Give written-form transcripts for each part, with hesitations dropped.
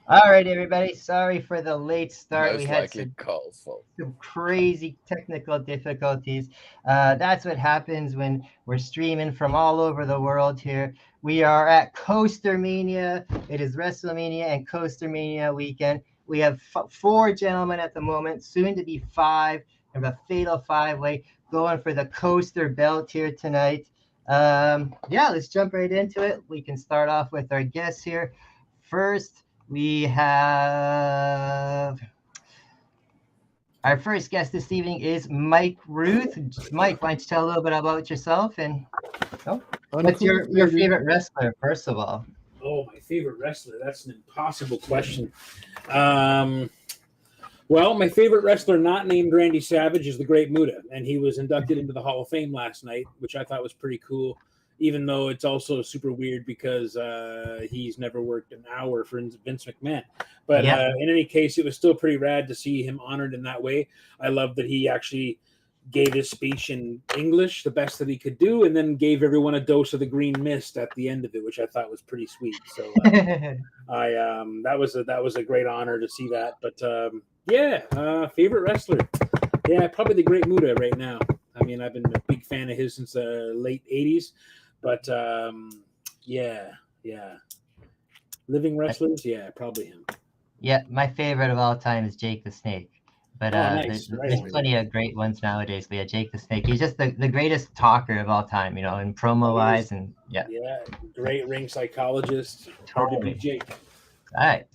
All right, everybody. Sorry for the late start. We Most had likely Carl's fault. some crazy technical difficulties. That's what happens when we're streaming from all over the world here. We are at Coastermania. It is WrestleMania and Coastermania weekend. We have four gentlemen at the moment, soon to be five, of a fatal five-way going for the coaster belt here tonight. Yeah, let's jump right into it. We can start off with our guests here. First, we have our first guest this evening is Mike Rooth. Mike, why don't you tell a little bit about yourself and what's Uncouth, your baby. favorite wrestler, first of all? Oh, my favorite wrestler. That's an impossible question. Um, well, my favorite wrestler not named Randy Savage is the Great Muta, and he was inducted into the Hall of Fame last night, which I thought was pretty cool. Even though it's also super weird because he's never worked an hour for Vince McMahon. But Yeah. in any case, it was still pretty rad to see him honored in that way. I love that he actually gave his speech in English the best that he could do, and then gave everyone a dose of the green mist at the end of it, which I thought was pretty sweet. So I that was a great honor to see that. But favorite wrestler, yeah, probably the Great Muta right now. I mean, I've been a big fan of his since the late '80s, but yeah, living wrestlers, yeah, probably him. Yeah, my favorite of all time is Jake the Snake. But Oh, nice. there's Right. plenty of great ones nowadays. But yeah, Jake the Snake. He's just the greatest talker of all time, in promo wise. And yeah, Yeah, great ring psychologist. Hard to totally. beat Jake. All right.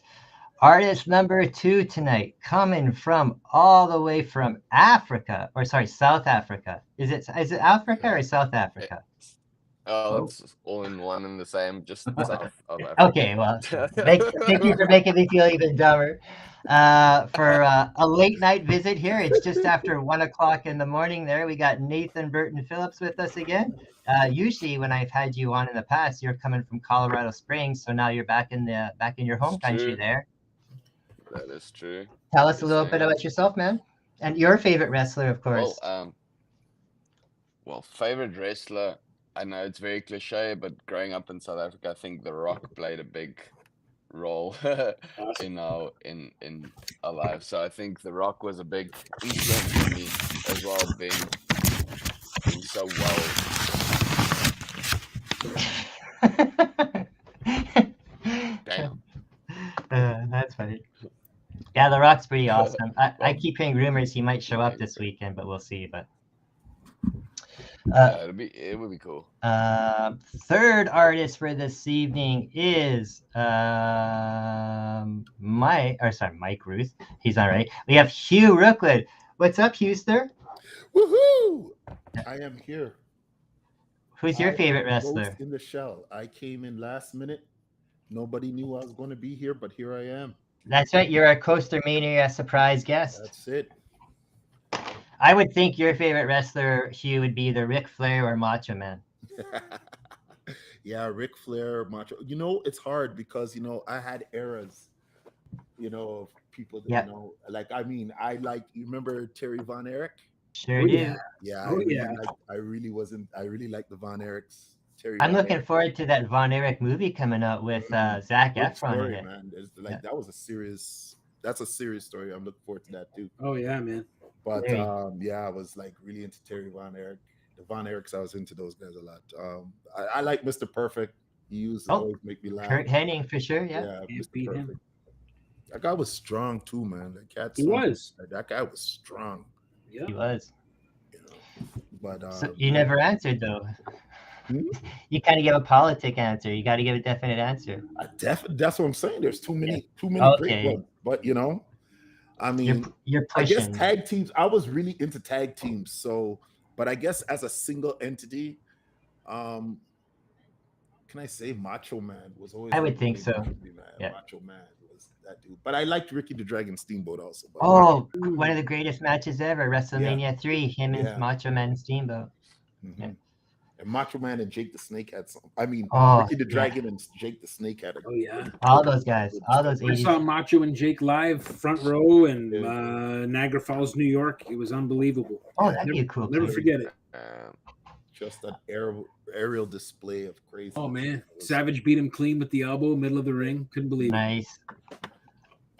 Artist number 2 tonight, coming from all the way from Africa, or sorry, South Africa. Is it Africa or South Africa? Oh, it's all in one and the same, just south of Okay, Africa. well, thank you for making me feel even dumber. For a late night visit here, it's just after 1 o'clock in the morning. There, we got Nathan Burton Phillips with us again. Usually, when I've had you on in the past, you're coming from Colorado Springs, so now you're back in your home It's country true. there. That is true. Tell us a Just little bit hanging out. about yourself, man, and your favorite wrestler, of Well, course. favorite wrestler. I know it's very cliche, but growing up in South Africa, I think The Rock played a big role Awesome. in our lives. So I think The Rock was a big influence on me as well, being so well. Damn. That's funny. Yeah, The Rock's pretty awesome. I Well, keep hearing rumors he might show up thank this you. weekend, but we'll see. But Yeah, it would be cool. third artist for this evening is Mike Ruth. He's all right. We have Hugh Rookwood. What's up, Hewster? Woohoo! I am here. Who's I your favorite am Ghost wrestler? in the Shell. I came in last minute. Nobody knew I was going to be here, but here I am. That's right. You're a Coaster Mania surprise guest. That's it. I would think your favorite wrestler, Hugh, would be either Ric Flair or Macho Man. Yeah, Ric Flair, Macho. It's hard because I had eras. Of people that Yep, I like. You remember Terry Von Erich? sure Oh yeah. do. Yeah, Oh yeah. I really wasn't. I really like the Von Erichs. Terry I'm Von looking Erich. forward to that Von Erich movie coming out with Zach Good Efron in story, it. man. It's Yeah, like that was a serious. That's a serious story. I'm looking forward to that too. Oh yeah, man. But very. yeah, I was like really into Terry Von Erich. The Von Erichs, I was into those guys a lot. I like Mr. Perfect. He used to Oh, always make me laugh. Kurt Hennig for sure. Yeah, Yeah, Can't Mr. beat him. Perfect. That guy was strong too, man. Like had He some. was. That guy was strong. Yeah. he was. You know. But So you yeah. never answered though. Hmm? You kind of give a politic answer. You got to give a definite answer. That's what I'm saying. There's too Yeah. many great Okay, ones. But I you're mean, you're I guess pushing. tag teams. I was really into tag teams. So, but I guess as a single entity, um, can I say Macho Man was always I a would think big one so. for me, man. Yeah. Macho Man was that dude. But I liked Ricky the Dragon Steamboat also. But Oh, one of Ooh. the greatest matches ever, yeah, WrestleMania 3, him and yeah. Macho Man Steamboat. Yeah. hmm And Macho Man and Jake the Snake had some. I mean, Oh, Ricky the yeah. Dragon and Jake the Snake had a Oh yeah. All good, those guys, good all those story. I 80s. saw Macho and Jake live front row in Yeah, Niagara Falls, New York. It was unbelievable. Oh, yeah. that'd be Never, a cool never place. forget it. Just an aerial display of Oh craziness. man, It was Savage beat him clean with the elbow, middle of the ring. Couldn't believe it. Nice.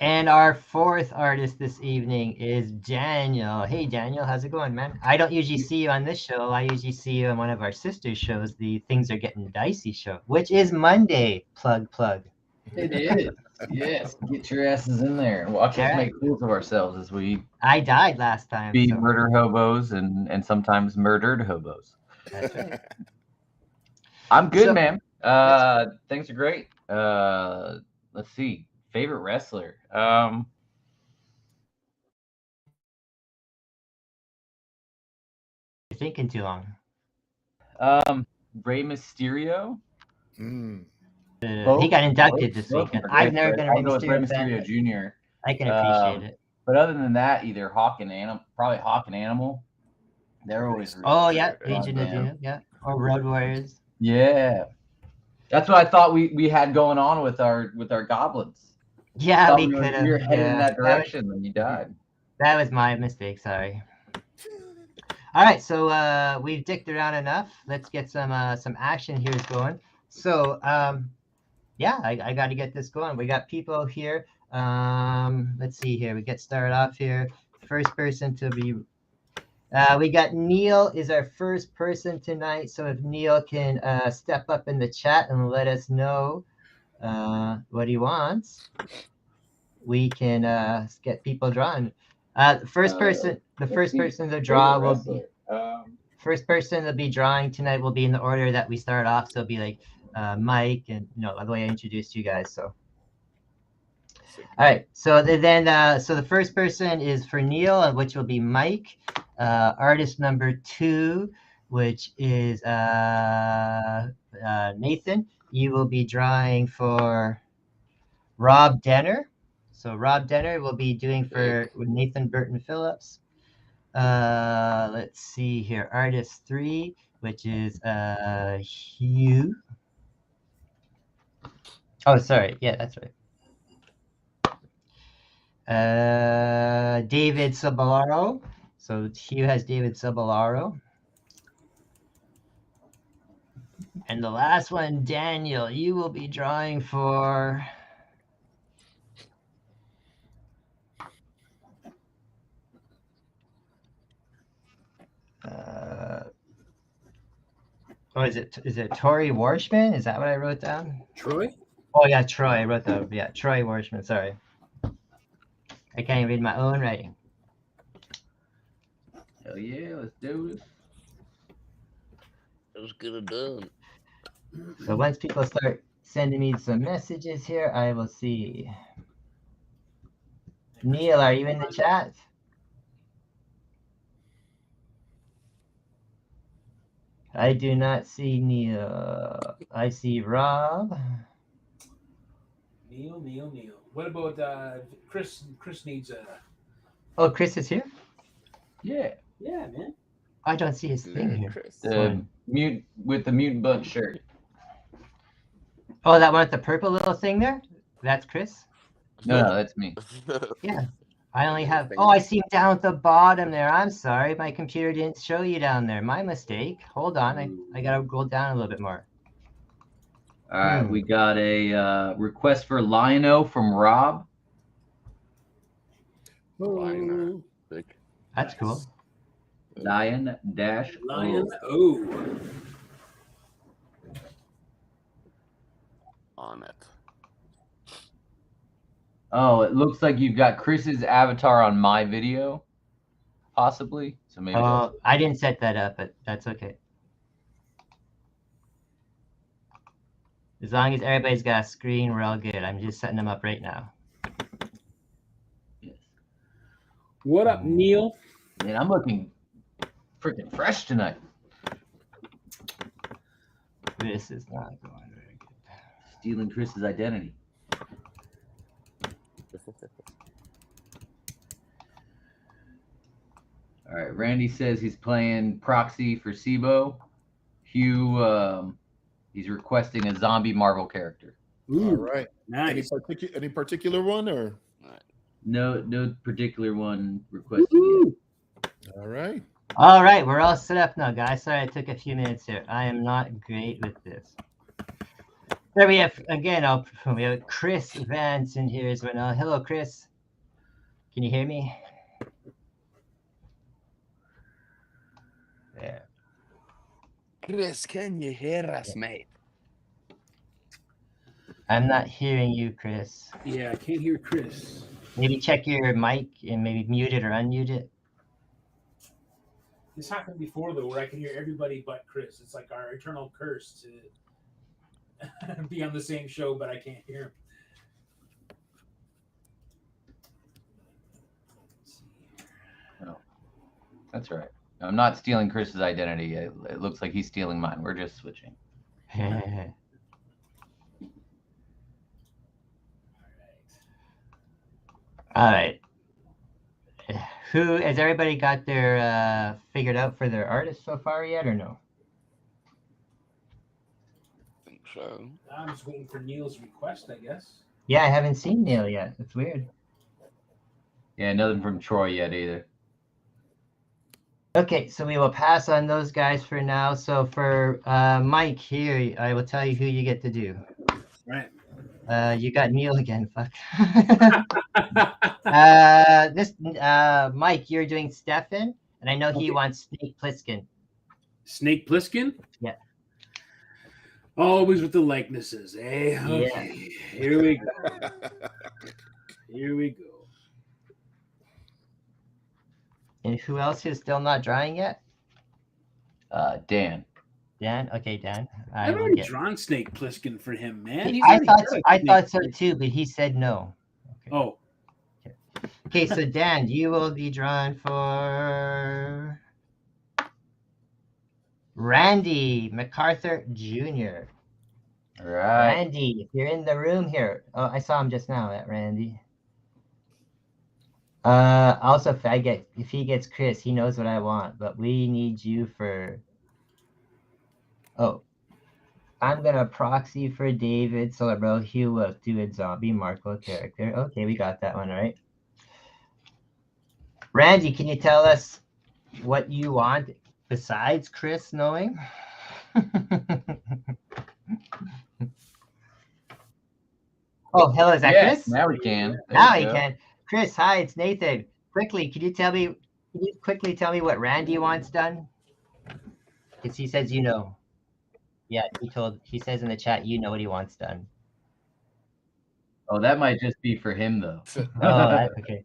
And our fourth artist this evening is Daniel. Hey, Daniel, how's it going, man? I don't usually see you on this show. I usually see you on one of our sister shows, the Things Are Getting Dicey show, which is Monday. Plug. It is. Yes. Get your asses in there and watch us make fools of ourselves as we I died last time. be murder hobos and sometimes murdered hobos. That's right. I'm good, man. Things are great. Let's see. Favorite wrestler. You're thinking too long. Rey Mysterio. He got inducted this weekend. I've never been a Rey Mysterio fan. Jr. I can appreciate it. But other than that, either Hawk and Animal, probably Hawk and Animal. They're always really Legion of Doom, or Road Warriors. Yeah, that's what I thought we had going on with our goblins. Yeah, we could have. We were headed in that direction when you died. That was my mistake. Sorry. All right, so we've dicked around enough. Let's get some action here going. So yeah, I got to get this going. We got people here. Let's see here. We get started off here. First person to be. We got Neil is our first person tonight. So if Neil can step up in the chat and let us know what he wants, we can get people drawn. The first person to draw will be first person to be drawing tonight will be in the order that we start off. So it'll be like Mike and the way I introduced you guys. So all right. So then so the first person is for Neil, which will be Mike. Artist number 2, which is Nathan. You will be drawing for Rob Denner. So Rob Denner will be doing for Nathan Burton Phillips. Let's see here. Artist 3, which is Hugh. Oh, sorry. Yeah, that's right. David Saballaro. So Hugh has David Saballaro. And the last one, Daniel, you will be drawing for is it Tori Warshman? Is that what I wrote down? Troy? Oh yeah, Troy. I wrote Troy Warshman, sorry. I can't even read my own writing. Hell yeah, let's do it. Let's get it done. So once people start sending me some messages here, I will see. Neil, are you in the chat? I do not see Neil. I see Rob. Neil. What about Chris? Chris needs a. Oh, Chris is here? Yeah, man. I don't see his thing here. Chris. Mute with the mutant bunch shirt. Oh, that one with the purple little thing there? That's Chris? No, that's me. Yeah. I only have. Oh, I see him down at the bottom there. I'm sorry. My computer didn't show you down there. My mistake. Hold on. I got to go down a little bit more. All right. We got a request for Lion-O from Rob. Lion. That's cool. Lion-O. On it. Oh, it looks like you've got Chris's avatar on my video, possibly. So maybe. Oh, I didn't set that up, but that's okay. As long as everybody's got a screen, we're all good. I'm just setting them up right now. Yes. What up, Neil? Man, I'm looking freaking fresh tonight. This is not going very good. Stealing Chris's identity. All right, Randy says he's playing proxy for Sibo. Hugh, he's requesting a zombie Marvel character. Ooh, all right. Nice. Any particular one or? No particular one requested yet. All right. All right, we're all set up now, guys. Sorry I took a few minutes here. I am not great with this. There we have again. We have Chris Vance in here as well. Hello, Chris. Can you hear me? There. Chris, can you hear us, mate? I'm not hearing you, Chris. Yeah, I can't hear Chris. Maybe check your mic and maybe mute it or unmute it. This happened before though, where I can hear everybody but Chris. It's like our eternal curse to be on the same show, but I can't hear him. No, that's right. I'm not stealing Chris's identity. It looks like he's stealing mine. We're just switching. All right. Who has everybody got their figured out for their artist so far yet, or no? I think so. I'm just waiting for Neil's request, I guess. Yeah, I haven't seen Neil yet. It's weird. Yeah, nothing from Troy yet either. Okay, so we will pass on those guys for now. So for Mike here, I will tell you who you get to do. Right. You got Neil again. Fuck. Mike, you're doing Stefan, and I know he wants Snake Plissken. Snake Plissken? Yeah. Always with the likenesses, eh? Okay. Yeah. Here we go. Here we go. And who else is still not drawing yet? Dan. Dan? Okay, Dan. I've already drawn Snake Plissken for him, man. I thought so too, but he said no. Okay. Oh. Okay, so Dan, you will be drawn for Randy MacArthur Jr. All right. Randy, if you're in the room here. Oh, I saw him just now, that Randy. Also, if he gets Chris, he knows what I want, but we need you for. Oh, I'm gonna proxy for David Celebro. He will do a zombie Marco character. Okay, we got that one right. Randy, can you tell us what you want besides Chris knowing? Oh, hello, is that Chris? Now we can. Now he can. Chris, hi, it's Nathan. Quickly, can you quickly tell me what Randy wants done? Because he says you know. Yeah, he says in the chat you know what he wants done. Oh, that might just be for him though. Okay.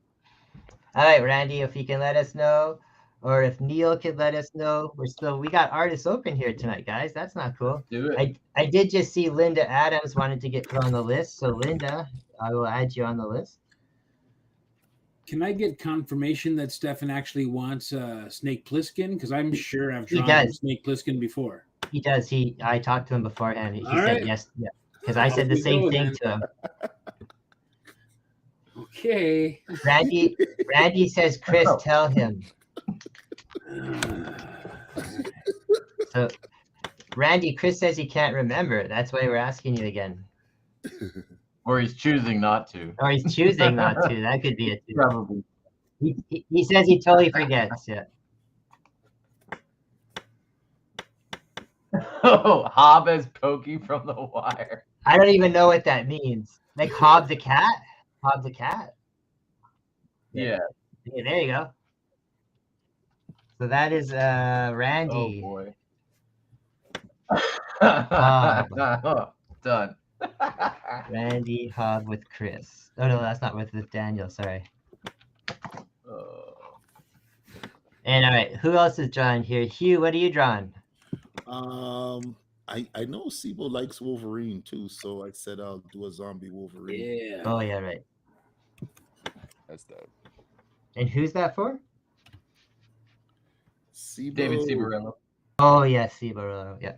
All right, Randy, if you can let us know, or if Neil can let us know, we got artists open here tonight, guys. That's not cool. Do it. I did just see Linda Adams wanted to get put on the list, so Linda, I will add you on the list. Can I get confirmation that Stefan actually wants Snake Plissken? Because I'm sure I've drawn Snake Plissken before. He does. I talked to him beforehand. He said yes. Yeah. Because I said the same thing to him. Okay. Randy says, Chris, tell him. So, Randy, Chris says he can't remember. That's why we're asking you again. Or he's choosing not to. Or he's choosing not to. That could be it too. Probably. He says he totally forgets. Yeah. Oh, Hob as Pokey from The Wire. I don't even know what that means. Like Hob the cat? Hob the cat. Yeah. Yeah, there you go. So that is Randy. Oh boy. Done. Randy Hob with Chris. Oh no, that's not with Daniel. Sorry. And all right, who else is drawing here? Hugh, what are you drawing? I know Sibo likes Wolverine too, so I said I'll do a zombie Wolverine. Yeah. Oh yeah, right. That's dope. And who's that for? Sibo. David Cibarello. Oh yeah, Cibarello. Yeah.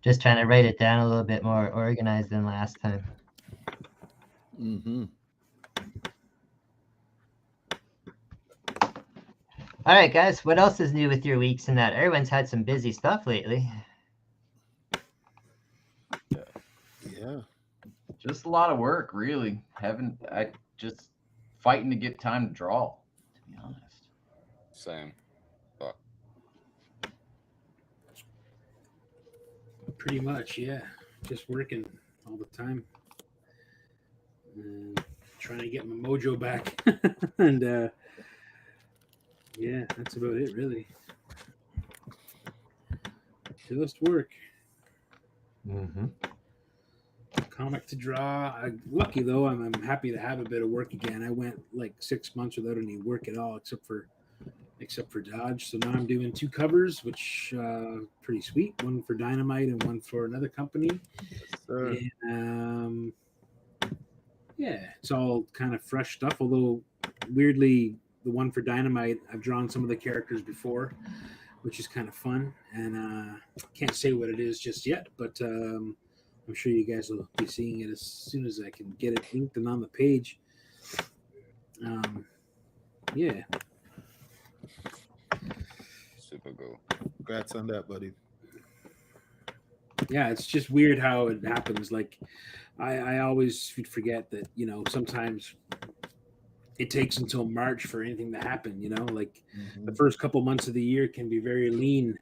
Just trying to write it down a little bit more organized than last time. Mm-hmm. All right, guys. What else is new with your weeks and that? Everyone's had some busy stuff lately. Yeah. Just a lot of work, really. I just fighting to get time to draw, to be honest. Same. Pretty much, yeah. Just working all the time. Trying to get my mojo back. And yeah, that's about it, really. Just work. Mm-hmm. Comic to draw. Lucky though, I'm happy to have a bit of work again. I went like 6 months without any work at all, except for Dodge. So now I'm doing 2 covers, which pretty sweet. One for Dynamite and one for another company. Sir. And, yeah, it's all kind of fresh stuff. Although weirdly, the one for Dynamite, I've drawn some of the characters before, which is kind of fun. And can't say what it is just yet, but I'm sure you guys will be seeing it as soon as I can get it inked and on the page. Yeah. Super cool. Congrats on that, buddy. Yeah, it's just weird how it happens. Like, I always forget that, you know, sometimes it takes until March for anything to happen, you know, like the first couple months of the year can be very lean.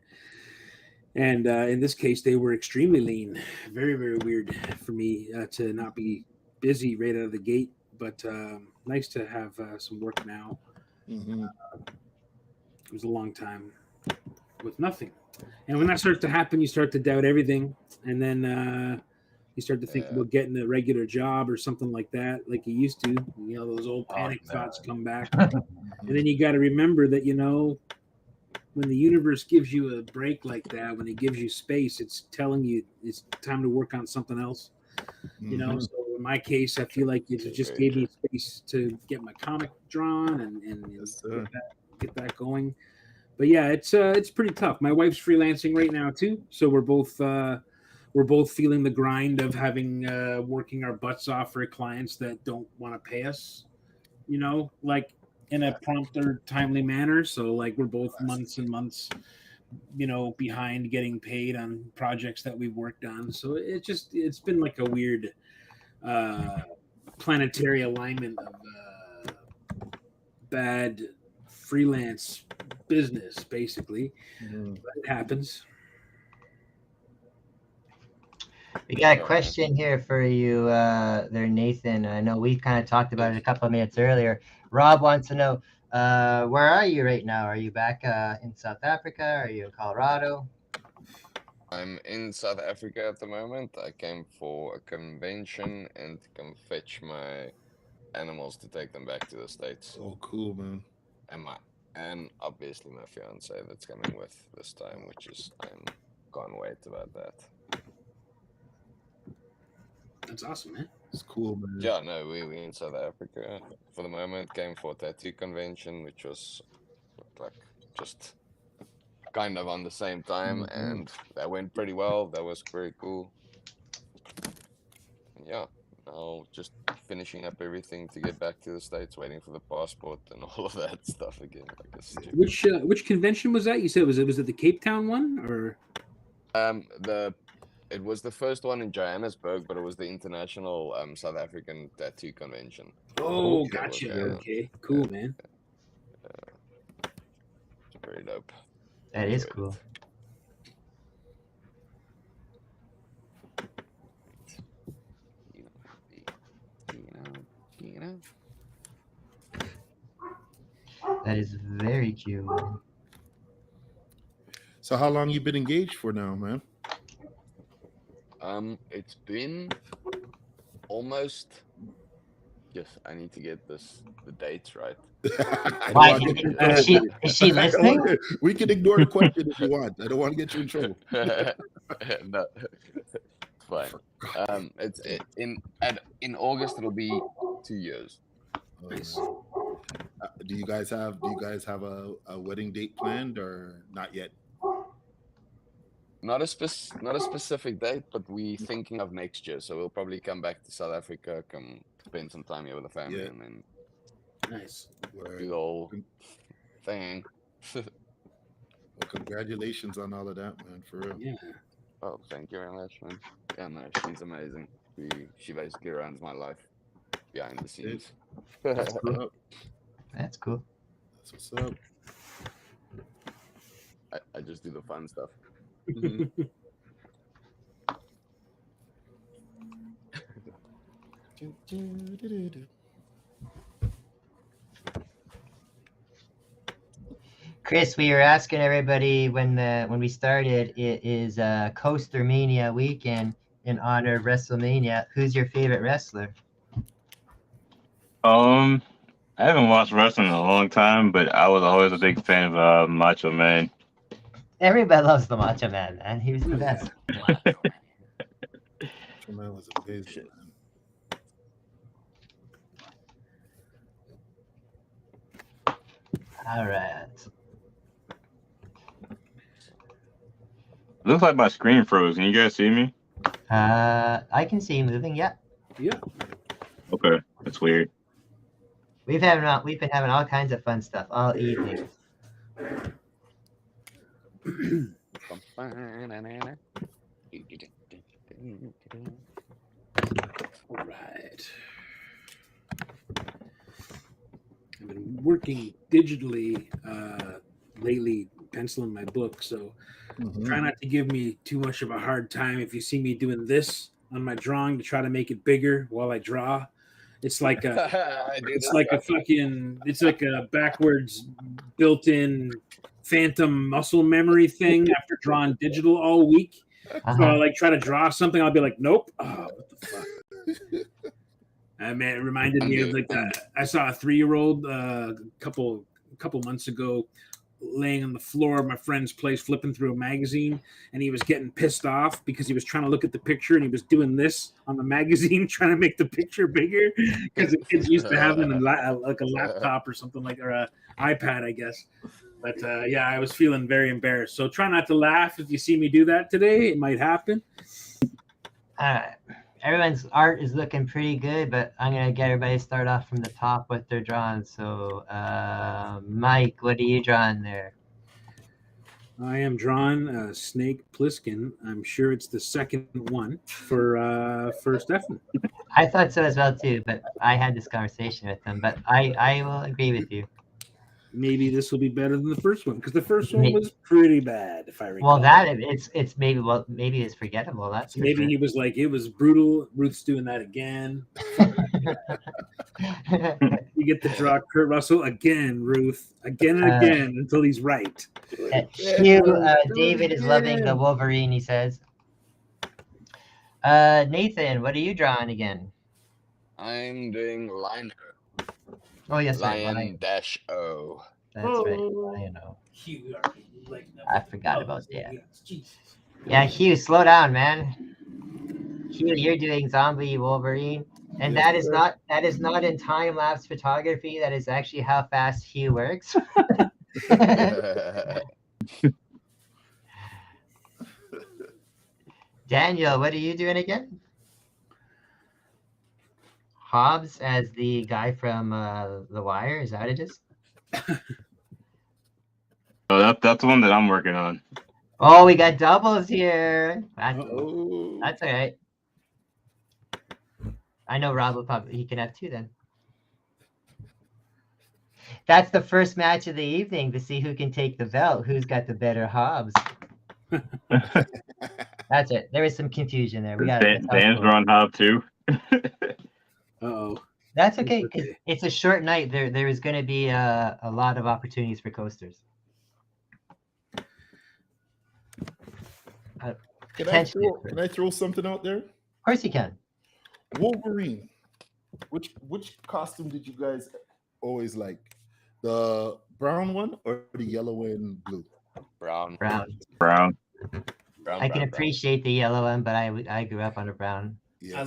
And in this case, they were extremely lean. Very, very weird for me to not be busy right out of the gate. But nice to have some work now. Mm-hmm. It was a long time with nothing. And when that starts to happen, you start to doubt everything. And then you start to think about getting a regular job or something like that, like you used to. You know, those old panic thoughts come back. And then you got to remember that, you know, when the universe gives you a break like that, when it gives you space, it's telling you it's time to work on something else. You know, so in my case, I feel like it just gave me space to get my comic drawn and get that going. But yeah, it's pretty tough. My wife's freelancing right now too, so we're both feeling the grind of having working our butts off for clients that don't want to pay us, you know, like in a prompt or timely manner. So like we're both months and months, you know, behind getting paid on projects that we've worked on. So it's been like a weird planetary alignment of bad freelance business, basically. But it happens. We got a question here for you there, Nathan. I know we kind of talked about it a couple of minutes earlier. Rob wants to know, where are you right now? Are you back in South Africa? Are you in Colorado? I'm in South Africa at the moment. I came for a convention and to come fetch my animals to take them back to the States. Oh, cool, man. And obviously my fiance that's coming with this time, which is can't wait about that. That's awesome, man. It's cool, man. Yeah, no, we in South Africa for the moment. Came for a tattoo convention, which was like just kind of on the same time, and that went pretty well. That was very cool. And yeah, now just finishing up everything to get back to the States, waiting for the passport and all of that stuff again. Like which convention was that? You said was it the Cape Town one or? It was the first one in Johannesburg, but it was the International South African Tattoo Convention. Oh, gotcha. Okay, cool, man. It's very dope. That is cool. You know. That is very cute, man. So how long you been engaged for now, man? It's been almost. Yes, I need to get the dates right. Why? Is she listening? We can ignore the question if you want. I don't want to get you in trouble. No, it's fine. It's in August. It'll be 2 years. Nice. Do you guys have a wedding date planned or not yet? Not a specific date, but we thinking of next year. So we'll probably come back to South Africa, come spend some time here with the family, and then nice do the whole thing. Well, congratulations on all of that, man. For real. Yeah. Oh, thank you very much, man. Yeah, no, she's amazing. She basically runs my life behind the scenes. That's cool. That's cool. That's what's up. I just do the fun stuff. Chris, we were asking everybody when we started. It is Coaster Mania weekend in honor of WrestleMania. Who's your favorite wrestler? I haven't watched wrestling in a long time, but I was always a big fan of Macho Man. Everybody loves the Macho Man, man. He was the best. Macho Man was amazing. All right. Looks like my screen froze. Can you guys see me? I can see you moving. Yeah. Yeah. Okay, that's weird. We've been having all kinds of fun stuff all evening. All right. I've been working digitally lately, penciling my book, so try not to give me too much of a hard time if you see me doing this on my drawing to try to make it bigger while I draw. It's like a backwards built-in phantom muscle memory thing after drawing digital all week. So I try to draw something, I'll be like, nope. Oh, what the fuck? I mean, it reminded me of I saw a 3-year-old a couple months ago laying on the floor of my friend's place flipping through a magazine, and he was getting pissed off because he was trying to look at the picture and he was doing this on the magazine trying to make the picture bigger because the kids used to having a laptop or something or an iPad, I guess. But yeah, I was feeling very embarrassed. So try not to laugh if you see me do that today. It might happen. All right. Everyone's art is looking pretty good, but I'm going to get everybody to start off from the top what they're drawing. So, Mike, what are you drawing there? I am drawing Snake Plissken. I'm sure it's the second one for Stefan. I thought so as well, too, but I had this conversation with him. But I will agree with you. Maybe this will be better than the first one because the first one was pretty bad, if I recall. Well, it's maybe it's forgettable. That's maybe he was like, it was brutal. Ruth's doing that again. You get to draw Kurt Russell again, Ruth, again and again until he's right. David is loving the Wolverine. He says. Nathan, what are you drawing again? I'm doing Lion. Oh yes, Lion dash O. That's right. Lion O. I forgot about that. Yeah, Hugh, slow down, man. Hugh, you're doing zombie Wolverine, and that is not in time lapse photography. That is actually how fast Hugh works. Daniel, what are you doing again? Hobbs as the guy from The Wire, is that what it is? Oh, that's the one that I'm working on. Oh, we got doubles here. That's all right. I know Rob he can have 2 then. That's the first match of the evening to see who can take the belt. Who's got the better Hobbs? That's it. There was some confusion there. We got Dan's drawing Hobbs too. Uh-oh. That's okay. It's a short night. There is going to be a lot of opportunities for coasters. Can I throw something out there? Of course you can. Wolverine. Which costume did you guys always like? The brown one or the yellow and blue? Brown. I can appreciate the yellow one, but I grew up on a brown. Yes. I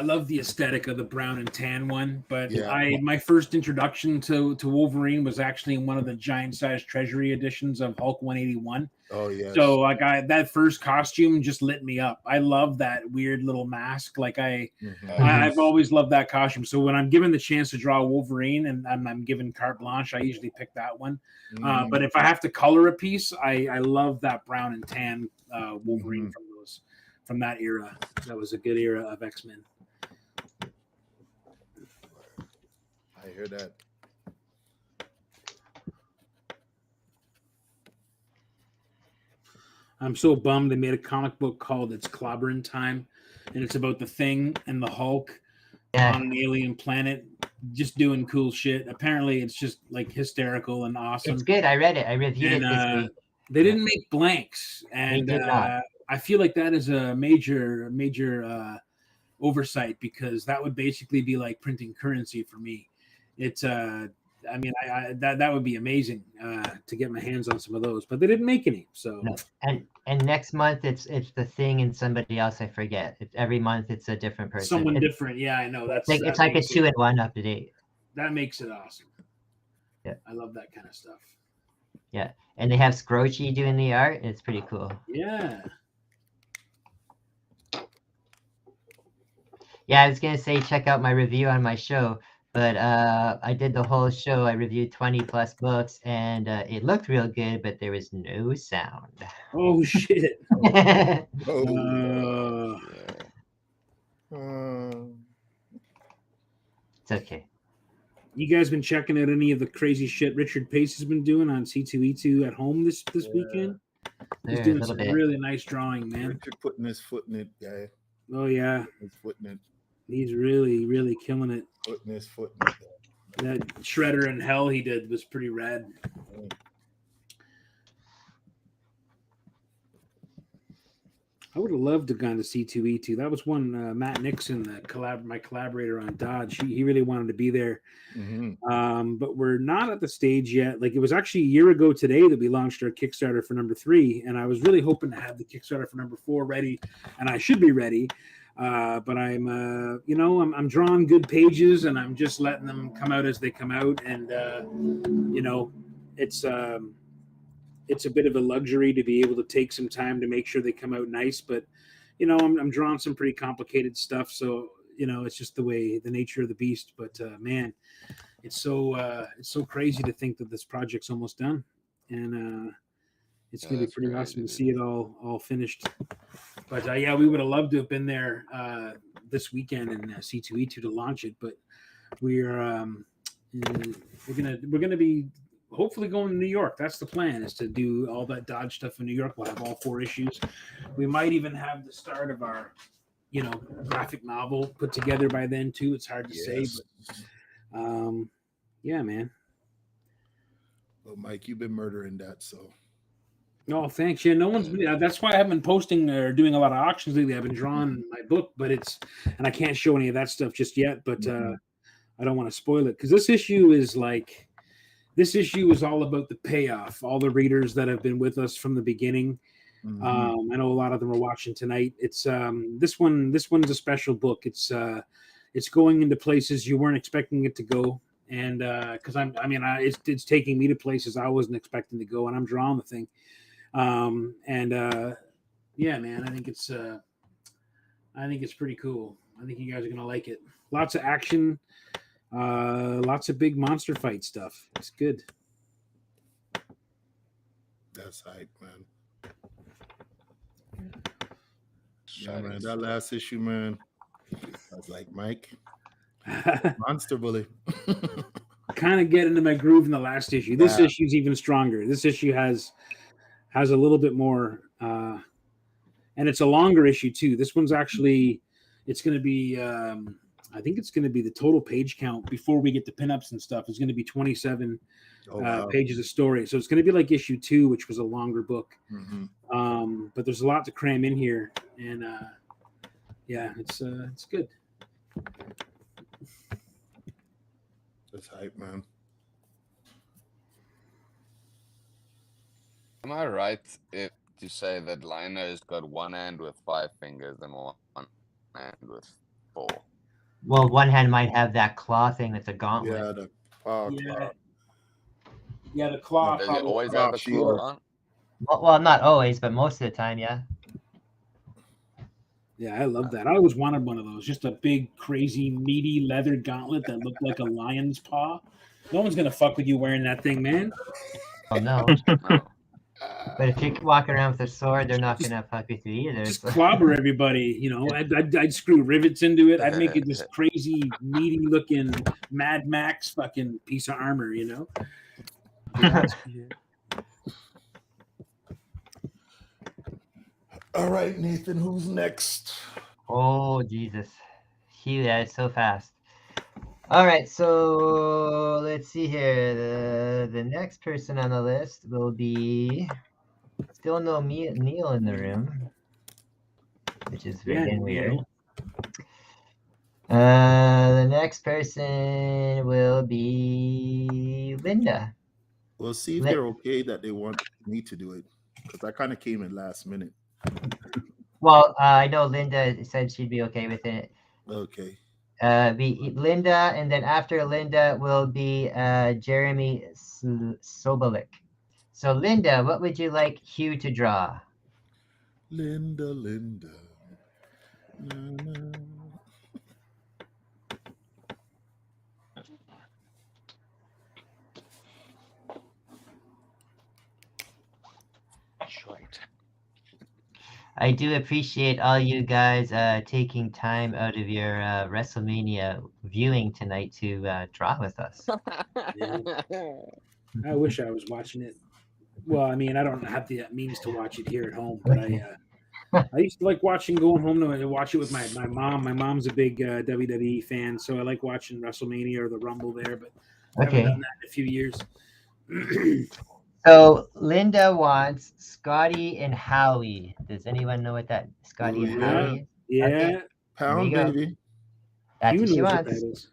love the aesthetic of the brown and tan one, but Yeah. my first introduction to Wolverine was actually in one of the giant size treasury editions of Hulk 181. Oh yeah. So that first costume just lit me up. I love that weird little mask. I've always loved that costume. So when I'm given the chance to draw Wolverine and I'm given carte blanche, I usually pick that one. But if I have to color a piece, I love that brown and tan Wolverine from that era. That was a good era of X-Men. I hear that. I'm so bummed they made a comic book called It's Clobbering Time, and it's about the Thing and the Hulk on an alien planet, just doing cool shit. Apparently, it's just like hysterical and awesome. It's good. I read it. I reviewed it this week. They didn't make blanks, and They did not. I feel like that is a major oversight, because that would basically be like printing currency for me. It's I mean, that would be amazing to get my hands on some of those, but they didn't make any. So no. And next month it's the Thing and somebody else, I forget. Every month it's a different person. Someone different. Yeah, I know. It's like a 2-in-1 up to date. That makes it awesome. Yeah, I love that kind of stuff. Yeah, and they have Scroochy doing the art. It's pretty cool. Yeah. Yeah, I was gonna say check out my review on my show, but I did the whole show. I reviewed 20+ books, and it looked real good, but there was no sound. Oh shit! It's okay. You guys been checking out any of the crazy shit Richard Pace has been doing on C2E2 at home this weekend? He's doing some really nice drawing, man. Richard putting his foot in it, guy. Oh yeah, his foot in it. He's really killing it. Putting his foot in it. That Shredder in Hell he did was pretty rad. I would have loved to have gone to C2E2. That was one Matt Nixon, my collaborator on Dodge. He really wanted to be there. Mm-hmm. But we're not at the stage yet. Like, it was actually a year ago today that we launched our Kickstarter for number 3, and I was really hoping to have the Kickstarter for number 4 ready, and I should be ready. But I'm, I'm drawing good pages, and I'm just letting them come out as they come out. And, it's a bit of a luxury to be able to take some time to make sure they come out nice. But, I'm drawing some pretty complicated stuff. So, it's just the nature of the beast. But, man, it's so crazy to think that this project's almost done. And it's going to be pretty awesome to see it all finished. But, we would have loved to have been there this weekend in C2E2 to launch it. But we're going to be hopefully going to New York. That's the plan, is to do all that Dodge stuff in New York. We'll have all 4 issues. We might even have the start of our, graphic novel put together by then too. It's hard to say, but yeah, man. Well, Mike, you've been murdering that, so. Oh, thanks. Yeah, no one's been, that's why I haven't been posting or doing a lot of auctions lately. I've been drawing my book, but and I can't show any of that stuff just yet, but I don't want to spoil it, because this issue is all about the payoff. All the readers that have been with us from the beginning. I know a lot of them are watching tonight. It's this one's a special book. It's going into places you weren't expecting it to go, and because it's taking me to places I wasn't expecting to go, and I'm drawing the thing. Yeah, man, I think it's pretty cool. I think you guys are gonna like it. Lots of action. Lots of big monster fight stuff. It's good. That's hype, man. Yeah, man. That last issue, man. I was like, Mike, monster bully. Kind of get into my groove in the last issue. This issue's even stronger. This issue has a little bit more, and it's a longer issue too. This one's actually, it's going to be. I think it's going to be the total page count before we get to pinups and stuff. It's going to be 27 pages of story. So it's going to be like issue 2, which was a longer book. But there's a lot to cram in here, and it's good. That's hype, man. Am I right if to say that Lino's got one hand with 5 fingers and one hand with 4? Well, one hand might have that claw thing that's a gauntlet. Yeah, the claw. Yeah, the claw. Does it always have a claw on? Well, not always, but most of the time, yeah. Yeah, I love that. I always wanted one of those. Just a big, crazy, meaty leather gauntlet that looked like a lion's paw. No one's going to fuck with you wearing that thing, man. Oh, no. But if you're walking around with a sword, they're not going to fuck with you either. Just clobber everybody, I'd screw rivets into it. I'd make it this crazy, meaty-looking Mad Max fucking piece of armor, All right, Nathan, who's next? Oh, Jesus. Hugh, that is so fast. All right, so let's see here. The next person on the list will be still no Neil in the room, which is again weird. The next person will be Linda. We'll see if they're okay that they want me to do it, because I kind of came in last minute. Well, I know Linda said she'd be okay with it. Okay. Be Linda, and then after Linda will be Jeremy Sobolik. So Linda, what would you like Hugh to draw? Linda. Na, na. I do appreciate all you guys taking time out of your WrestleMania viewing tonight to draw with us. I wish I was watching it. Well, I mean, I don't have the means to watch it here at home, but I used to like going home to watch it with my mom. My mom's a big WWE fan, so I like watching WrestleMania or the Rumble there, but I haven't done that in a few years. So Linda wants Scotty and Howie. Does anyone know what that Scotty and Howie is? Yeah. Okay. Pound, baby. That's what she wants.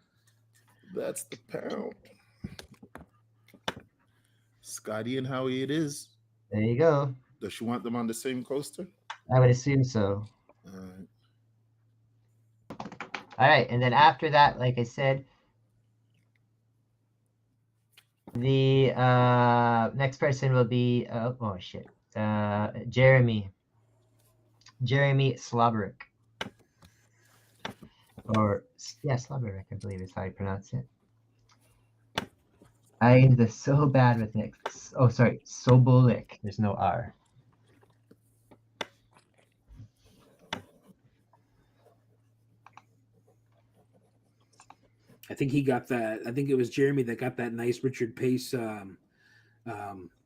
That's the pound. Scotty and Howie it is. There you go. Does she want them on the same coaster? I would assume so. All right. All right, and then after that, like I said, the next person will be Jeremy Sloberick, or Sloberick, I believe is how you pronounce it. I'm so bad with names. Oh, sorry, Sobolik. There's no R. I think he got that. I think it was Jeremy that got that nice Richard Pace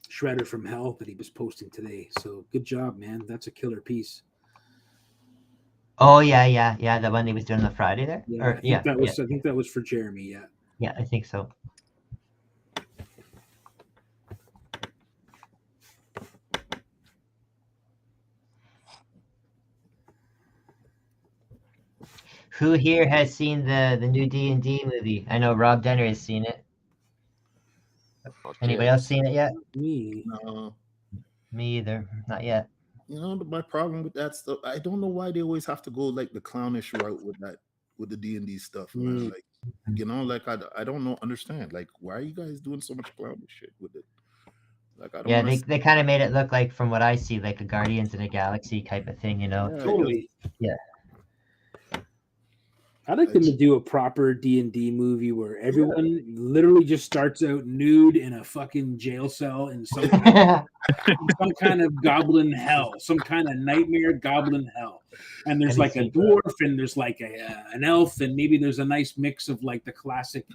shredder from hell that he was posting today. So good job, man. That's a killer piece. Oh yeah. The one he was doing on Friday there. I think that was for Jeremy. Yeah. Yeah, I think so. Who here has seen the new D&D movie? I know Rob Denner has seen it. Anybody else seen it yet? Me. No. Me either. Not yet. You know, my problem with that stuff, I don't know why they always have to go like the clownish route with the D&D stuff, man. Like, you know, like I don't understand. Like, why are you guys doing so much clownish shit with it? Like, I don't. They kind of made it look like, from what I see, like a Guardians of the Galaxy type of thing, you know? Yeah, Totally. Yeah. I'd like them to do a proper D&D movie where everyone literally just starts out nude in a fucking jail cell in some kind of goblin hell, some kind of nightmare goblin hell. And there's like a dwarf and there's like an elf, and maybe there's a nice mix of like the classic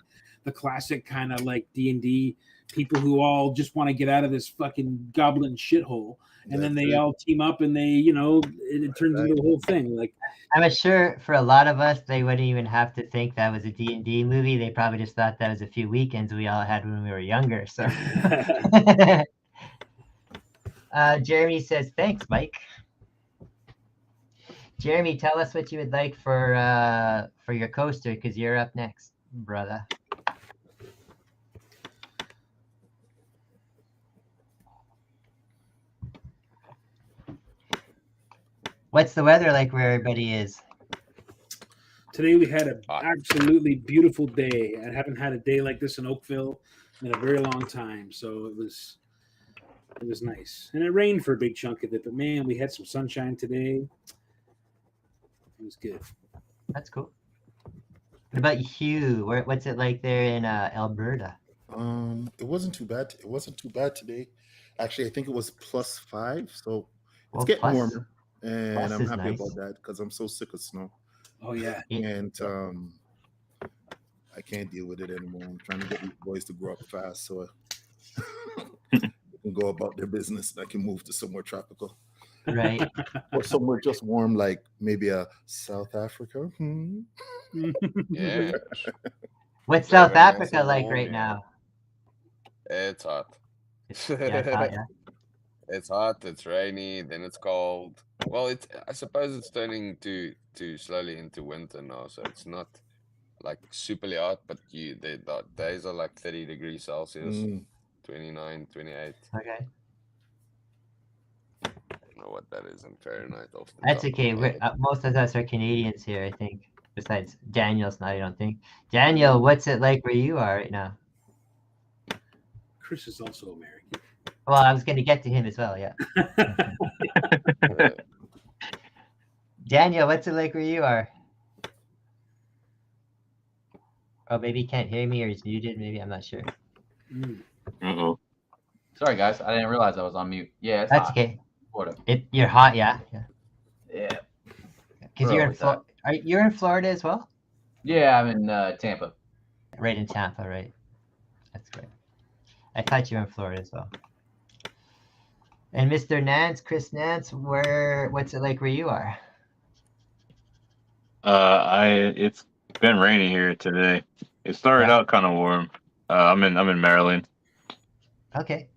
kind of like D&D people who all just want to get out of this fucking goblin shithole. And then they all team up and they, you know, it turns into a whole thing. Like, I'm sure for a lot of us, they wouldn't even have to think that was a D&D movie. They probably just thought that was a few weekends we all had when we were younger. So, Jeremy says, "Thanks, Mike." Jeremy, tell us what you would like for your coaster, because you're up next, brother. What's the weather like where everybody is? Today we had an absolutely beautiful day. I haven't had a day like this in Oakville in a very long time, so it was nice. And it rained for a big chunk of it, but man, we had some sunshine today. It was good. That's cool. What about Hugh? What's it like there in Alberta? It wasn't too bad. It wasn't too bad today. Actually, I think it was +5, so it's getting warmer. And I'm happy about that because I'm so sick of snow. Oh yeah. And I can't deal with it anymore. I'm trying to get these boys to grow up fast so they can go about their business and I can move to somewhere tropical. Right. Or somewhere just warm, like maybe a South Africa. Yeah. What's Yeah, South very nice Africa and like warm, right yeah. now? It's hot. Yeah, it's hot, yeah. It's hot, it's rainy, then it's cold. Well, I suppose it's turning to slowly into winter now, so it's not like superly hot, but the days are like 30 degrees Celsius, 29, 28. Okay. I don't know what that is in Fahrenheit off the That's top okay. of my head. Most of us are Canadians here, I think. Besides Daniel's not, I don't think. Daniel, what's it like where you are right now? Chris is also American. Well, I was going to get to him as well, yeah. Daniel, what's it like where you are? Oh, maybe he can't hear me or he's muted. Maybe, I'm not sure. Uh-oh. Sorry, guys. I didn't realize I was on mute. Yeah, it's That's hot. okay. Florida. You're hot, yeah? Yeah. Because you're in Florida. You're in Florida as well? Yeah, I'm in Tampa. Right in Tampa, right? That's great. I thought you were in Florida as well. And Mr. Nance, Chris Nance, what's it like where you are? It's been rainy here today. It started out kind of warm. I'm in Maryland. Okay.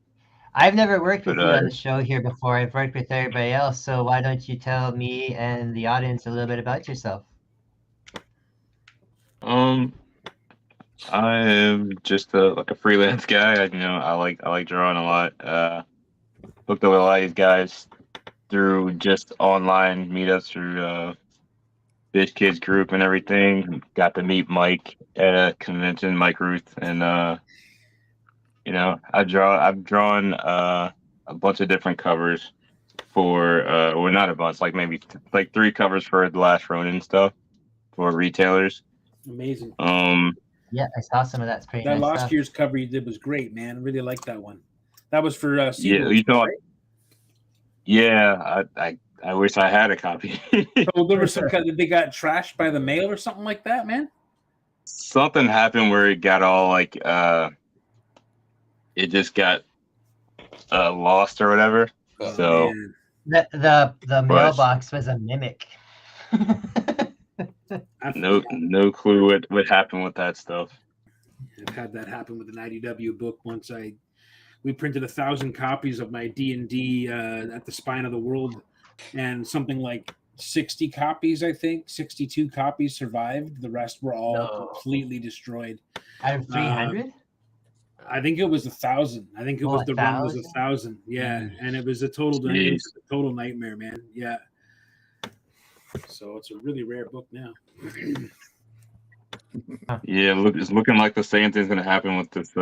I've never worked with But, you on the show here before. I've worked with everybody else. So why don't you tell me and the audience a little bit about yourself? I am just like a freelance guy. I like drawing a lot. Hooked up with a lot of these guys through just online meetups through Fish Kids group and everything. Got to meet Mike at a convention, Mike Rooth, and I've drawn a bunch of different covers for well, not a bunch, like maybe like 3 covers for the last Ronin stuff for retailers. Amazing. Yeah, I saw some of that. It's pretty That nice last stuff. year's cover you did was great, man. I really liked that one. That was for Yeah, Seagull, you know, right? yeah, I wish I had a copy. Oh, there was some kind of, they got trashed by the mail or something like that, man. Something happened where it got all like it just got lost or whatever. Oh, So man. The mailbox was a mimic. no clue what happened with that stuff. I've had that happen with an IDW book once. We printed 1,000 copies of my D&D at the Spine of the World, and something like 60 copies, I think, 62 copies survived. The rest were all completely destroyed. Out of 300? I think it was 1,000. I think it was the run was 1,000? 1,000. Yeah, and it was a total nightmare, man. Yeah. So it's a really rare book now. Yeah, it's looking like the same thing's gonna happen with this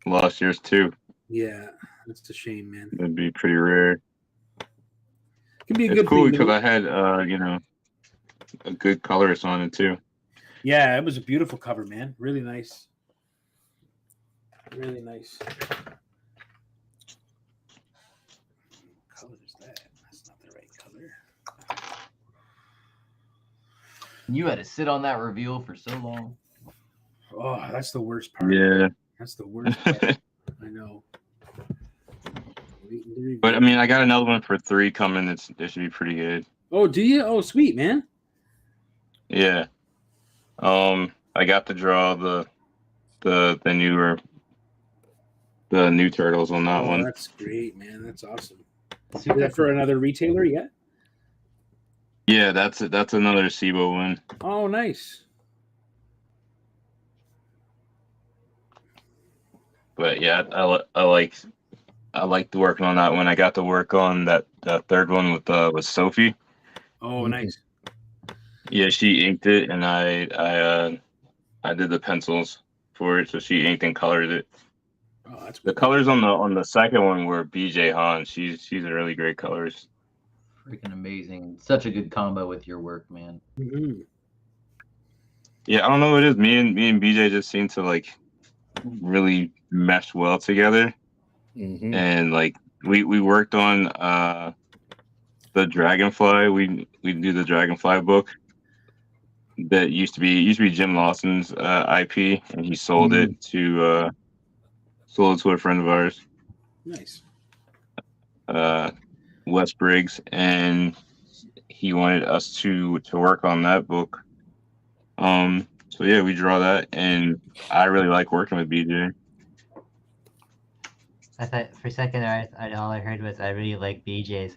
last year's too. Yeah, that's a shame, man. It'd be pretty rare. Could be a It's good cool read. because I had a good colorist on it too. Yeah, it was a beautiful cover, man. Really nice. Really nice. What color is that? That's not the right color. You had to sit on that reveal for so long. Oh, that's the worst part. Yeah. That's the worst part. I know. But I mean, I got another one for 3 coming. It should be pretty good. Oh, do you? Oh, sweet, man. Yeah. I got to draw the new turtles on that one. That's great, man. That's awesome. Is that for another retailer yet? Yeah, that's another SIBO one. Oh, nice. But yeah, I liked working on that one. I got to work on that third one with Sophie. Oh, nice. Yeah, she inked it, and I did the pencils for it. So she inked and colored it. Oh, that's the colors on the second one were BJ Hahn. She's a really great colorist. Freaking amazing. Such a good combo with your work, man. Mm-hmm. Yeah, I don't know what it is. Me and BJ just seem to like really mesh well together. Mm-hmm. And like we worked on the Dragonfly. We do the Dragonfly book that used to be Jim Lawson's IP, and he sold it to a friend of ours. Nice. Wes Briggs, and he wanted us to work on that book. So yeah, we draw that, and I really like working with BJ. I thought for a second all I heard was I really like BJ's.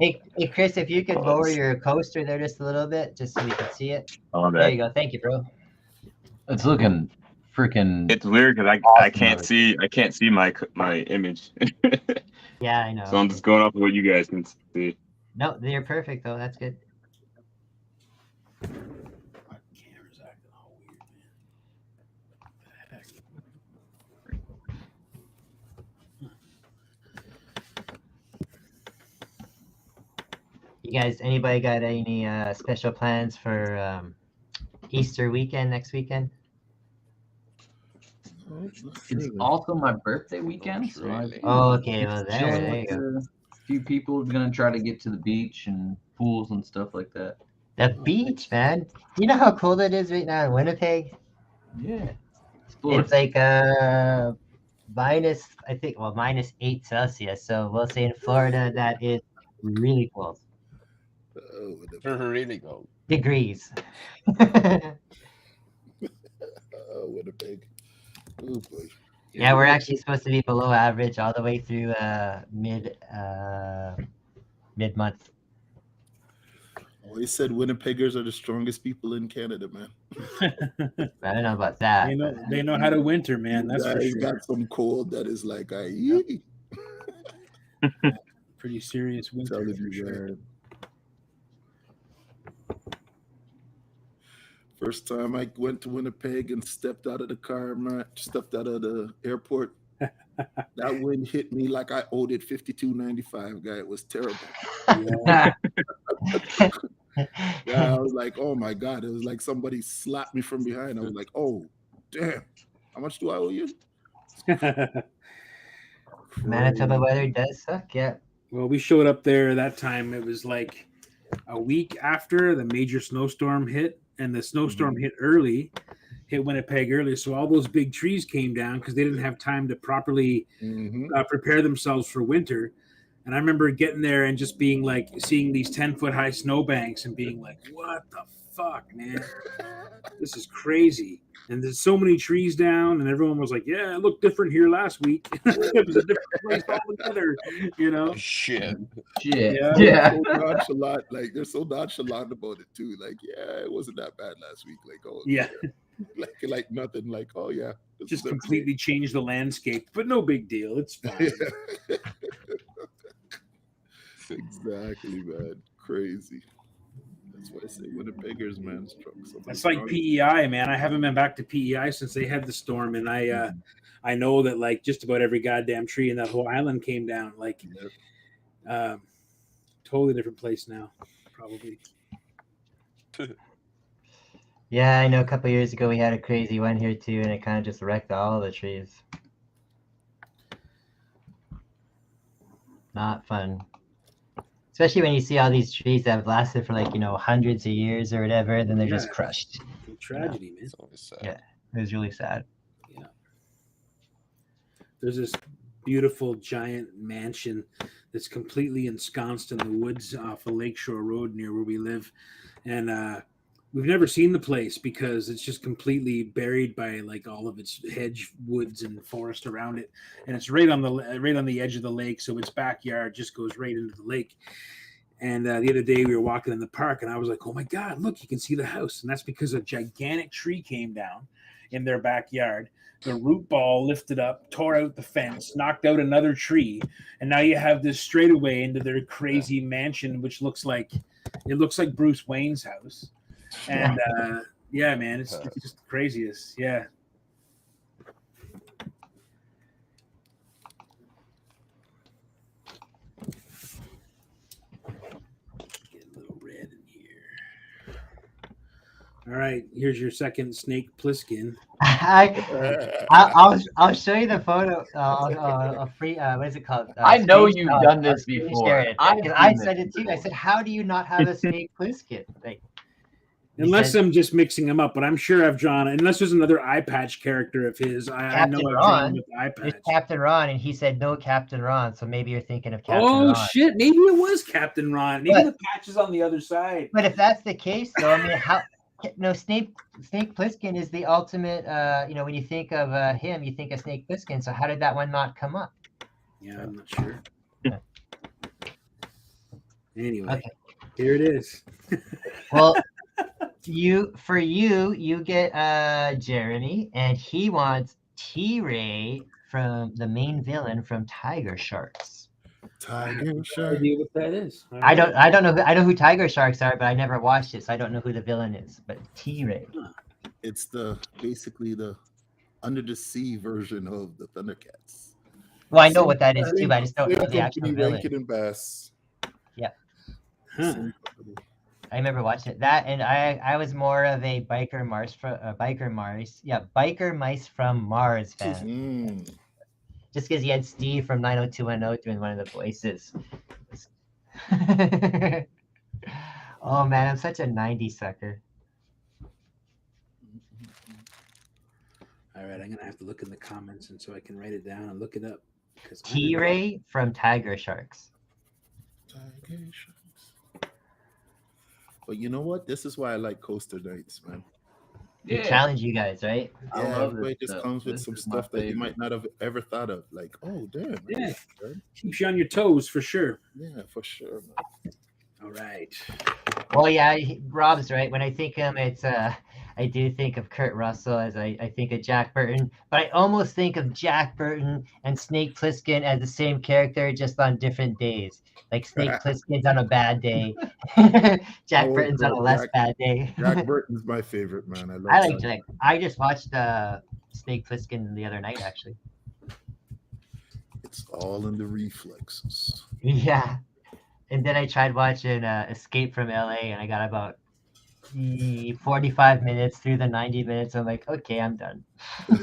Hey, Chris, if you could lower your coaster there just a little bit, just so we can see it. Oh, There you go. Thank you, bro. It's looking freaking. It's weird because I Awesome can't over see my image. Yeah, I know. So I'm just going off of what you guys can see. No, you're perfect though. That's good. My camera's acting all weird, man. You guys, anybody got any special plans for Easter weekend next weekend? It's also my birthday weekend, so Really? Oh, okay. Well, there you go. A few people are gonna try to get to the beach and pools and stuff like that. The beach, man. Do you know how cold it is right now in Winnipeg? Yeah, It's like minus 8 Celsius. So we'll say in Florida that is really cold. Really cold. Degrees. Winnipeg. Oh boy. Yeah, we're actually supposed to be below average all the way through mid-month. Always said Winnipeggers are the strongest people in Canada, man. I don't know about that. They know how to winter, man. That's for Guys sure. got some cold that is like Pretty serious winter. telling For you, sure. man. First time I went to Winnipeg and stepped out of the car, man, stepped out of the airport. That wind hit me like I owed it $52.95, guy. It was terrible. Yeah. Yeah, I was like, oh my God. It was like somebody slapped me from behind. I was like, oh, damn. How much do I owe you? Manitoba weather does suck, yeah. Well, we showed up there that time. It was like a week after the major snowstorm hit, and the snowstorm hit Winnipeg early. So all those big trees came down because they didn't have time to properly prepare themselves for winter. And I remember getting there and just being like, seeing these 10-foot high snowbanks and being like, what the fuck, man? This is crazy. And there's so many trees down, and everyone was like, yeah, it looked different here last week. It was a different place altogether, you know? Shit. Yeah. So nonchalant, like they're so nonchalant about it too. Like, yeah, it wasn't that bad last week. Like, oh Yeah. like nothing. Like, oh yeah, Just completely changed the landscape, but no big deal. It's fine. Exactly, man. Crazy. That's why I say Winnipeggers, man. It's like PEI, man. I haven't been back to PEI since they had the storm, and I know that like just about every goddamn tree in that whole island came down. Like, totally different place now, probably. Yeah, I know a couple years ago we had a crazy one here too, and it kind of just wrecked all the trees. Not fun. Especially when you see all these trees that have lasted for like, hundreds of years or whatever, and then they're just crushed. Tragedy, man. It's always sad. Yeah, it was really sad. Yeah. There's this beautiful giant mansion that's completely ensconced in the woods off of Lakeshore Road near where we live. And we've never seen the place because it's just completely buried by like all of its hedge woods and forest around it. And it's right on the edge of the lake. So its backyard just goes right into the lake. And the other day we were walking in the park and I was like, oh my God, look, you can see the house. And that's because a gigantic tree came down in their backyard. The root ball lifted up, tore out the fence, knocked out another tree. And now you have this straightaway into their crazy mansion, which looks like Bruce Wayne's house. And yeah, man, it's just the craziest. Yeah. Get a little red in here. All right, here's your second Snake Plissken. I'll show you the photo. A free. What is it called? I know you've done this before. I said it too. I said, how do you not have a Snake Plissken? Like, Unless I'm just mixing them up, but I'm sure I've drawn. Unless there's another eye patch character of his, I know I've drawn with the eye There's patch. Captain Ron, and he said no Captain Ron, so maybe you're thinking of Captain Oh Ron. shit! Maybe it was Captain Ron. Maybe the patch is on the other side. But if that's the case, though, I mean, how? No, Snake Plissken is the ultimate. When you think of him, you think of Snake Plissken. So how did that one not come up? Yeah, I'm not sure. Anyway, Okay. Here it is. Well, you get Jeremy, and he wants T-Ray from the main villain from Tiger Sharks. Tiger Shark. Idea what that is? I don't know. I know who Tiger Sharks are, but I never watched it, so I don't know who the villain is. But T-Ray. It's basically the under the sea version of the Thundercats. Well, I know what that is too, but I just don't know the actual villain. Rankin and Bass. Yeah. Huh. I remember watching it. That, and I was more of a biker mice from Mars fan. Just because he had Steve from 90210 doing one of the voices. Oh man, I'm such a 90s sucker. All right, I'm gonna have to look in the comments, and so I can write it down and look it up. T-Ray from Tiger Sharks. Tiger Sharks. But you know what? This is why I like Coaster Nights, man. They challenge you guys, right? Yeah, everybody just comes with some stuff that you might not have ever thought of. Like, oh, damn. Yeah, keeps you on your toes for sure. Yeah, for sure, man. All right. Well, yeah, Rob's right. When I think of him, it's I do think of Kurt Russell as I think of Jack Burton, but I almost think of Jack Burton and Snake Plissken as the same character, just on different days. Like Snake Plissken's on a bad day, Jack Burton's on a less bad day. Jack Burton's my favorite, man. I like Jack. I just watched Snake Plissken the other night, actually. It's all in the reflexes. Yeah. And then I tried watching Escape from LA, and I got about 45 minutes through the 90 minutes. I'm like, okay, I'm done. Oh,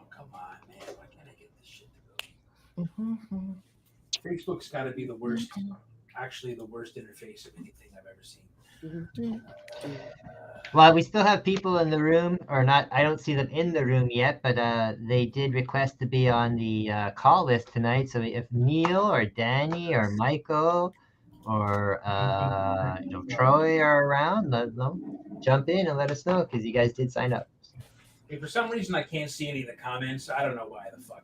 come on, man. Why can't I get this shit to go? Facebook's got to be the worst, actually the worst interface of anything I've ever seen. Well, we still have people in the room, or not. I don't see them in the room yet, but they did request to be on the call list tonight. So if Neil or Danny or Michael or Troy are around, jump in and let us know, because you guys did sign up. Hey, for some reason, I can't see any of the comments. I don't know why the fuck.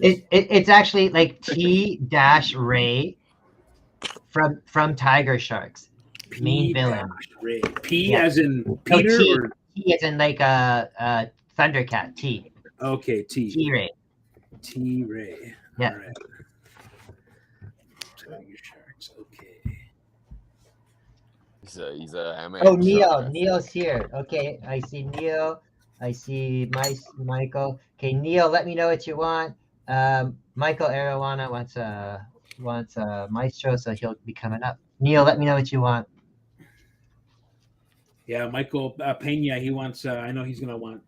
It's actually like T-Ray from Tiger Sharks. Main villain. P as in Peter, or T as in like a Thundercat. T. Okay, T-Ray. T-Ray. Yeah. All right. Tiger Sharks. Okay. He's a Oh, Neil's here. Okay, I see Neil. I see Michael. Okay, Neil, let me know what you want. Michael Arowana wants Maestro, so he'll be coming up. Neil, let me know what you want. Yeah, Michael Pena, he wants, I know he's going to want,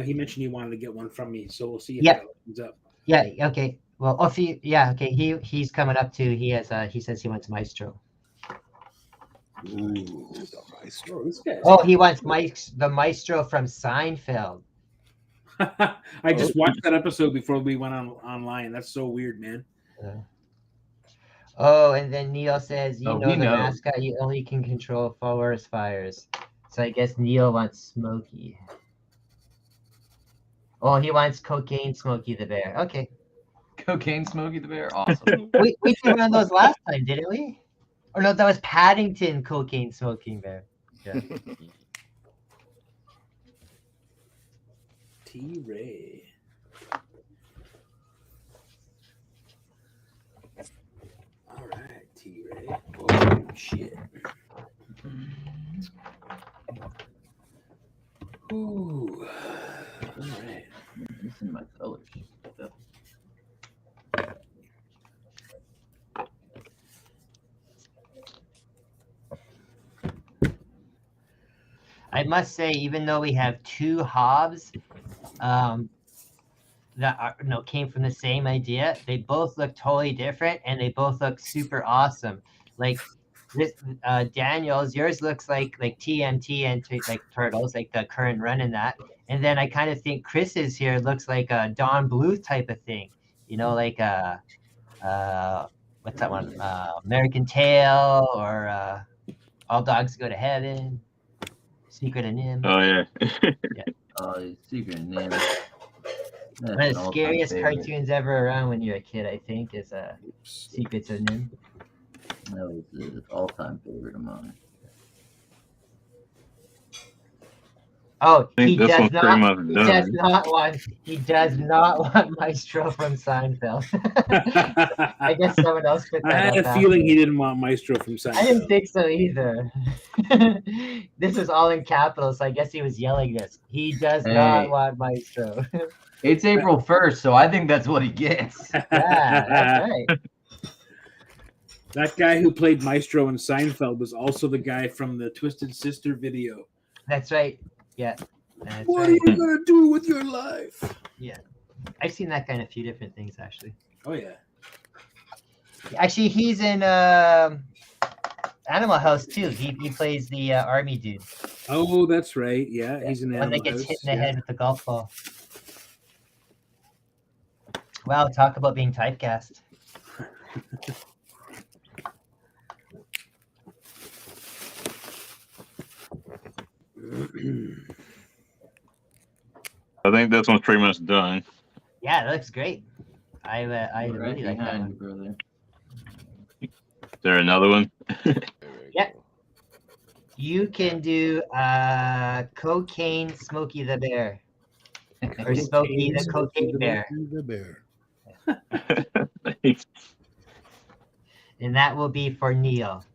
he mentioned he wanted to get one from me, so we'll see if that opens up. Yeah, okay. Well, he's coming up too. He says he wants Maestro. Ooh, the Maestro. Oh, he wants the Maestro from Seinfeld. I just watched that episode before we went online. That's so weird, man. Oh, and then Neil says, the know. mascot, you only can control forest fires. So I guess Neil wants Smokey. Oh, he wants Cocaine Smokey the Bear. Okay. Cocaine Smokey the Bear? Awesome. we did one of those last time, didn't we? Or no, that was Paddington Cocaine Smoking Bear. Yeah. T-Ray. All right, T-Ray. Oh, shit. Ooh. All right. This is my colors. I must say, even though we have two Hobbs that came from the same idea, they both look totally different, and they both look super awesome. like this Daniel's, yours looks like TNT and like Turtles, like the current run in that. And then I kind of think Chris's here looks like a Don Bluth type of thing, like what's that one? American Tail, or All Dogs Go to Heaven, Secret of Nim. Oh yeah. Oh, Secret of Nim. One of the scariest cartoons ever around when you're a kid, I think, is Secrets of Nim. That was an all-time favorite of mine. Oh, he this does one's pretty not. much He done. does not want. He does not want Maestro from Seinfeld. I guess someone else put that. I had up a feeling after. he didn't want Maestro from Seinfeld. I didn't think so either. This is all in capitals, so I guess he was yelling this. He does not want Maestro. It's April 1st, so I think that's what he gets. Yeah, that's right. That guy who played Maestro in Seinfeld was also the guy from the Twisted Sister video. That's right. Yeah. That's What right. are you gonna do with your life? Yeah. I've seen that guy in a few different things, actually. Oh yeah. Actually, he's in Animal House too. He plays the army dude. Oh, that's right. Yeah, he's in The one Animal that gets House. hit in the head with the golf ball. Wow, talk about being typecast. I think this one's pretty much done. Yeah, that looks great. I Right really like that behind one. you, brother. Is there another one? Very Yeah. cool. You can do Cocaine Smokey the Bear. Or Smokey the Cocaine Bear. The bear. And that will be for Neil.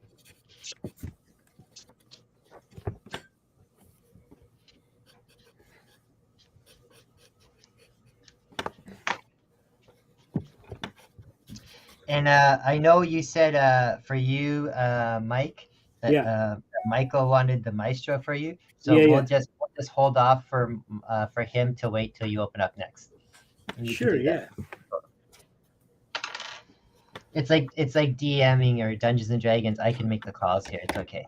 And I know you said for you, Mike, that Michael wanted the Maestro for you. So we'll just hold off for him to wait till you open up next. And you can Sure, do that. yeah. It's like DMing or Dungeons and Dragons. I can make the calls here. It's okay.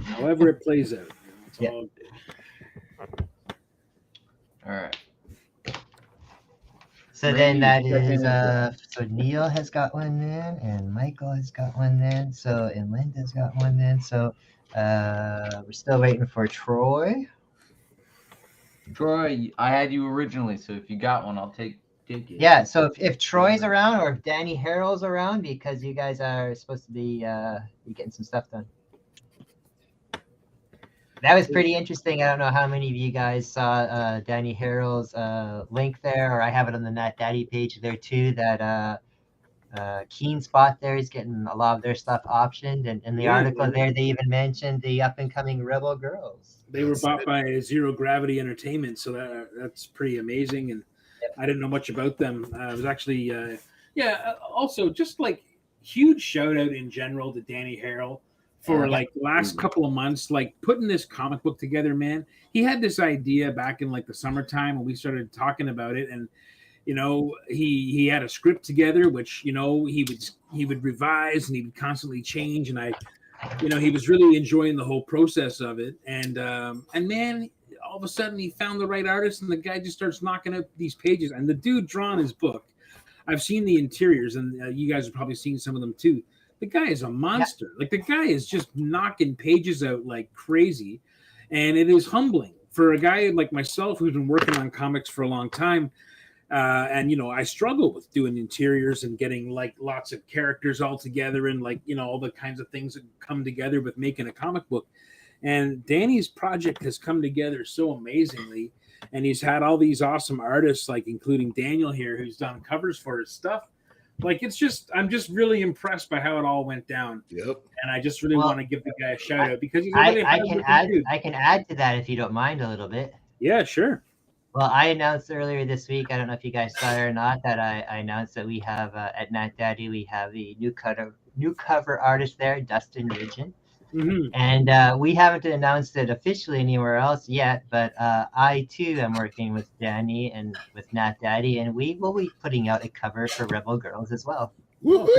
However it plays out. It's Yeah. all good. All right. So then that Randy, is second. so Neil has got one then, and Michael has got one then. So and Linda's got one then. So we're still waiting for Troy. Troy, I had you originally, so if you got one, I'll take it. Yeah. So if Troy's around or if Danny Harrell's around, because you guys are supposed to be getting some stuff done. That was pretty interesting. I don't know how many of you guys saw Danny Harrell's link there, or I have it on the Nat Daddy page there too, that Keen Spot there is getting a lot of their stuff optioned. And in the article there, they even mentioned the up-and-coming Rebel Girls. They were bought by Zero Gravity Entertainment, so that's pretty amazing. And I didn't know much about them. I was actually, also just like huge shout out in general to Danny Harrell for like the last couple of months, like putting this comic book together, man. He had this idea back in like the summertime when we started talking about it. And, he had a script together, which, he would revise and he would constantly change. And he was really enjoying the whole process of it. And man, all of a sudden he found the right artist and the guy just starts knocking out these pages. And the dude drawn his book. I've seen the interiors and you guys have probably seen some of them too. The guy is a monster. Yeah. Like the guy is just knocking pages out like crazy. And it is humbling for a guy like myself who's been working on comics for a long time. And I struggle with doing interiors and getting like lots of characters all together and like, all the kinds of things that come together with making a comic book. And Danny's project has come together so amazingly. And he's had all these awesome artists, like including Daniel here, who's done covers for his stuff. Like, I'm just really impressed by how it all went down. Yep. And I just really want to give the guy a shout out because he's I can add to that if you don't mind a little bit. Yeah, sure. Well, I announced earlier this week, I don't know if you guys saw it or not, that I announced that we have at Nat Daddy, we have the new cover artist there, Dustin Ridgen. And we haven't announced it officially anywhere else yet, but I too am working with Danny and with Nat Daddy, and we will be putting out a cover for Rebel Girls as well. Woohoo!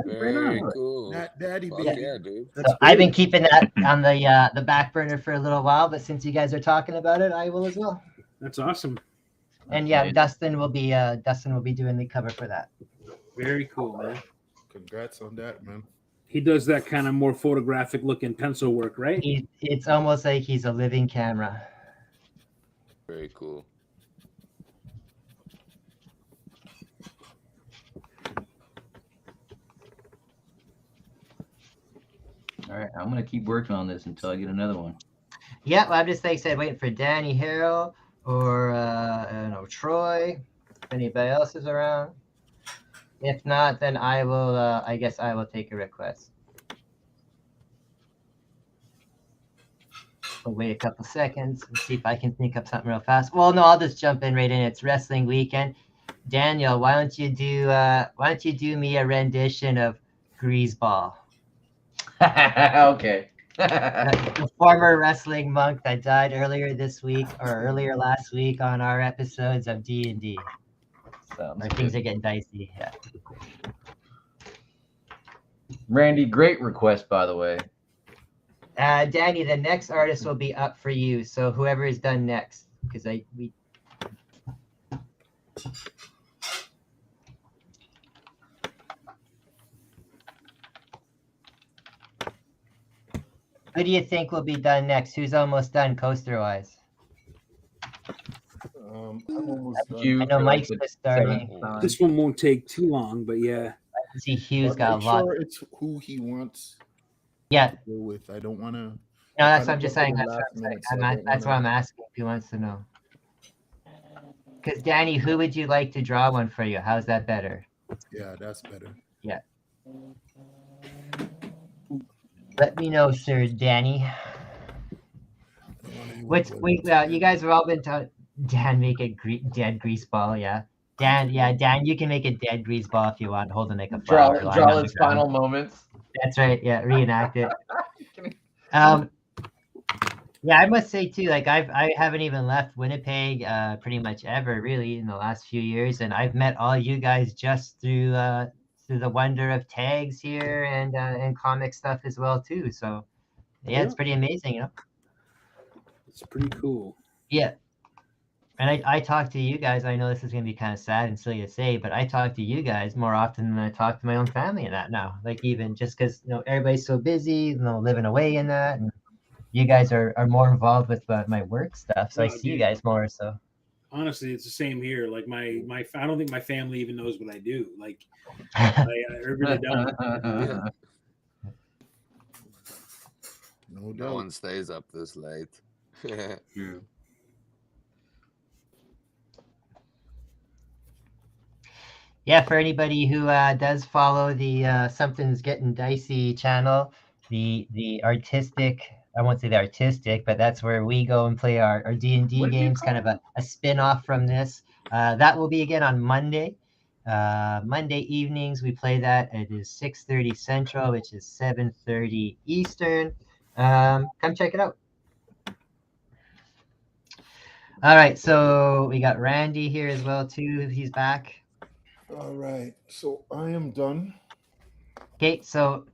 Very cool. Nat Daddy, Fuck baby. yeah, dude. That's So I've been great. keeping that on the back burner for a little while, but since you guys are talking about it, I will as well. That's awesome. And yeah, Dustin will be doing the cover for that. Very cool, man. Congrats on that, man. He does that kind of more photographic looking pencil work, right? It's almost like he's a living camera. Very cool. All right, I'm gonna keep working on this until I get another one. Yeah, well, I'm just like I said, waiting for Danny Harrell or I don't know, Troy. If anybody else is around. If not, then I will. I guess I will take a request. We'll wait a couple seconds and see if I can think up something real fast. Well, no, I'll just jump in right in. It's wrestling weekend. Daniel, why don't you do me a rendition of Greaseball? Okay. The former wrestling monk that died earlier this week or earlier last week on our episodes of D&D. Sounds Things good. are getting dicey. Yeah. Randy, great request, by the way. Danny, the next artist will be up for you. So whoever is done next, because we. Who do you think will be done next? Who's almost done coaster-wise? I'm almost done. You I know for, like, Mike's the just starting. seventh time. This one won't take too long, but yeah. I see Hugh's But got a make lot. sure it's who he wants Yeah, to go with. I don't want to. no, that's kinda what I'm just put saying. it That's what last I'm saying. minute, so I don't That's what wanna- I'm asking if he wants to know. Because Danny, who would you like to draw one for you? How's that better? Yeah, that's better. Let me know, sir, Danny. I don't wanna use What's one wait? that's You guys have all been taught. Dan, make a dead grease ball. Yeah, Dan. Yeah, Dan, you can make a dead grease ball if you want. Holding like a flower. lying Draw on his the ground. final moments. That's right. Yeah, reenact it. Yeah, I must say too. Like I haven't even left Winnipeg pretty much ever really in the last few years, and I've met all you guys just through the wonder of tags here and comic stuff as well too. So yeah, it's pretty amazing, you know. It's pretty cool. Yeah. And I talk to you guys. I know this is going to be kind of sad and silly to say, but I talk to you guys more often than I talk to my own family and that now. Like even just because everybody's so busy, living away in that, and you guys are more involved with my work stuff, so I see you guys more. So honestly, it's the same here. Like my I don't think my family even knows what I do. Like I really don't. No doubt. No one stays up this late. True. yeah, for anybody who does follow the Something's Getting Dicey channel, the artistic, I won't say the artistic, but that's where we go and play our D&D games, kind of a spin-off from this. That will be again on Monday. Monday evenings, we play that. It is 6:30 Central, which is 7:30 Eastern. Come check it out. All right, so we got Randy here as well too. He's back. All right, so I am done. Okay, so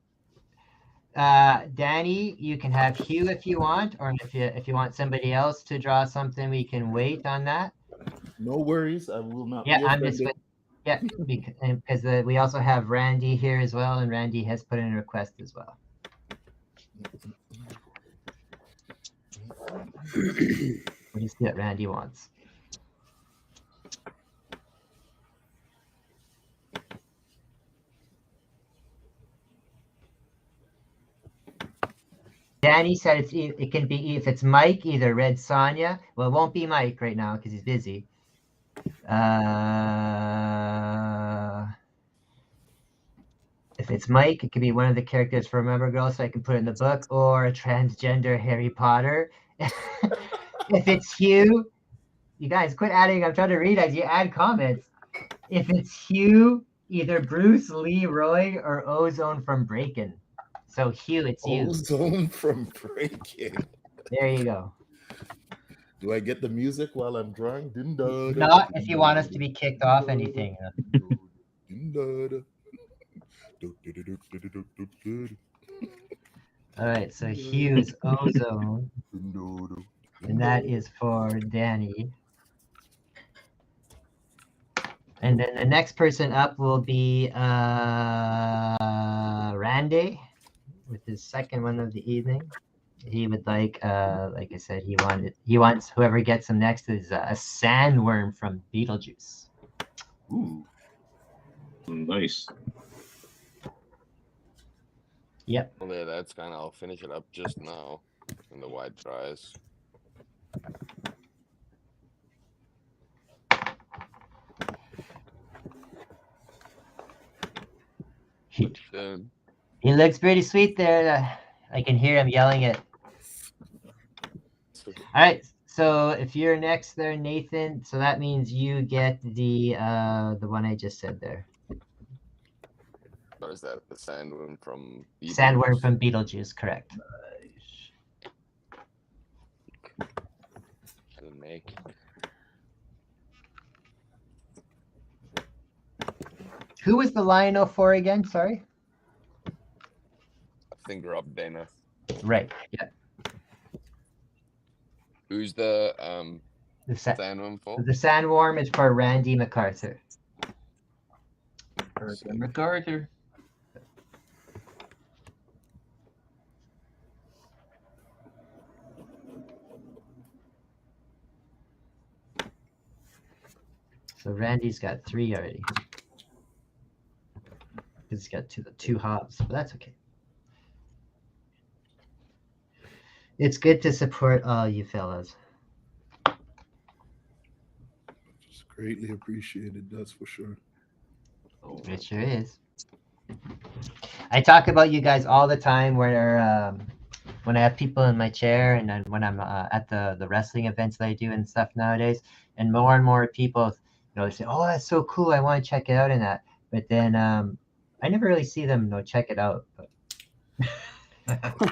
Danny, you can have Hugh if you want, or if you want somebody else to draw something, we can wait on that. No worries, I will not. Yeah, be I'm just offended. yeah, because we also have Randy here as well, and Randy has put in a request as well. What do you see that Randy wants? Danny said it can be, if it's Mike, either Red Sonja. Well, it won't be Mike right now because he's busy. If it's Mike, it could be one of the characters from Remember Girl, so I can put it in the book, or a transgender Harry Potter. If it's Hugh, you guys quit adding. I'm trying to read as you add comments. If it's Hugh, either Bruce Leroy or Ozone from Breakin'. So Hugh, it's you. Ozone from breaking. There you go. Do I get the music while I'm drawing? Not if you want us to be kicked off anything. All right, so Hugh's Ozone, and that is for Danny. And then the next person up will be Randy with his second one of the evening. He would like I said, he wants whoever gets him next is a sandworm from Beetlejuice. Ooh. Nice. Yep. Well, yeah, that's kind of. I'll finish it up just now when the white dries. He looks pretty sweet there. I can hear him yelling it. All right. So if you're next there, Nathan, so that means you get the one I just said there. What is that? The sandworm from Beetlejuice? Sandworm from Beetlejuice, correct. Didn't make. Who was the Lion 04 again? Sorry. I think Rob Dana. Right. Yeah. Who's the sandworm for? The sandworm is for Randy MacArthur. MacArthur. So Randy's got 3 already. He's got two hops, but that's okay. It's good to support all you fellas. It's greatly appreciated, that's for sure. It sure is. I talk about you guys all the time where when I have people in my chair and then when I'm at the wrestling events that I do and stuff nowadays, and more people, they say, "Oh, that's so cool! I want to check it out," and that. But then I never really see them, check it out. But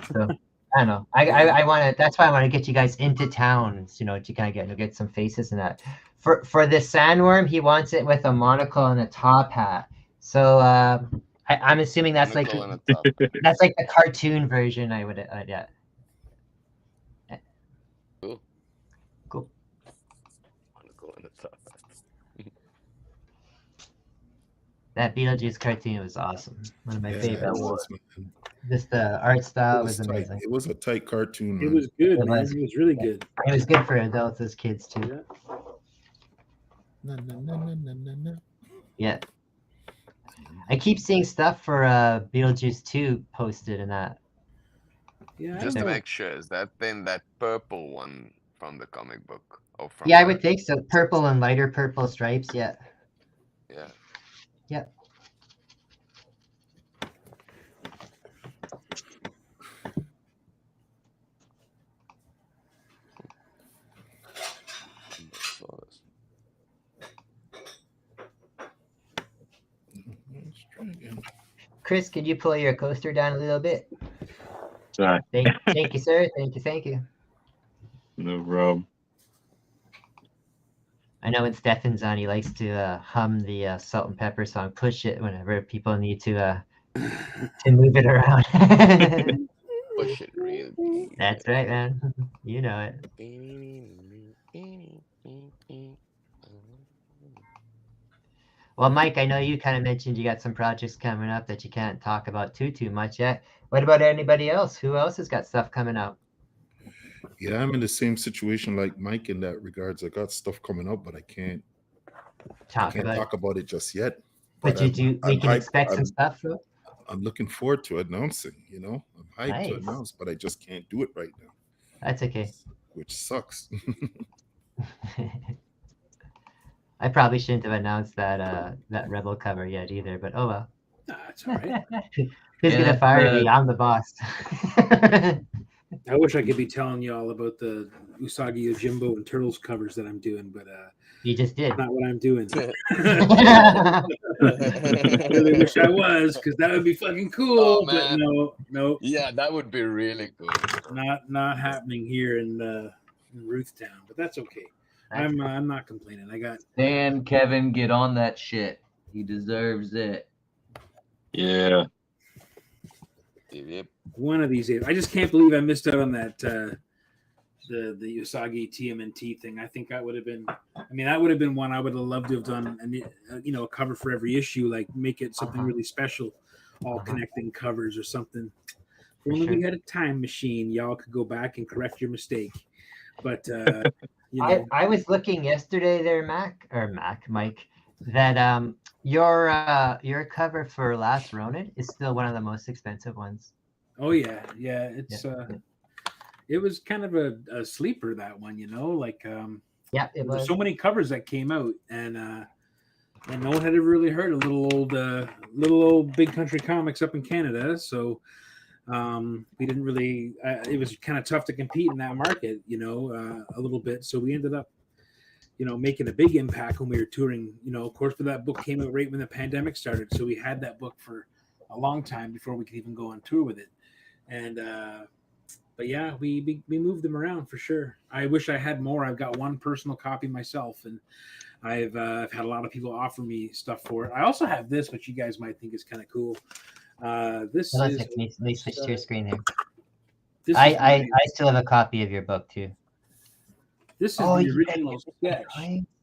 so I don't know. I want to. That's why I want to get you guys into town, to kind of get some faces and that. For the sandworm, he wants it with a monocle and a top hat. So I'm assuming that's like the cartoon version. I would yeah. Cool. Cool. Monocle and a top hat. That Beetlejuice cartoon was awesome. One of my favorite. Man. Just the art style was tight. amazing. It was a tight cartoon. It was good, man. was. It was really good. It was good for adults as kids too. Yeah. Yeah. I keep seeing stuff for Beetlejuice 2 posted and that. Yeah. Just to make sure, is that then that purple one from the comic book? Or from Yeah, I would think so. Purple and lighter purple stripes. Yeah. Yeah. Yeah. Chris, could you pull your coaster down a little bit? Sorry. Thank you, sir. Thank you. No problem. I know when Stefan's on, he likes to hum the Salt and Pepper song, Push It, whenever people need to move it around. Push it real deep. That's right, man. You know it. Well, Mike, I know you kind of mentioned you got some projects coming up that you can't talk about too much yet. What about anybody else? Who else has got stuff coming up? Yeah, I'm in the same situation like Mike in that regards. I got stuff coming up, but I can't talk about it just yet. But we can expect some stuff. I'm looking forward to announcing, I'm hyped to Nice. announce, but I just can't do it right now. That's okay. Which sucks. I probably shouldn't have announced that Rebel cover yet either, but oh well. Nah, it's all right. Who's gonna fire me? I'm the boss. I wish I could be telling you all about the Usagi Yojimbo and Turtles covers that I'm doing, but You just did. Not what I'm doing. I really wish I was, because that would be fucking cool. Oh, but man. no, Yeah, that would be really cool. not happening here in Rooth Town. But that's okay. I'm not complaining. I got Dan, Kevin, get on that shit. He deserves it. Yeah. Yep. one of these days. I just can't believe I missed out on that the Usagi TMNT thing. I think that would have been. I mean, that would have been one I would have loved to have done. And a cover for every issue, like make it something really special, all connecting covers or something. If only we had a time machine, y'all could go back and correct your mistake. But I was looking yesterday there, Mike, that your cover for Last Ronin is still one of the most expensive ones. Oh yeah, it's it was kind of a sleeper, that one, like yeah, it was. There's so many covers that came out, and no one had ever really heard of little old Big Country Comics up in Canada, so we didn't really it was kind of tough to compete in that market, a little bit. So we ended up making a big impact when we were touring. Of course, but that book came out right when the pandemic started, so we had that book for a long time before we could even go on tour with it. And but yeah, we moved them around for sure. I wish I had more. I've got one personal copy myself, and I've had a lot of people offer me stuff for it. I also have this, which you guys might think is kind of cool. This is. Let me switch to your screen here. I still have a copy of your book too. This is the original sketch.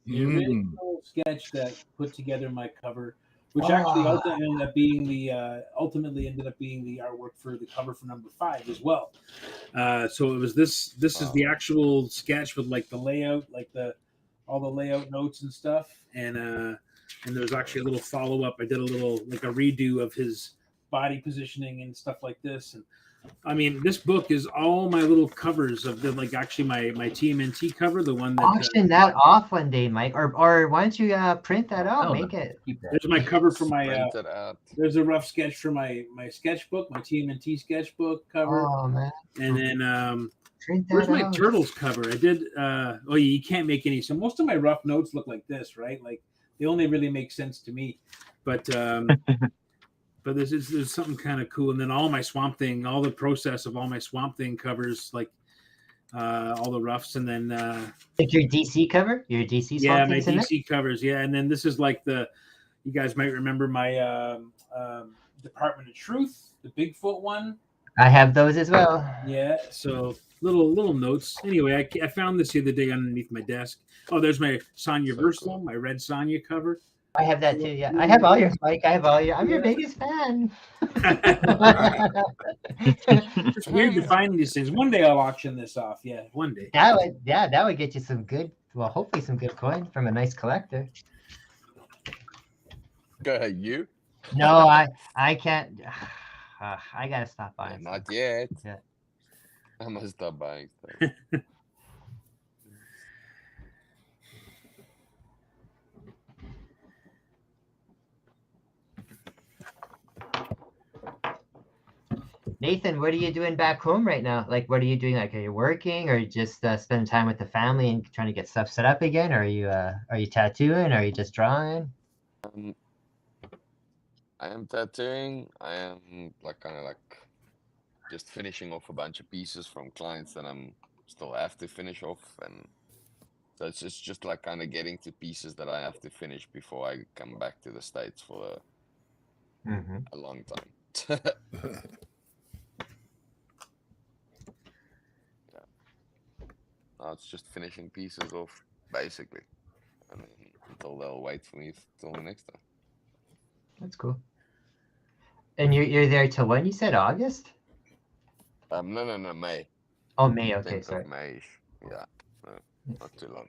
The original sketch that put together my cover, which actually ultimately ended up being the artwork for the cover for number 5 as well. So it was this. This is the actual sketch with like the layout, like all the layout notes and stuff, and there's actually a little follow up. I did a little like a redo of his body positioning and stuff like this. And I mean, this book is all my little covers of actually my TMNT cover, the one that auction that off one day, Mike, or why don't you print that out, make it. There's my cover for my there's a rough sketch for my sketchbook, my TMNT sketchbook cover. Oh man. And then where's my Turtles cover? I did you can't make any, so most of my rough notes look like this, right? Like they only really make sense to me. But but there's something kind of cool. And then all my Swamp Thing, all the process of all my Swamp Thing covers, like all the roughs, and then like your DC cover, your DC Swamp my DC covers, and then this is like you guys might remember my Department of Truth, the Bigfoot one. I have those as well. Yeah, so little notes. Anyway, I found this the other day underneath my desk. Oh, there's my Sonya Versal, my red Sonya cover. I have that too. Yeah, I have all your, Mike. I have all your. I'm your biggest fan. It's weird to find these things. One day I'll auction this off. Yeah, one day. That would get you some good. Well, hopefully some good coin from a nice collector. Go ahead, you. No, I can't. I gotta stop buying. Not yet. Yeah. I must stop buying stuff. Nathan, what are you doing back home right now? Like, what are you doing? Like, are you working, or just spending time with the family and trying to get stuff set up again? Or are you tattooing? Or are you just drawing? I am tattooing. I am kind of just finishing off a bunch of pieces from clients that I'm still have to finish off, and so it's just kind of getting to pieces that I have to finish before I come back to the States for a long time. Now it's just finishing pieces off, basically, and then until they'll wait for me till the next time. That's cool. And you're there till when? You said August? No, May. Oh, May. Okay, sorry. May-ish. Yeah, no, not too long.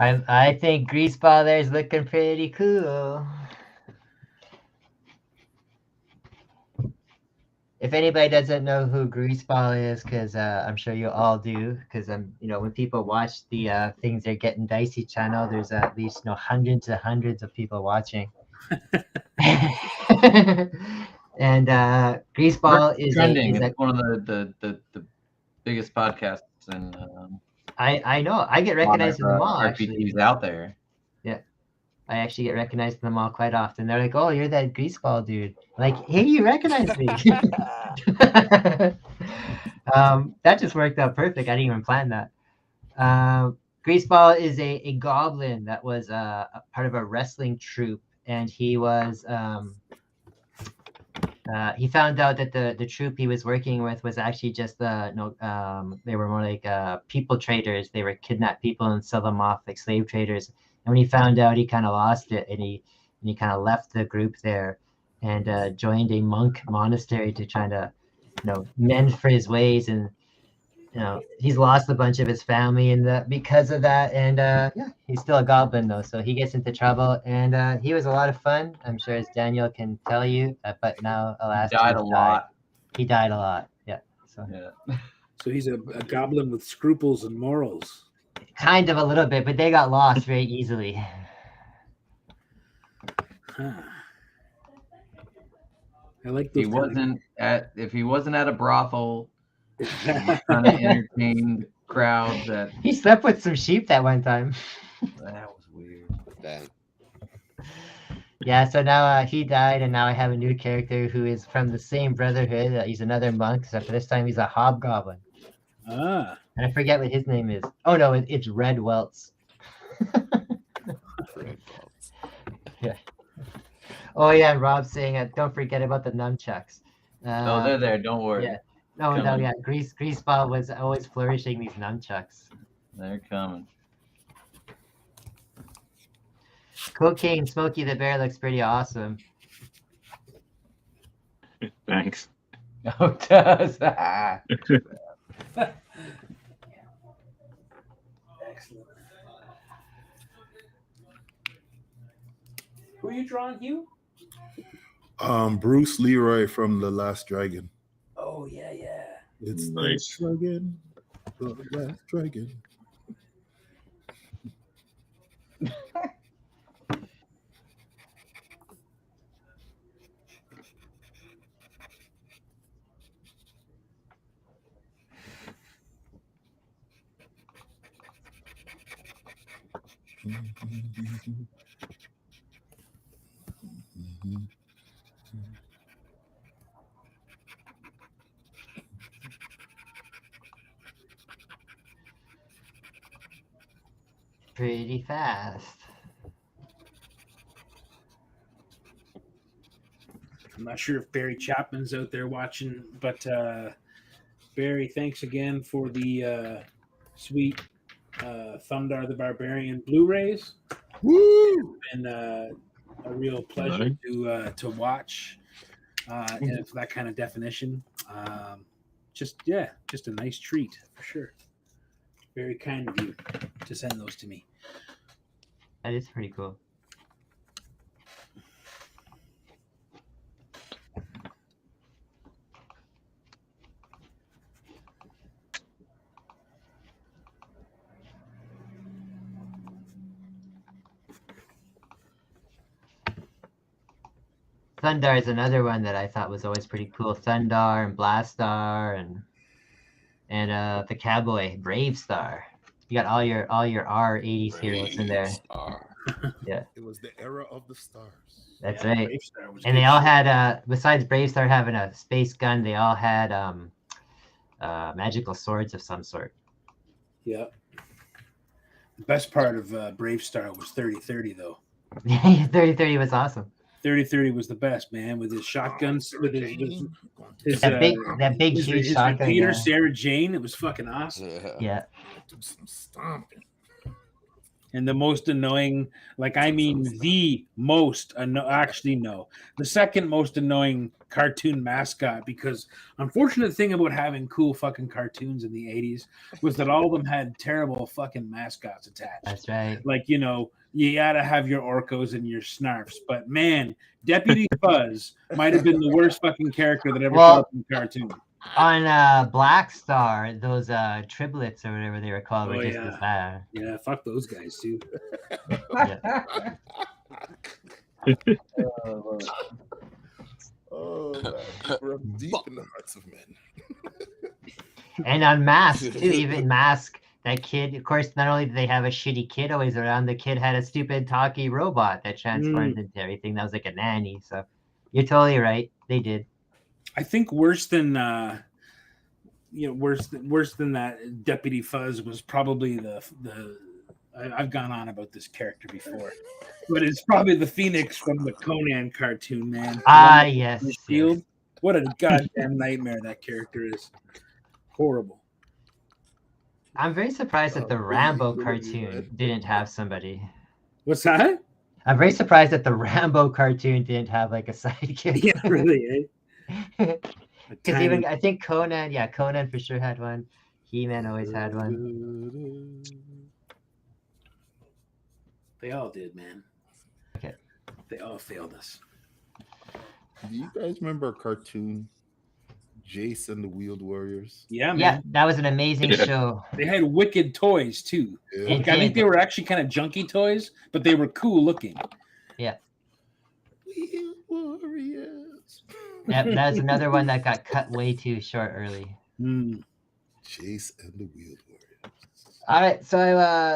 I think Greaseball there is looking pretty cool. if anybody doesn't know who Greaseball is, because I'm sure you all do, because when people watch the Things Are Getting Dicey channel, there's at least hundreds and hundreds of people watching. And Greaseball is trending. It's one of the biggest podcasts, and I know I get recognized in the mall. Actually, out there. Yeah, I actually get recognized in the mall quite often. They're like, "Oh, you're that Greaseball dude." I'm like, hey, you recognize me? That just worked out perfect. I didn't even plan that. Greaseball is a goblin that was a part of a wrestling troupe, and he was he found out that the troupe he was working with was actually just they were more like people traders. They were kidnap people and sell them off like slave traders. And when he found out, he kind of lost it, and he kind of left the group there and joined a monk monastery to try to mend for his ways. And he's lost a bunch of his family and because of that. And he's still a goblin though, so he gets into trouble. And he was a lot of fun. I'm sure, as Daniel can tell you. But now, alas, he died a lot. He died a lot. Yeah. So he's a goblin with scruples and morals. Kind of a little bit, but they got lost very easily. Huh. I like those. If he wasn't at a brothel, trying to entertain crowds. That he slept with some sheep that one time. That was weird. Damn. Yeah, so now he died, and now I have a new character who is from the same brotherhood. He's another monk, except for this time he's a hobgoblin. Ah. And I forget what his name is. Oh no, it's Red Welts. Red Welts. Yeah. Oh yeah, and Rob's saying, don't forget about the nunchucks. No, they're there. Don't worry. Yeah. No, yeah. Greaseball was always flourishing these nunchucks. They're coming. Cocaine Smokey the Bear looks pretty awesome. Thanks. Oh, it does. Excellent. Who are you drawing, Hugh? Bruce Leroy from The Last Dragon. Oh yeah. It's Nice. The Dragon. The Last Dragon. Pretty fast. I'm not sure if Barry Chapman's out there watching, but Barry, thanks again for the sweet Thundar the Barbarian Blu-rays. Woo! And a real pleasure to watch and for that kind of definition. Just a nice treat for sure. Very kind of you to send those to me. That is pretty cool. Thundar is another one that I thought was always pretty cool. Thundar and Blastar and the cowboy Brave Star. You got all your R80s heroes in there. Yeah. It was the era of the stars. That's right. And they all had besides Brave Star having a space gun, they all had magical swords of some sort. Yeah. The best part of Brave Star was 30-30 though. 30-30 was awesome. 30-30 was the best, man, with his shotguns, with his that big huge shotgun. Peter, Sarah Jane, it was fucking awesome. Yeah. Do some stomping. And the most annoying, the most the second most annoying cartoon mascot, because unfortunate thing about having cool fucking cartoons in the 80s was that all of them had terrible fucking mascots attached. That's right. Like, you gotta have your Orcos and your Snarfs. But man, Deputy Fuzz might have been the worst fucking character that ever showed up in a cartoon. On Black Star, those triplets or whatever they were called were just as bad. Yeah, fuck those guys too. Oh, man. We're deep in the hearts of men. And on Mask too, even Mask, that kid. Of course, not only did they have a shitty kid always around, the kid had a stupid talkie robot that transformed into everything. That was like a nanny. So you're totally right. They did. I think worse than worse than that Deputy Fuzz was probably the I've gone on about this character before, but it's probably the Phoenix from the Conan cartoon, man. Yes. Shield. Yes. What a goddamn nightmare that character is. Horrible. I'm very surprised that the Rambo cartoon didn't have somebody. What's that? I'm very surprised that the Rambo cartoon didn't have like a sidekick. Yeah, really, eh? Because even I think Conan, Conan for sure had one. He-Man always had one. They all did, man. Okay. They all failed us. Do you guys remember a cartoon, Jace and the Wheeled Warriors? Yeah, man. Yeah, that was an amazing show. They had wicked toys too. Yeah. Like, I think they were actually kind of junky toys, but they were cool looking. Yeah. Wheeled Warriors. Yep, that was another one that got cut way too short early. Jace and the Wheeled Warriors. All right, so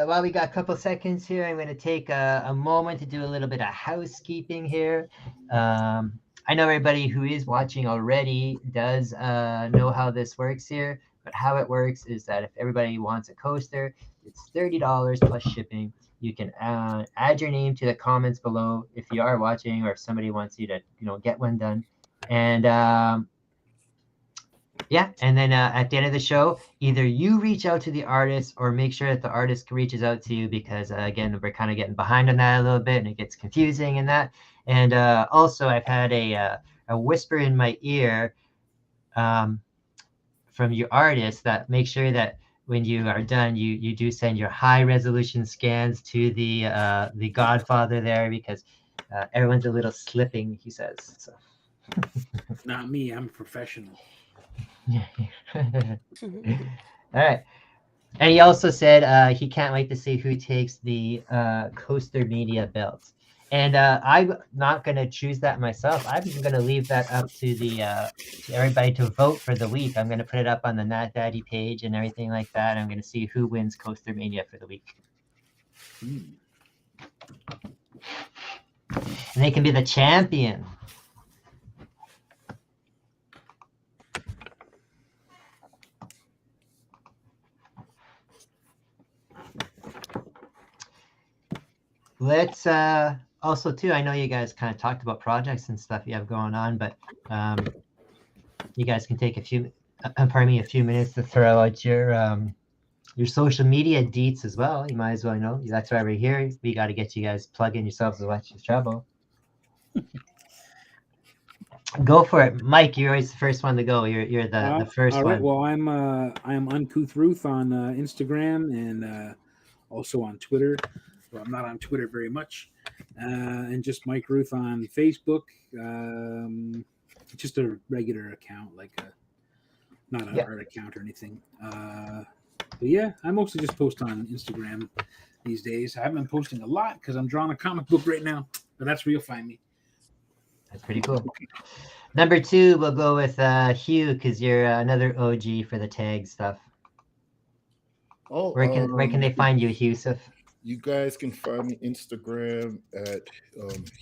while we got a couple seconds here, I'm going to take a moment to do a little bit of housekeeping here. I know everybody who is watching already does know how this works here, but how it works is that if everybody wants a coaster, it's $30 plus shipping. You can add your name to the comments below if you are watching, or if somebody wants you to, get one done. And and then at the end of the show, either you reach out to the artist or make sure that the artist reaches out to you, because again, we're kind of getting behind on that a little bit and it gets confusing and that. And also, I've had a whisper in my ear from your artist that make sure that when you are done, you do send your high resolution scans to the Godfather there, because everyone's a little slipping, he says. So. Not me. I'm a professional. All right. And he also said he can't wait to see who takes the Coaster Media belt. And I'm not going to choose that myself. I'm going to leave that up to to everybody to vote for the week. I'm going to put it up on the Nat Daddy page and everything like that. I'm going to see who wins Coaster Mania for the week. And they can be the champion. Let's also too, I know you guys kind of talked about projects and stuff you have going on, but you guys can take a few minutes to throw out your social media deets as well. You might as well know. That's why we're here. We got to get you guys plugging yourselves to watch your trouble. Go for it, Mike. You're always the first one to go. You're the first all right. one. Well, I'm Uncouth Rooth on Instagram and also on Twitter. Well, I'm not on Twitter very much, and just Mike Rooth on Facebook. Just a regular account, like not an art account or anything. But yeah, I mostly just post on Instagram these days. I haven't been posting a lot because I'm drawing a comic book right now, but that's where you'll find me. That's pretty cool. Number 2, we'll go with Hugh, because you're another OG for the tag stuff. Oh, where can they find you, Hugh? You guys can find me Instagram at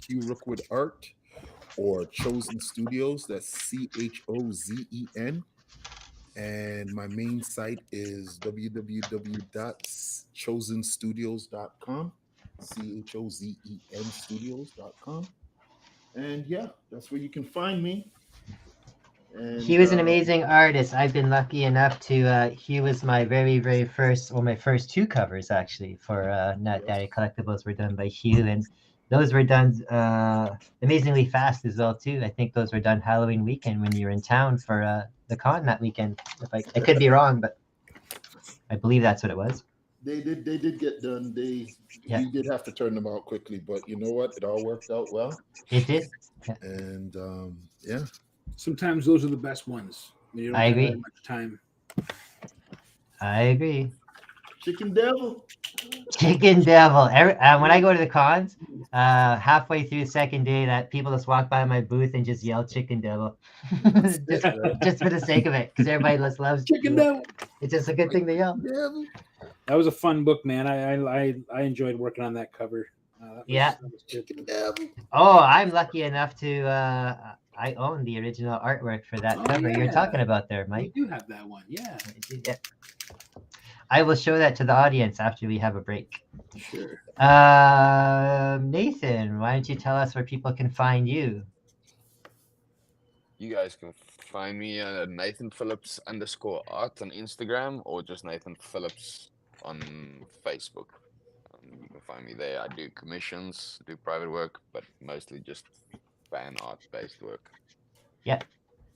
Hugh Rookwood Art or Chosen Studios. That's CHOZEN. And my main site is www.chosenstudios.com. CHOZEN studios.com. And yeah, that's where you can find me. And, he was an amazing artist. I've been lucky enough to he was my very, very first, my first 2 covers actually for Nat Daddy Collectibles were done by Hugh, and those were done amazingly fast as well too. I think those were done Halloween weekend when you were in town for the con that weekend. I could be wrong, but I believe that's what it was. They did get done. Yeah. We did have to turn them out quickly, but you know what? It all worked out well. It did. Yeah. And yeah, Sometimes those are the best ones. You don't I get agree. very much time. I agree. Chicken Devil. Chicken Devil. When I go to the cons, halfway through the second day, that people just walk by my booth and just yell Chicken Devil, just for the sake of it, because everybody just loves Chicken Devil. It's just a good thing to yell. Devil. That was a fun book, man. I enjoyed working on that cover. Yeah. That was good. Chicken Devil. Oh, I'm lucky enough to I own the original artwork for that Oh, cover you're yeah. talking about there, You Mike. do have that one, yeah. Yeah. I will show that to the audience after we have a break. Sure. Nathan, why don't you tell us where people can find you? You guys can find me at Nathan Phillips _art on Instagram, or just Nathan Phillips on Facebook. You can find me there. I do commissions, do private work, but mostly just fan art based work. Yeah.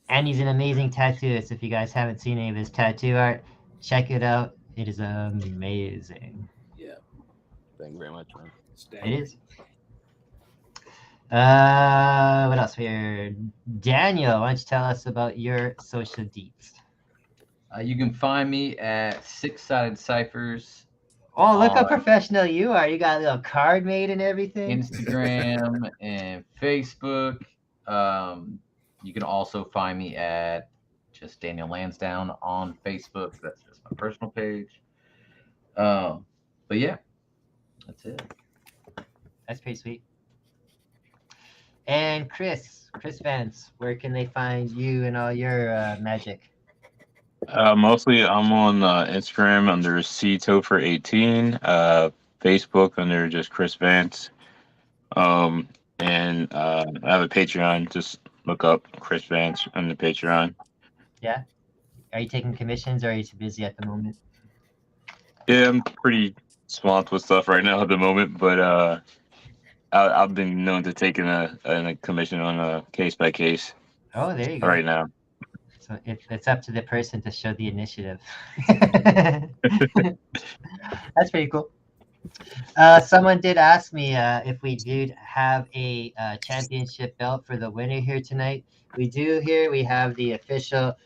And he's an amazing tattooist. If you guys haven't seen any of his tattoo art, check it out. It is amazing. Yeah. Thank you very much, man. It is. What else here? Daniel, why don't you tell us about your social deets? You can find me at Six Sided Ciphers. Oh, look how professional you are. You got a little card made and everything. Instagram and Facebook. You can also find me at just Daniel Lansdown on Facebook. That's just my personal page. But yeah, that's it. That's pretty sweet. And Chris Vance, where can they find you and all your magic? Mostly I'm on Instagram under CTopher18, Facebook under just Chris Vance, and I have a Patreon. Just look up Chris Vance on the Patreon. Yeah. Are you taking commissions, or are you too busy at the moment? Yeah, I'm pretty swamped with stuff right now at the moment, but I've been known to take a commission on a case by case. Oh, there you go. Right now. So it's up to the person to show the initiative. That's pretty cool. Someone did ask me if we did have a championship belt for the winner here tonight. We do here. We have the official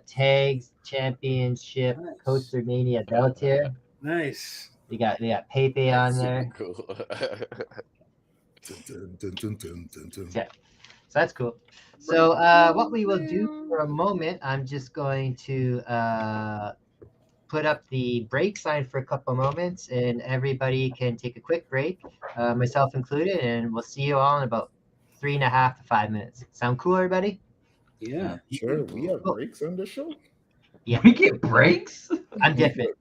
tags championship Coaster Mania belt here. Nice. We got Pepe on there. Cool. Yeah. So that's cool. So what we will do for a moment, I'm just going to put up the break sign for a couple moments, and everybody can take a quick break, myself included, and we'll see you all in about 3.5 to 5 minutes. Sound cool, everybody? Yeah. Sure, we have breaks on the show. Yeah. We get breaks? I'm different.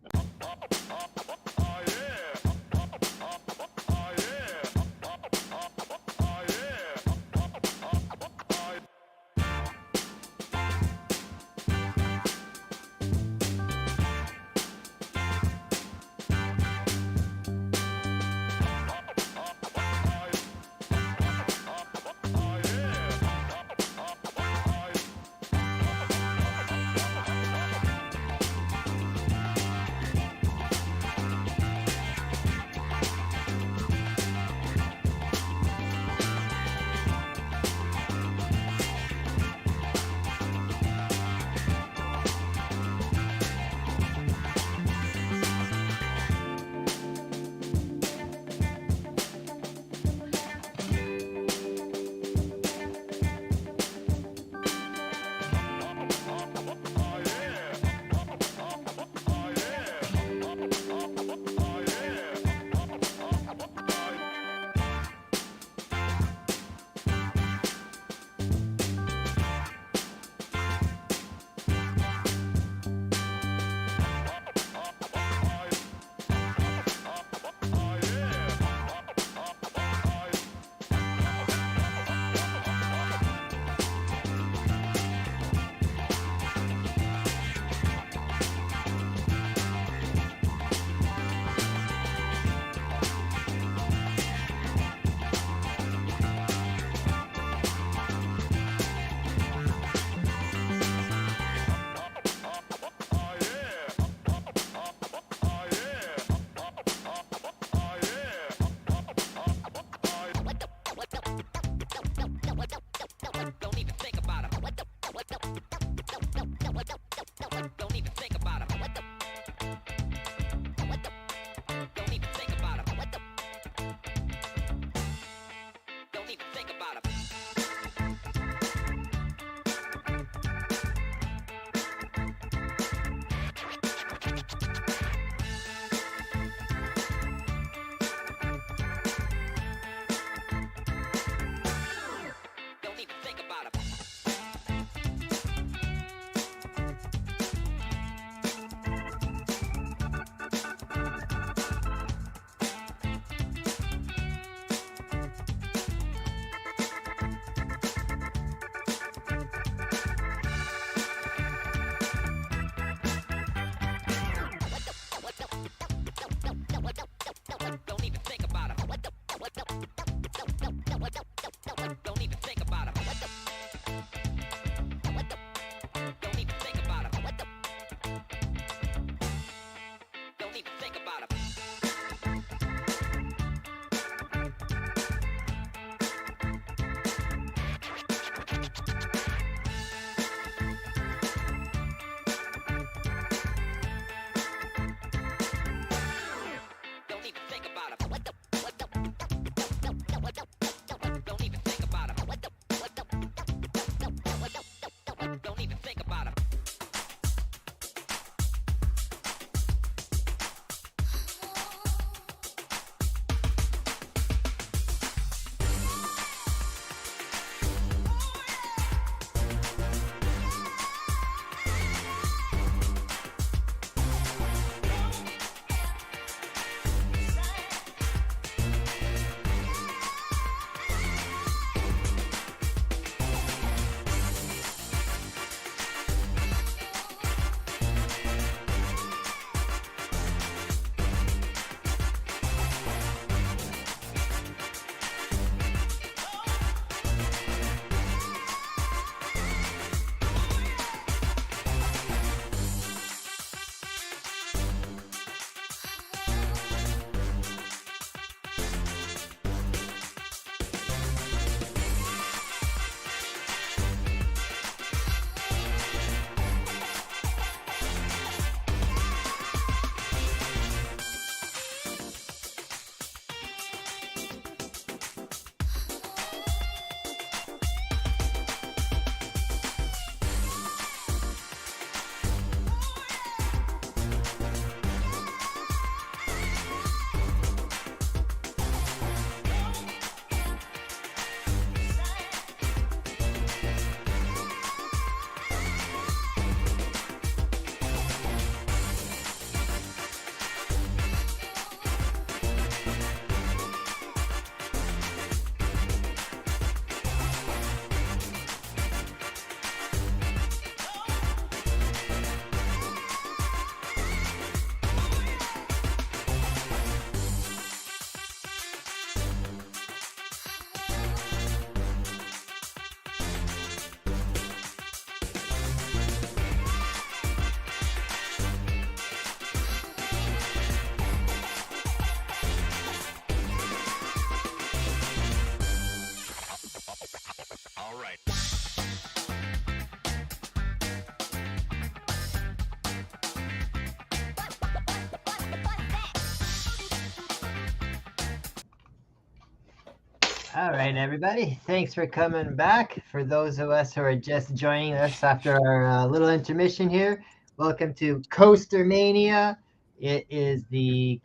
All right, everybody. Thanks for coming back. For those of us who are just joining us after our little intermission here, welcome to Coaster Mania. It is the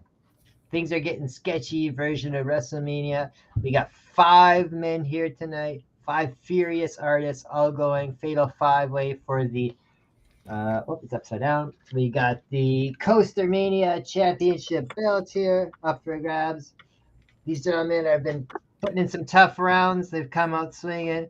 Things Are Getting Sketchy version of WrestleMania. We got 5 men here tonight, 5 furious artists, all going fatal 5-way for the it's upside down. We got the Coaster Mania Championship belt here up for grabs. These gentlemen have been putting in some tough rounds. They've come out swinging.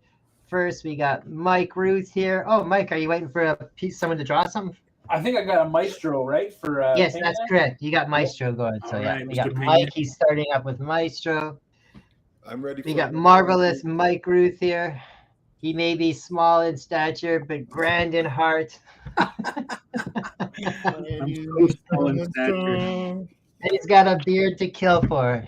First, we got Mike Rooth here. Oh, Mike, are you waiting for someone to draw something? I think I got a Maestro, right? For yes, Pena? that's correct. You got Maestro going. So All yeah, right, we Mr. got Pena. Mike. He's starting up with Maestro. I'm ready. We got marvelous Mike Rooth here. He may be small in stature, but grand in heart. I'm so small in stature. And he's got a beard to kill for.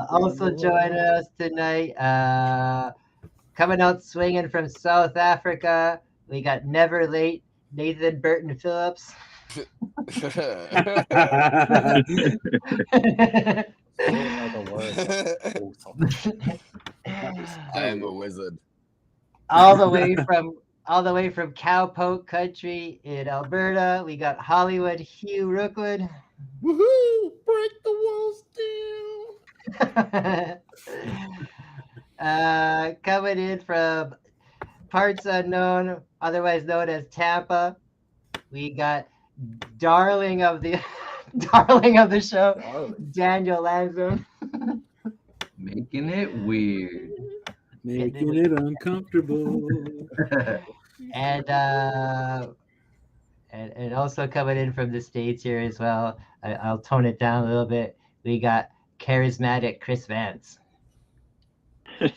Also joining us tonight, coming out swinging from South Africa, we got Never Late Nathan Burton Phillips. I am a wizard. all the way from Cowpoke Country in Alberta, we got Hollywood Hugh Rookwood. Woohoo! Break the walls down. Coming in from parts unknown, otherwise known as Tampa, we got darling of the show, Daniel Lansdown. Making it weird. Making it uncomfortable. And also coming in from the States here as well. I'll tone it down a little bit. We got charismatic Chris Vance. All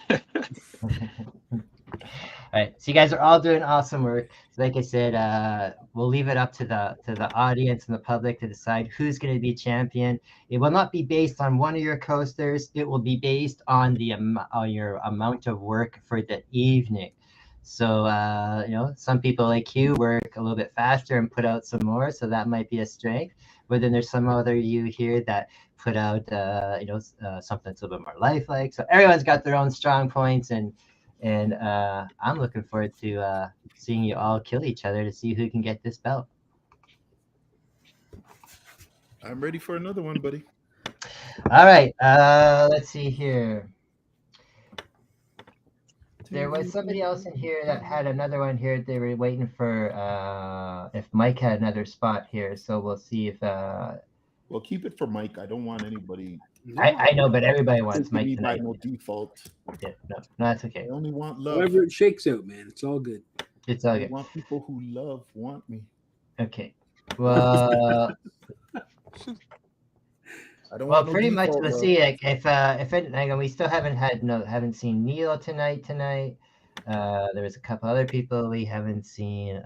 right, so you guys are all doing awesome work. So like I said, we'll leave it up to the audience and the public to decide who's going to be champion. It will not be based on one of your coasters. It will be based on your amount of work for the evening. So some people like you work a little bit faster and put out some more, so that might be a strength. But then there's some other you here that put out something that's a little bit more lifelike. So everyone's got their own strong points, and I'm looking forward to seeing you all kill each other to see who can get this belt. I'm ready for another one, buddy. All right, let's see here. There was somebody else in here that had another one here. They were waiting for if Mike had another spot here. So we'll see if. Well, keep it for Mike. I don't want anybody. I know, but everybody wants Mike tonight. By no default. Yeah, no, that's okay. I only want love. However it shakes out, man. It's all good. It's all I good. want people who want me. Okay. Well. I don't Well, want no pretty much. default Let's love. see. Like, if hang on, we still haven't seen Neil tonight. There was a couple other people we haven't seen.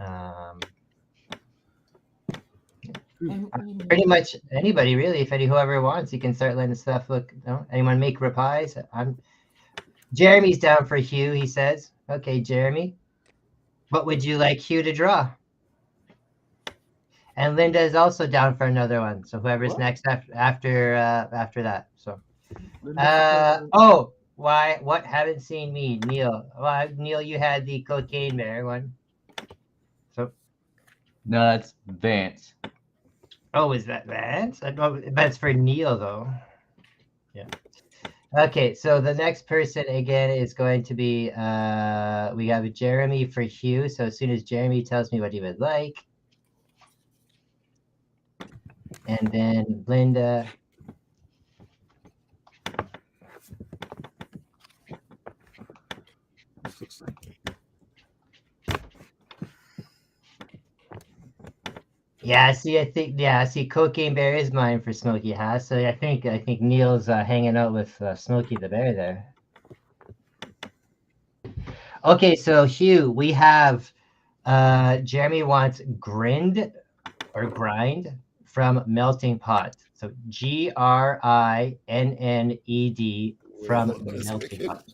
Pretty much anybody really. If whoever wants, you can start letting stuff look. Anyone make replies? Jeremy's down for Hugh. He says, "Okay, Jeremy, what would you like Hugh to draw?" And Linda is also down for another one. So whoever's next after that. So, why? What? Haven't seen me, Neil. Well, Neil, you had the cocaine bear one. So, No, that's Vance. oh, is that Vance? That's for Neil though. Yeah. Okay, so the next person again is going to be we have Jeremy for Hugh. So as soon as Jeremy tells me what he would like. And then Linda. Yeah, see, Cocaine Bear is mine for Smokey Haas. So I think Neil's hanging out with Smokey the Bear there. Okay, so Hugh, we have Jeremy wants grind from Melting Pot. So GRINNED from Melting Pot.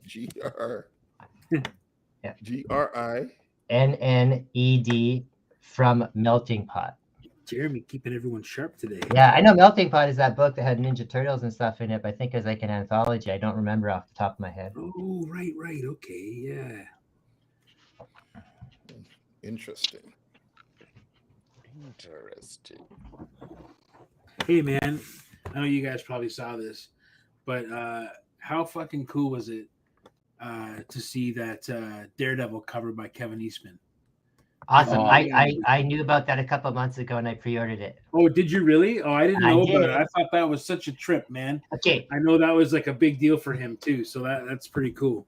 GRINNED from Melting Pot. Jeremy keeping everyone sharp today. Yeah, I know Melting Pot is that book that had Ninja Turtles and stuff in it, but I think it was like an anthology. I don't remember off the top of my head. Oh, right. Okay, yeah. Interesting. Hey, man, I know you guys probably saw this, but how fucking cool was it to see that Daredevil covered by Kevin Eastman? Awesome. Oh, I knew about that a couple months ago and I pre-ordered it. Oh, did you really? Oh, I didn't know about it. did. I thought that was such a trip, man. Okay. I know that was like a big deal for him too, so that's pretty cool.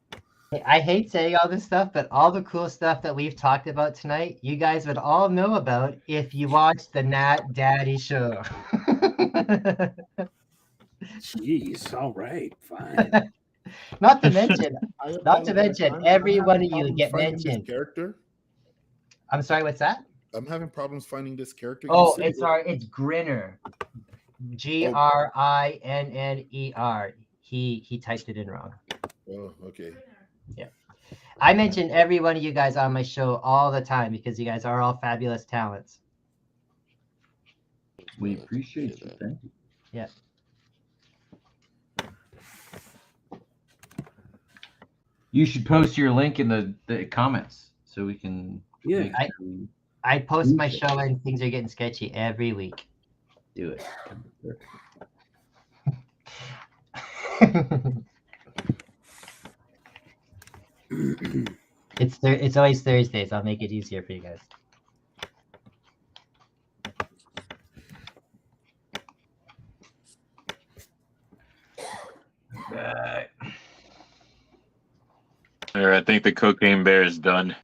I hate saying all this stuff, but all the cool stuff that we've talked about tonight, you guys would all know about if you watched the Nat Daddy show. Jeez, all right, fine. Not to mention, I'm every having one of you problems get finding this mentioned. character. I'm sorry, what's that? I'm having problems finding this character. You Oh, said it's Grinner. Grinner. He typed it in wrong. Oh, okay. Yeah. I mention every one of you guys on my show all the time because you guys are all fabulous talents. We appreciate you. Thank you. Yeah. You should post your link in the comments so we can. Yeah. I post my show and things are getting sketchy every week. Do it. It's always Thursdays. I'll make it easier for you guys. Right. I think the cocaine bear is done.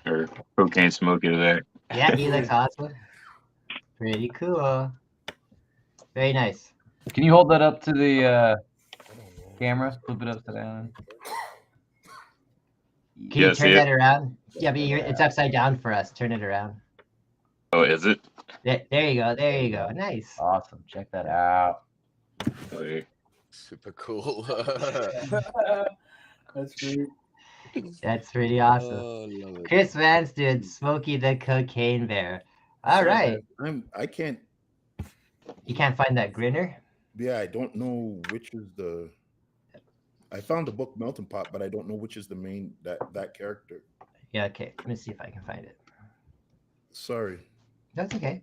Or cocaine smoke is there. Yeah, he looks awesome. Pretty cool. Very nice. Can you hold that up to the camera? Flip it upside down. Can you turn that around? Yeah, but it's upside down for us. Turn it around. Oh, is it? There you go. There you go. Nice. Awesome. Check that out. Wait. Super cool. That's great. That's pretty awesome. Oh, love it. Chris Vance did Smokey the Cocaine Bear. All right. I can't. You can't find that Grinner? Yeah, I don't know which is the. I found the book Melting Pot, but I don't know which is the main that character. Yeah, okay. Let me see if I can find it. Sorry. That's okay.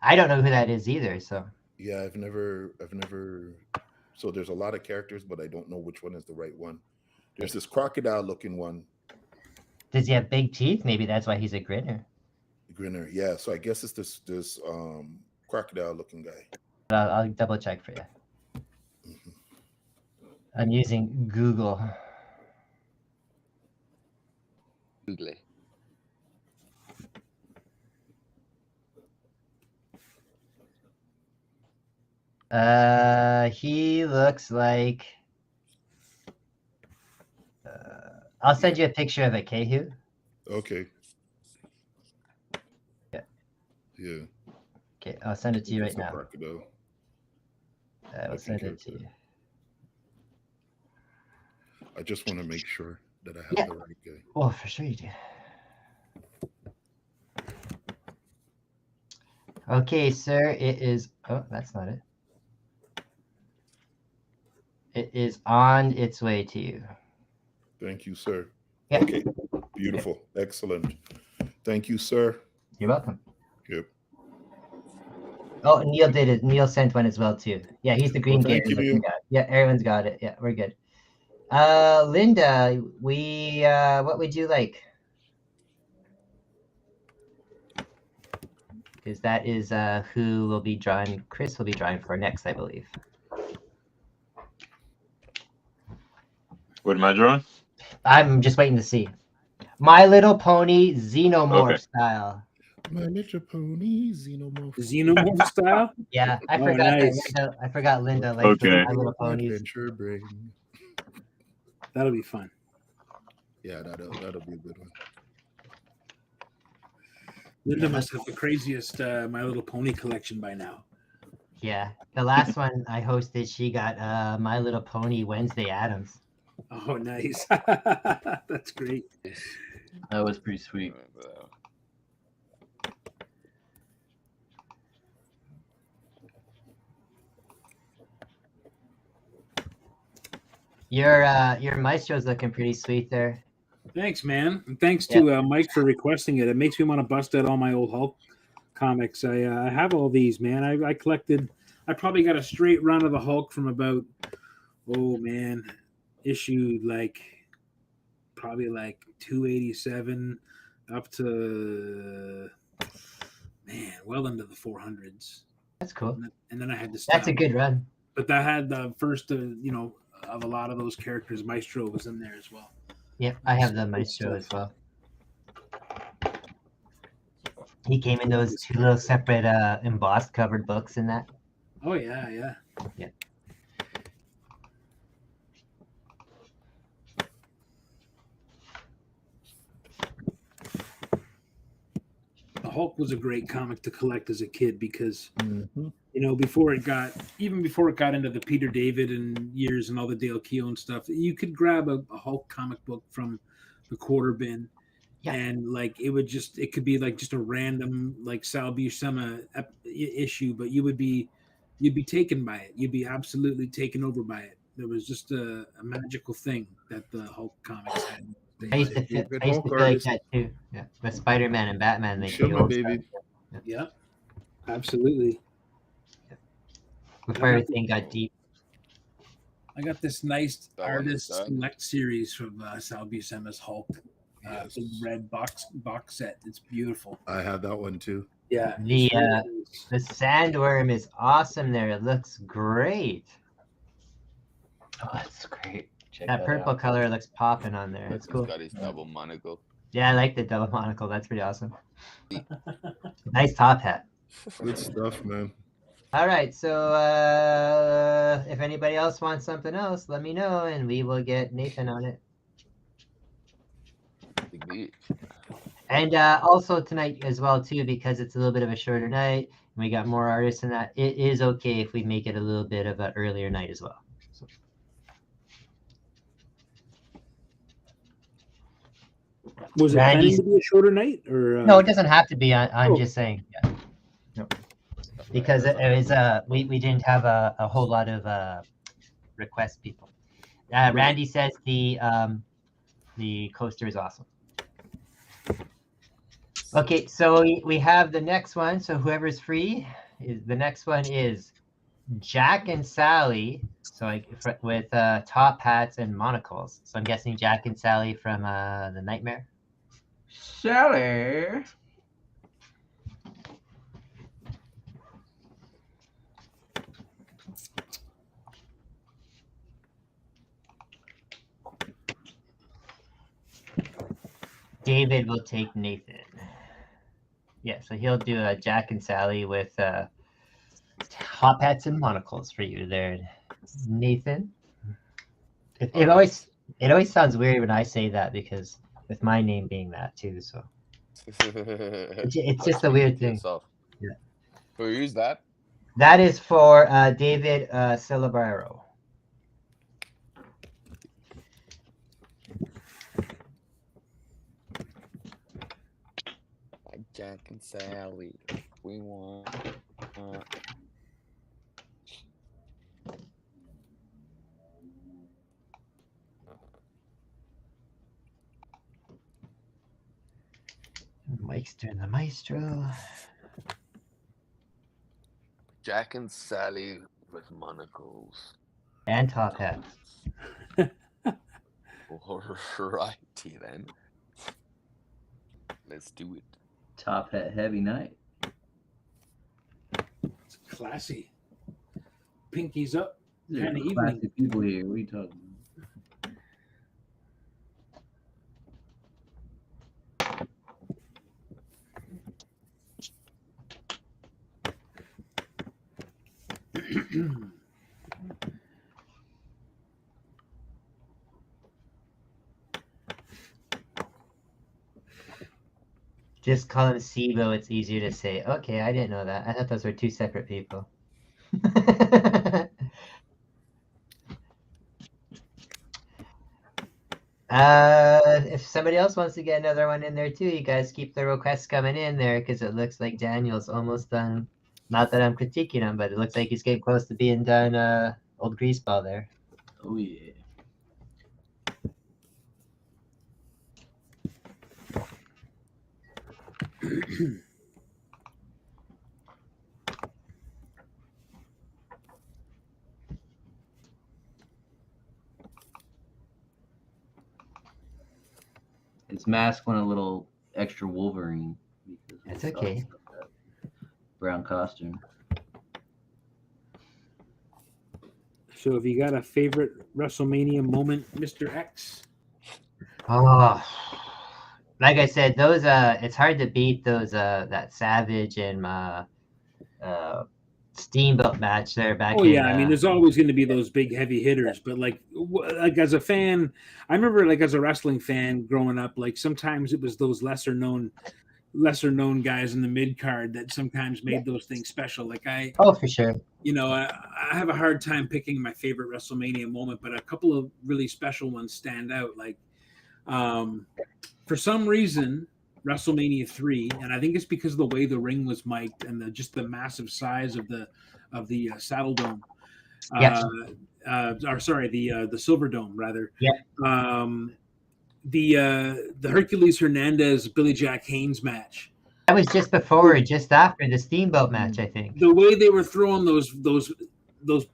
I don't know who that is either, so. Yeah, I've never. So there's a lot of characters, but I don't know which one is the right one. There's this crocodile-looking one. Does he have big teeth? Maybe that's why he's a Grinner. Grinner, yeah. So I guess it's this crocodile-looking guy. I'll double check for you. Mm-hmm. I'm using Google. Google. He looks like. I'll send you a picture of it, Kehu. Okay. Yeah. Yeah. Okay, I'll send it to you right now. Crocodile. I'll send it to you. I just want to make sure that I have the right guy. Well, for sure you do. Okay, sir, it is. Oh, that's not it. It is on its way to you. Thank you, sir. Yeah. Okay. Beautiful. Excellent. Thank you, sir. You're welcome. Yep. Oh, Neil did it. Neil sent one as well too. Yeah, he's the green thank gator you, looking guy. Yeah, everyone's got it. Yeah, we're good. Linda, what would you like? Because that is who will be drawing. Chris will be drawing for next, I believe. What am I drawing? I'm just waiting to see. My Little Pony Xenomorph style. My Little Pony Xenomorph. Xenomorph style? Yeah, I Oh, forgot. nice. I forgot Linda likes Okay. My Little Ponies. Adventure Brain. That'll be fun. Yeah, that'll be a good one. Linda must have the craziest My Little Pony collection by now. Yeah, the last one I hosted, she got My Little Pony Wednesday Addams. Oh, nice. That's great. That was pretty sweet. Your Maestro's looking pretty sweet there. Thanks, man. And thanks to Mike for requesting it. It makes me want to bust out all my old Hulk comics. I have all these, man. I collected. I probably got a straight run of the Hulk from about, issue probably 287 up to well into the 400s. That's cool. And then I had to stop. That's a good run. But that had the first, of a lot of those characters. Maestro was in there as well. Yep, I have the Maestro as well. He came in those two little separate embossed covered books in that. Oh yeah. Yeah. The Hulk was a great comic to collect as a kid because before it got into the Peter David and years and all the Dale Keown stuff, you could grab a Hulk comic book from the quarter bin. Yeah. And it could be just a random Sal Buscema issue, but you'd be taken by it. You'd be absolutely taken over by it. There was just a magical thing that the Hulk comics had. I used to feel like that too. Yeah, with Spider-Man and Batman, they baby. Yeah, absolutely. Before everything got deep. I got this nice artist select series from Sal Buscema's Hulk. Big red box set. It's beautiful. I have that one too. Yeah. The sandworm is awesome there. It looks great. Oh, that's great. Check that purple color looks popping on there. It's cool. He's got his double monocle. Yeah, I like the double monocle. That's pretty awesome. Nice top hat. Good stuff, man. All right, so if anybody else wants something else, let me know, and we will get Nathan on it. And also tonight as well, too, because it's a little bit of a shorter night, and we got more artists in that, it is okay if we make it a little bit of an earlier night as well. So. Was it planning to be a shorter night? Or No, it doesn't have to be. I'm just saying. Yeah. No. Because it was we didn't have a whole lot of request people. Randy says the coaster is awesome. Okay, so we have the next one. So whoever's free, the next one is Jack and Sally. So with top hats and monocles. So I'm guessing Jack and Sally from the Nightmare. Sally. David will take Nathan. Yeah, so he'll do a Jack and Sally with top hats and monocles for you there, Nathan. It always sounds weird when I say that because with my name being that too, so it's just a weird thing. Yeah. Who's that? That is for David Celebaro. Jack and Sally, we want. Mike's doing the Maestro. Jack and Sally with monocles. And top hats. Alrighty then. Let's do it. Top hat heavy night. It's classy. Pinkies up. Kind of evening. People here. What are you talking about? Just call him Sibo. It's easier to say. Okay, I didn't know that. I thought those were two separate people. If somebody else wants to get another one in there too, you guys keep the requests coming in there because it looks like Daniel's almost done. Not that I'm critiquing him, but it looks like he's getting close to being done. Old Greaseball there. Oh yeah. His mask went a little extra Wolverine. That's okay. Brown costume. So, have you got a favorite WrestleMania moment, Mr. X? Oh, like I said, those it's hard to beat those that Savage and Steamboat match there back. Oh in, yeah, I mean, there's always going to be those big heavy hitters, but like as a fan, I remember like as a wrestling fan growing up, like sometimes it was those lesser known guys in the mid card that sometimes made those things special. Like oh, for sure. You know, I have a hard time picking my favorite WrestleMania moment, but a couple of really special ones stand out. Like, for some reason, WrestleMania 3, and I think it's because of the way the ring was mic'd and just the massive size of the Saddle Dome. Yes. Or sorry, the Silver Dome rather. Yeah. The Hercules Hernandez Billy Jack Haynes match. That was just before or just after the Steamboat match, I think. The way they were throwing those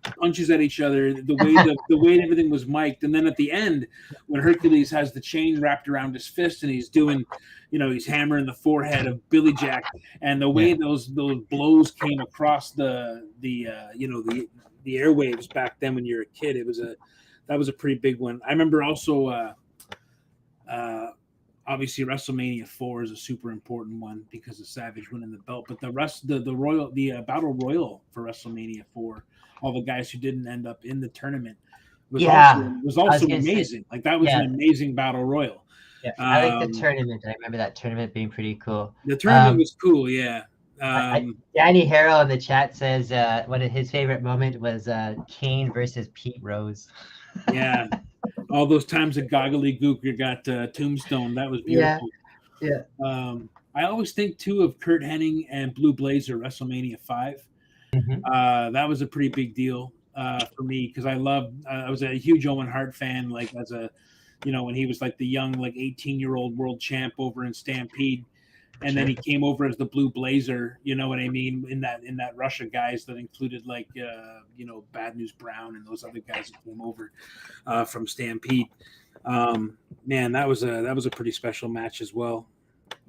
punches at each other, the way everything was mic'd, and then at the end, when Hercules has the chain wrapped around his fist and he's doing, he's hammering the forehead of Billy Jack, and the way those blows came across the airwaves back then when you're a kid, that was a pretty big one. I remember also. Obviously, WrestleMania 4 is a super important one because of Savage winning the belt. But the Battle Royal for WrestleMania 4, all the guys who didn't end up in the tournament, was also amazing. Like that was an amazing Battle Royal. Yeah, I like the tournament. I remember that tournament being pretty cool. The tournament was cool, yeah. Danny Harrell in the chat says one of his favorite moment was Kane versus Pete Rose. Yeah. All those times that Goggly Gooker got Tombstone, that was beautiful. Yeah. I always think too of Kurt Hennig and Blue Blazer WrestleMania 5. Mm-hmm. That was a pretty big deal for me because I was a huge Owen Hart fan. Like as a, when he was like the young 18-year-old world champ over in Stampede, and then he came over as the Blue Blazer. You know what I mean? In that Russia guys that included Bad News Brown and those other guys that came over from Stampede. Man, that was a pretty special match as well.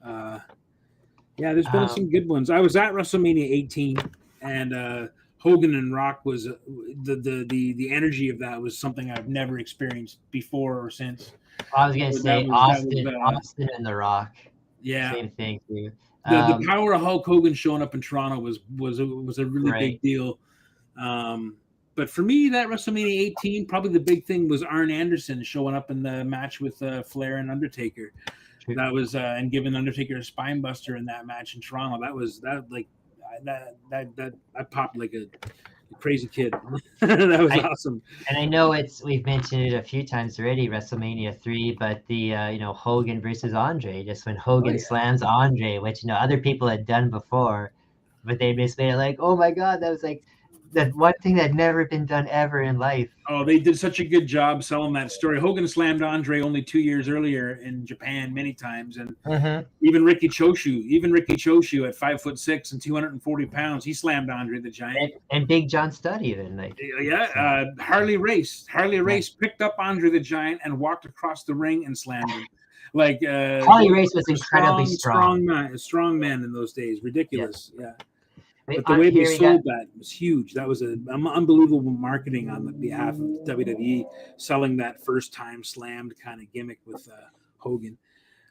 There's been some good ones. I was at WrestleMania 18, and Hogan and Rock was the energy of that was something I've never experienced before or since. I was gonna say Austin and The Rock. Yeah, same thing too. The power of Hulk Hogan showing up in Toronto was a really big deal. But for me, that WrestleMania 18, probably the big thing was Arn Anderson showing up in the match with Flair and Undertaker. True. That was and giving Undertaker a spine buster in that match in Toronto. I popped like a crazy kid. That was awesome. And I know we've mentioned it a few times already, WrestleMania 3, but the Hogan versus Andre, just when Hogan slams Andre, which other people had done before, but they just made it like, oh my god, that was like the one thing that had never been done ever in life. Oh, they did such a good job selling that story. Hogan slammed Andre only 2 years earlier in Japan many times, and even Ricky Choshu at 5'6" and 240 pounds, he slammed Andre the Giant. And Big John Studd even Harley Race picked up Andre the Giant and walked across the ring and slammed him. Like Harley Race was incredibly strong man in those days, ridiculous. Yeah. But the way they sold that was huge. That was an unbelievable marketing on the behalf of WWE, selling that first time slammed kind of gimmick with Hogan.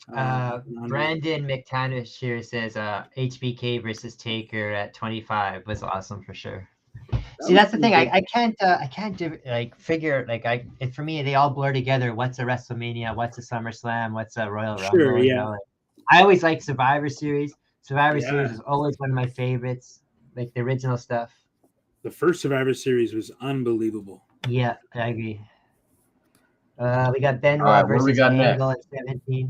Brandon McTavish here says HBK versus Taker at 25 was awesome for sure. See, that's the thing. I can't figure for me they all blur together. What's a WrestleMania? What's a SummerSlam? What's a Royal Rumble? Sure, yeah. I always like Survivor Series. Survivor Series is always one of my favorites. Like the original stuff. The first Survivor Series was unbelievable. Yeah, I agree. We got Benoit versus Angle at 17.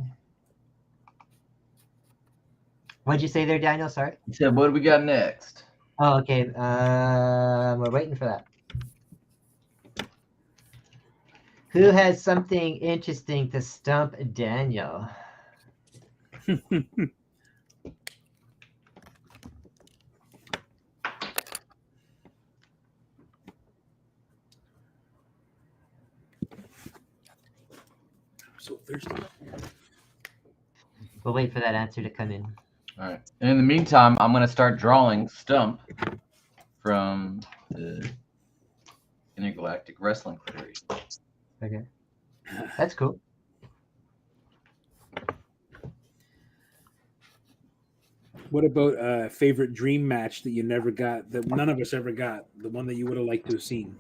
What'd you say there, Daniel? Sorry. You said, what do we got next? Oh, okay. We're waiting for that. Who has something interesting to stump Daniel? So thirsty. We'll wait for that answer to come in. All right. And in the meantime, I'm going to start drawing Stump from the Intergalactic Wrestling Federation. Okay. That's cool. What about a favorite dream match that you never got, that none of us ever got, the one that you would have liked to have seen?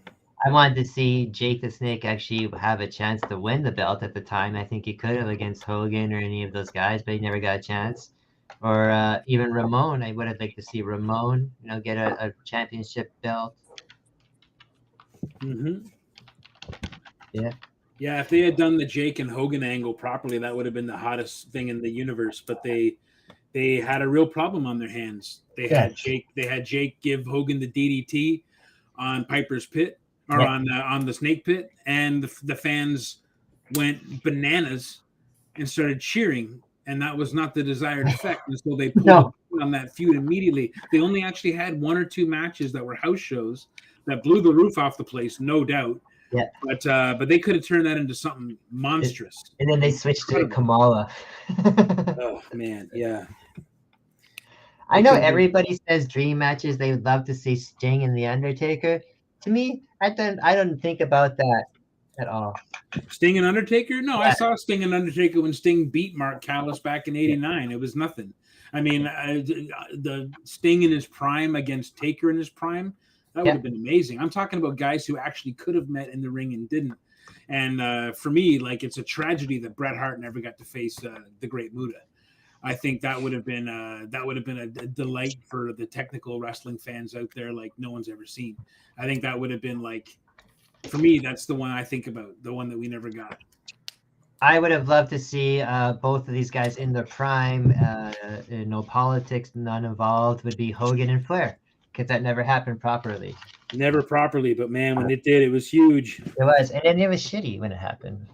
I wanted to see Jake the Snake actually have a chance to win the belt at the time. I think he could have against Hogan or any of those guys, but he never got a chance. Or even Ramon. I would have liked to see Ramon, get a championship belt. Mm-hmm. Yeah. Yeah, if they had done the Jake and Hogan angle properly, that would have been the hottest thing in the universe. But they had a real problem on their hands. They had Jake give Hogan the DDT on Piper's Pit, or on the Snake Pit, and the fans went bananas and started cheering, and that was not the desired effect. And so they pulled on that feud immediately. They only actually had 1 or 2 matches that were house shows that blew the roof off the place, no doubt. Yeah, but they could have turned that into something monstrous. And then they switched to Kamala. Oh man, yeah. I know everybody says dream matches. They would love to see Sting and The Undertaker. To me, I don't think about that at all. Sting and Undertaker? No, yeah. I saw Sting and Undertaker when Sting beat Mark Callis back in '89. It was nothing. I mean, the Sting in his prime against Taker in his prime, that would have been amazing. I'm talking about guys who actually could have met in the ring and didn't. And for me, like, it's a tragedy that Bret Hart never got to face the Great Muta. I think that would have been a delight for the technical wrestling fans out there, like no one's ever seen. I think that would have been, like, for me, that's the one I think about, the one that we never got. I would have loved to see both of these guys in their prime. No politics, none involved, would be Hogan and Flair, because that never happened properly. Never properly, but man, when it did, it was huge. It was, and then it was shitty when it happened.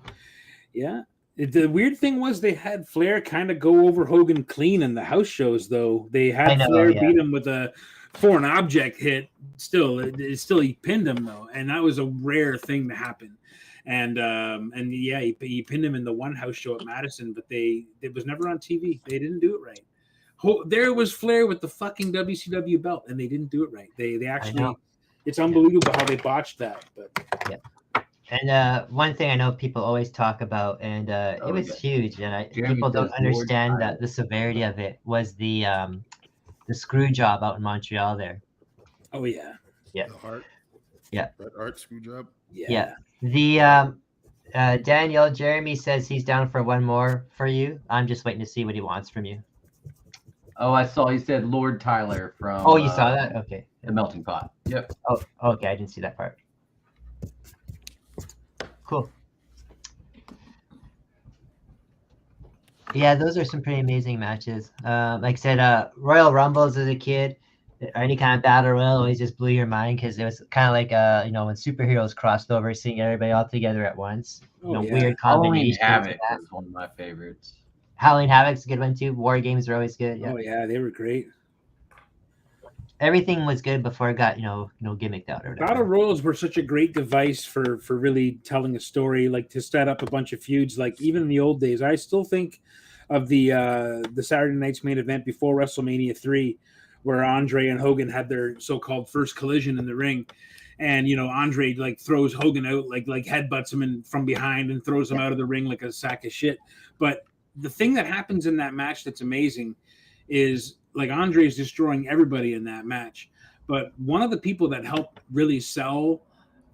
Yeah. The weird thing was they had Flair kind of go over Hogan clean in the house shows, though. They had Flair beat him with a foreign object hit. Still, he pinned him, though, and that was a rare thing to happen. And yeah, he pinned him in the one house show at Madison, but it was never on TV. They didn't do it right. There was Flair with the fucking WCW belt, and they didn't do it right. They actually, it's unbelievable how they botched that. But yeah. And one thing I know people always talk about, and it was huge, and people don't understand that the severity of it was the screw job out in Montreal there. Oh yeah, the Hart, that Hart screw job. Yeah. The Daniel Jeremy says he's down for one more for you. I'm just waiting to see what he wants from you. Oh, I saw. He said Lord Tyler from. Oh, you saw that? Okay. The Melting Pot. Yep. Oh, okay. I didn't see that part. Cool. Yeah, those are some pretty amazing matches. Like I said, Royal Rumbles as a kid, or any kind of battle royal, always just blew your mind because it was kind of like when superheroes crossed over, seeing everybody all together at once. Weird combinations. Halloween Havoc was one of my favorites. Halloween Havoc's a good one too. War games are always good. Yeah. Oh yeah, they were great. Everything was good before it got gimmicked out or whatever. Battle royals were such a great device for really telling a story, like to set up a bunch of feuds. Like even in the old days, I still think of the Saturday night's main event before WrestleMania 3, where Andre and Hogan had their so-called first collision in the ring, and Andre like throws Hogan out, like headbutts him from behind and throws him out of the ring like a sack of shit. But the thing that happens in that match that's amazing is, like, Andre is destroying everybody in that match. But one of the people that helped really sell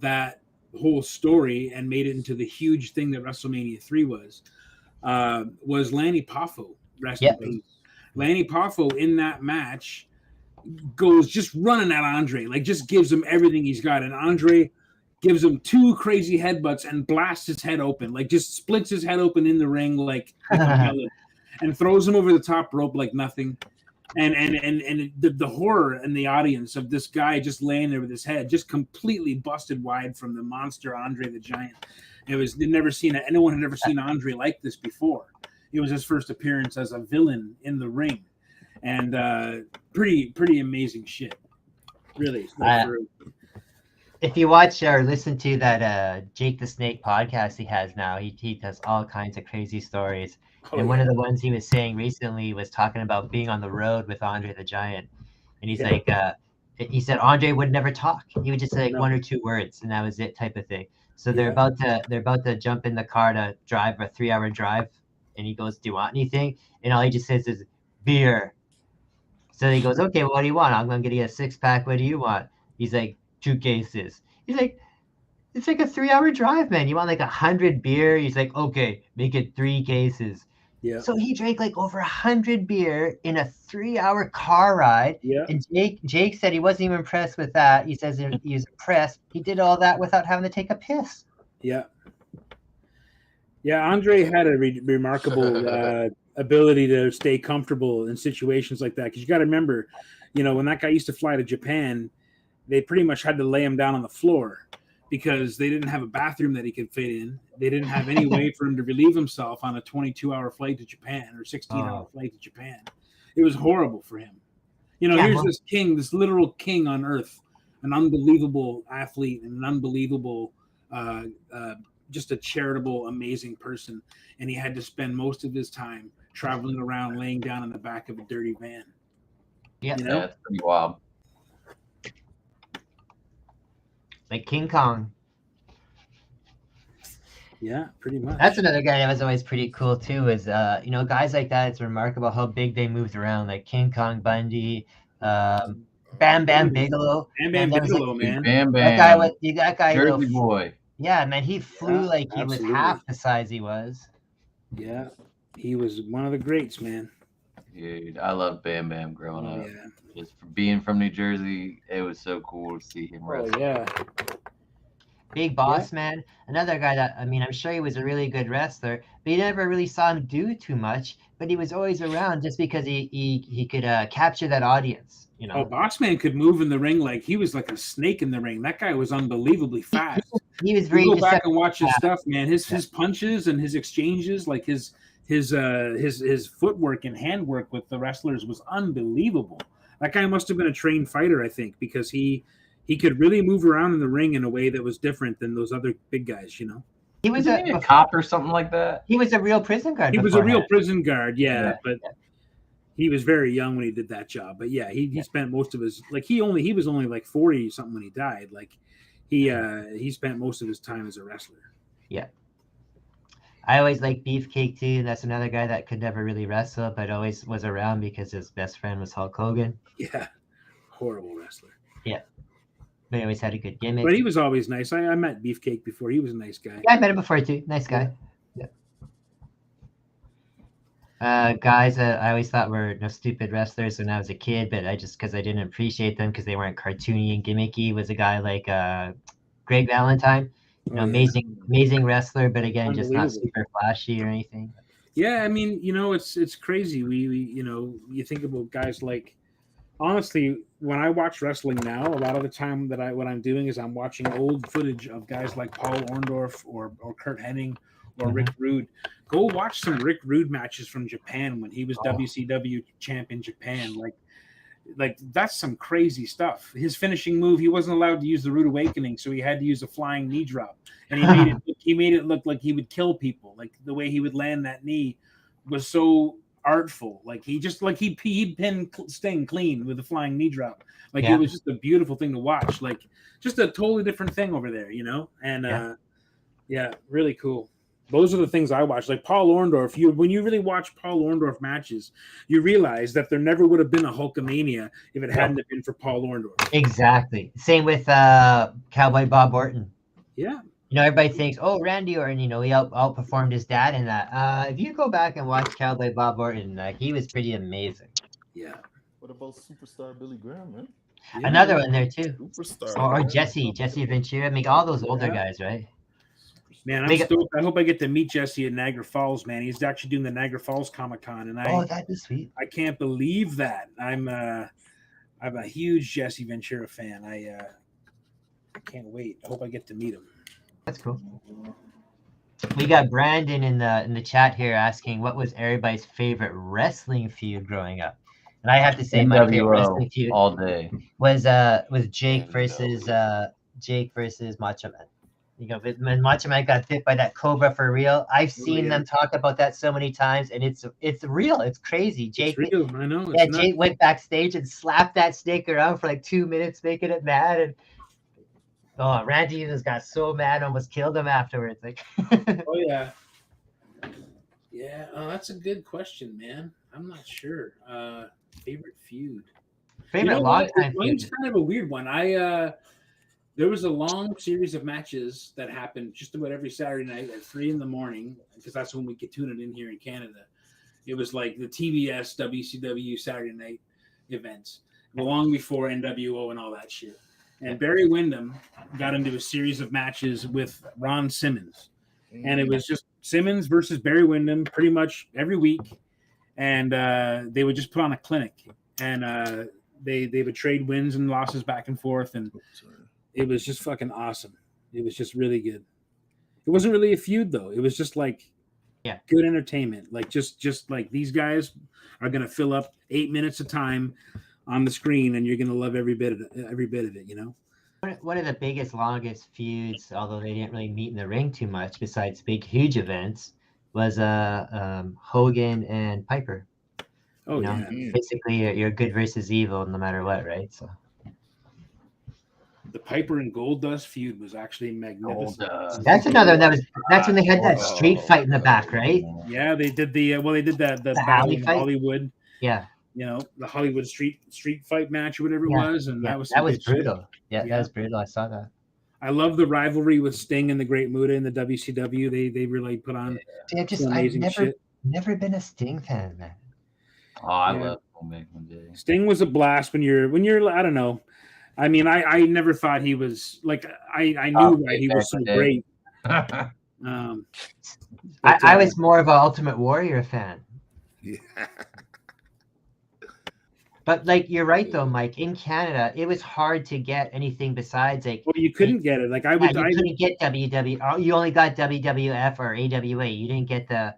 that whole story and made it into the huge thing that WrestleMania 3 was Lanny Poffo. Rest in peace. Lanny Poffo in that match goes just running at Andre, like just gives him everything he's got. And Andre gives him 2 crazy headbutts and blasts his head open, like just splits his head open in the ring like a melon, and throws him over the top rope like nothing. And the horror in the audience of this guy just laying there with his head just completely busted wide from the monster Andre the Giant. Anyone had never seen Andre like this before. It was his first appearance as a villain in the ring, and pretty amazing shit, really. If you watch or listen to that Jake the Snake podcast he has now, he does all kinds of crazy stories. Oh, And one yeah. of the ones he was saying recently was talking about being on the road with Andre the Giant. And he's Yeah. like, he said Andre would never talk. He would just say like No. 1 or 2 words, and that was it, type of thing. So Yeah. they're about to jump in the car to drive a 3-hour drive, and he goes, "Do you want anything?" And all he just says is beer. So he goes, "Okay, well, what do you want? I'm gonna get you a 6-pack. What do you want?" He's like, 2 cases. He's like, it's like a 3-hour drive, man. You want like 100 beer? He's like, okay, make it 3 cases. Yeah. So he drank like over 100 beer in a 3-hour car ride. Yeah. And Jake said he wasn't even impressed with that. He says he was impressed. He did all that without having to take a piss. Yeah. Yeah, Andre had a remarkable ability to stay comfortable in situations like that. Because you got to remember, when that guy used to fly to Japan, they pretty much had to lay him down on the floor because they didn't have a bathroom that he could fit in. They didn't have any way for him to relieve himself on a 22-hour flight to Japan or 16-hour flight to Japan. It was horrible for him. Here's this king, this literal king on earth, an unbelievable athlete and an unbelievable just a charitable, amazing person. And he had to spend most of his time traveling around, laying down in the back of a dirty van. Yeah, that's pretty wild. Like King Kong. Yeah, pretty much. That's another guy that was always pretty cool too. Is guys like that. It's remarkable how big they moved around. Like King Kong Bundy, Bam Bam Bigelow. Bam Bam Bigelow, man. Bam Bam. That guy, Jersey boy. Yeah, man, he flew like he was half the size he was. Yeah, he was one of the greats, man. Dude, I loved Bam Bam growing up. Yeah. Just for being from New Jersey, it was so cool to see him wrestle. Oh, yeah. Big Boss Man, another guy that, I'm sure he was a really good wrestler, but you never really saw him do too much, but he was always around just because he could capture that audience. Oh, Boss Man could move in the ring like he was like a snake in the ring. That guy was unbelievably fast. He was very go back and watch his stuff, man. His punches and his exchanges, like his footwork and handwork with the wrestlers was unbelievable. That guy must have been a trained fighter, I think, because he could really move around in the ring in a way that was different than those other big guys, He was a cop or something like that. He was a real prison guard. He was a real prison guard, but he was very young when he did that job. But yeah, he spent most of his he was only like 40 something when he died. Like he spent most of his time as a wrestler. Yeah. I always liked Beefcake too. That's another guy that could never really wrestle, but always was around because his best friend was Hulk Hogan. Yeah. Horrible wrestler. Yeah. But he always had a good gimmick. But he was always nice. I met Beefcake before. He was a nice guy. Yeah, I met him before too. Nice guy. Yeah. Guys that I always thought were stupid wrestlers when I was a kid, but because I didn't appreciate them because they weren't cartoony and gimmicky, was a guy like Greg Valentine. Amazing wrestler, but again, just not super flashy or anything. Yeah, it's crazy. We you think about guys like, honestly, when I watch wrestling now, a lot of the time what I'm doing is I'm watching old footage of guys like Paul Orndorff or Kurt Hennig or Rick Rude. Go watch some Rick Rude matches from Japan when he was WCW champ in Japan. Like that's some crazy stuff. His finishing move, he wasn't allowed to use the Rude Awakening, so he had to use a flying knee drop, and he made it look like he would kill people. Like the way he would land that knee was so artful. Like he'd pin Sting clean with a flying knee drop. It was just a beautiful thing to watch. Like just a totally different thing over there, And really cool. Those are the things I watch. Like Paul Orndorff, when you really watch Paul Orndorff matches, you realize that there never would have been a Hulkamania if it hadn't been for Paul Orndorff. Exactly. Same with Cowboy Bob Orton. Yeah. Everybody thinks, Randy Orton, he outperformed his dad in that. If you go back and watch Cowboy Bob Orton, he was pretty amazing. Yeah. What about Superstar Billy Graham, man? Yeah. Another one there too. Superstar. Or Jesse Ventura. All those older guys, right? Man, I'm stoked. I hope I get to meet Jesse at Niagara Falls, man. He's actually doing the Niagara Falls Comic-Con, and that'd be sweet. I can't believe that. I'm a huge Jesse Ventura fan. I can't wait. I hope I get to meet him. That's cool. We got Brandon in the chat here asking what was everybody's favorite wrestling feud growing up, and I have to say my favorite wrestling feud all day was Jake versus Jake versus Macho Man. You know, when Macho Man got bit by that cobra for real, I've seen them talk about that so many times, and it's real. It's crazy. Jake, It's real. I know. Yeah, Jake went backstage and slapped that snake around for like 2 minutes, making it mad. And Randy just got so mad, almost killed him afterwards. Like, oh yeah, yeah. That's a good question, man. I'm not sure. Favorite feud. Favorite long time. Mine's kind of a weird one. There was a long series of matches that happened just about every Saturday night at 3 a.m, because that's when we could tune it in here in Canada. It was like the TBS, WCW Saturday night events, long before NWO and all that shit. And Barry Windham got into a series of matches with Ron Simmons. And it was just Simmons versus Barry Windham pretty much every week. And they would just put on a clinic. And they would trade wins and losses back and forth. And it was just fucking awesome. It was just really good. It wasn't really a feud, though. It was just like good entertainment. Like just like these guys are going to fill up 8 minutes of time on the screen, and you're going to love every bit of it, you know? One of the biggest, longest feuds, although they didn't really meet in the ring too much, besides big, huge events, was Hogan and Piper. Oh, basically, you're good versus evil, no matter what, right? So the Piper and Goldust feud was actually magnificent. That's another. That's when they had that street fight in the back, right? Yeah, they did the battle in Hollywood. Yeah. You know, the Hollywood street fight match or whatever it was, and that was brutal. Yeah, that was brutal. I saw that. I love the rivalry with Sting and the Great Muta in the WCW. They really put on amazing shit. Never been a Sting fan, man. Oh, I love Sting was a blast when you're I don't know. I mean, I never thought he was like I knew that he was so great. I was more of an Ultimate Warrior fan. Yeah. But like you're right though, Mike. In Canada, it was hard to get anything besides like. Well, you couldn't get it. Like you couldn't get WW. You only got WWF or AWA. You didn't get the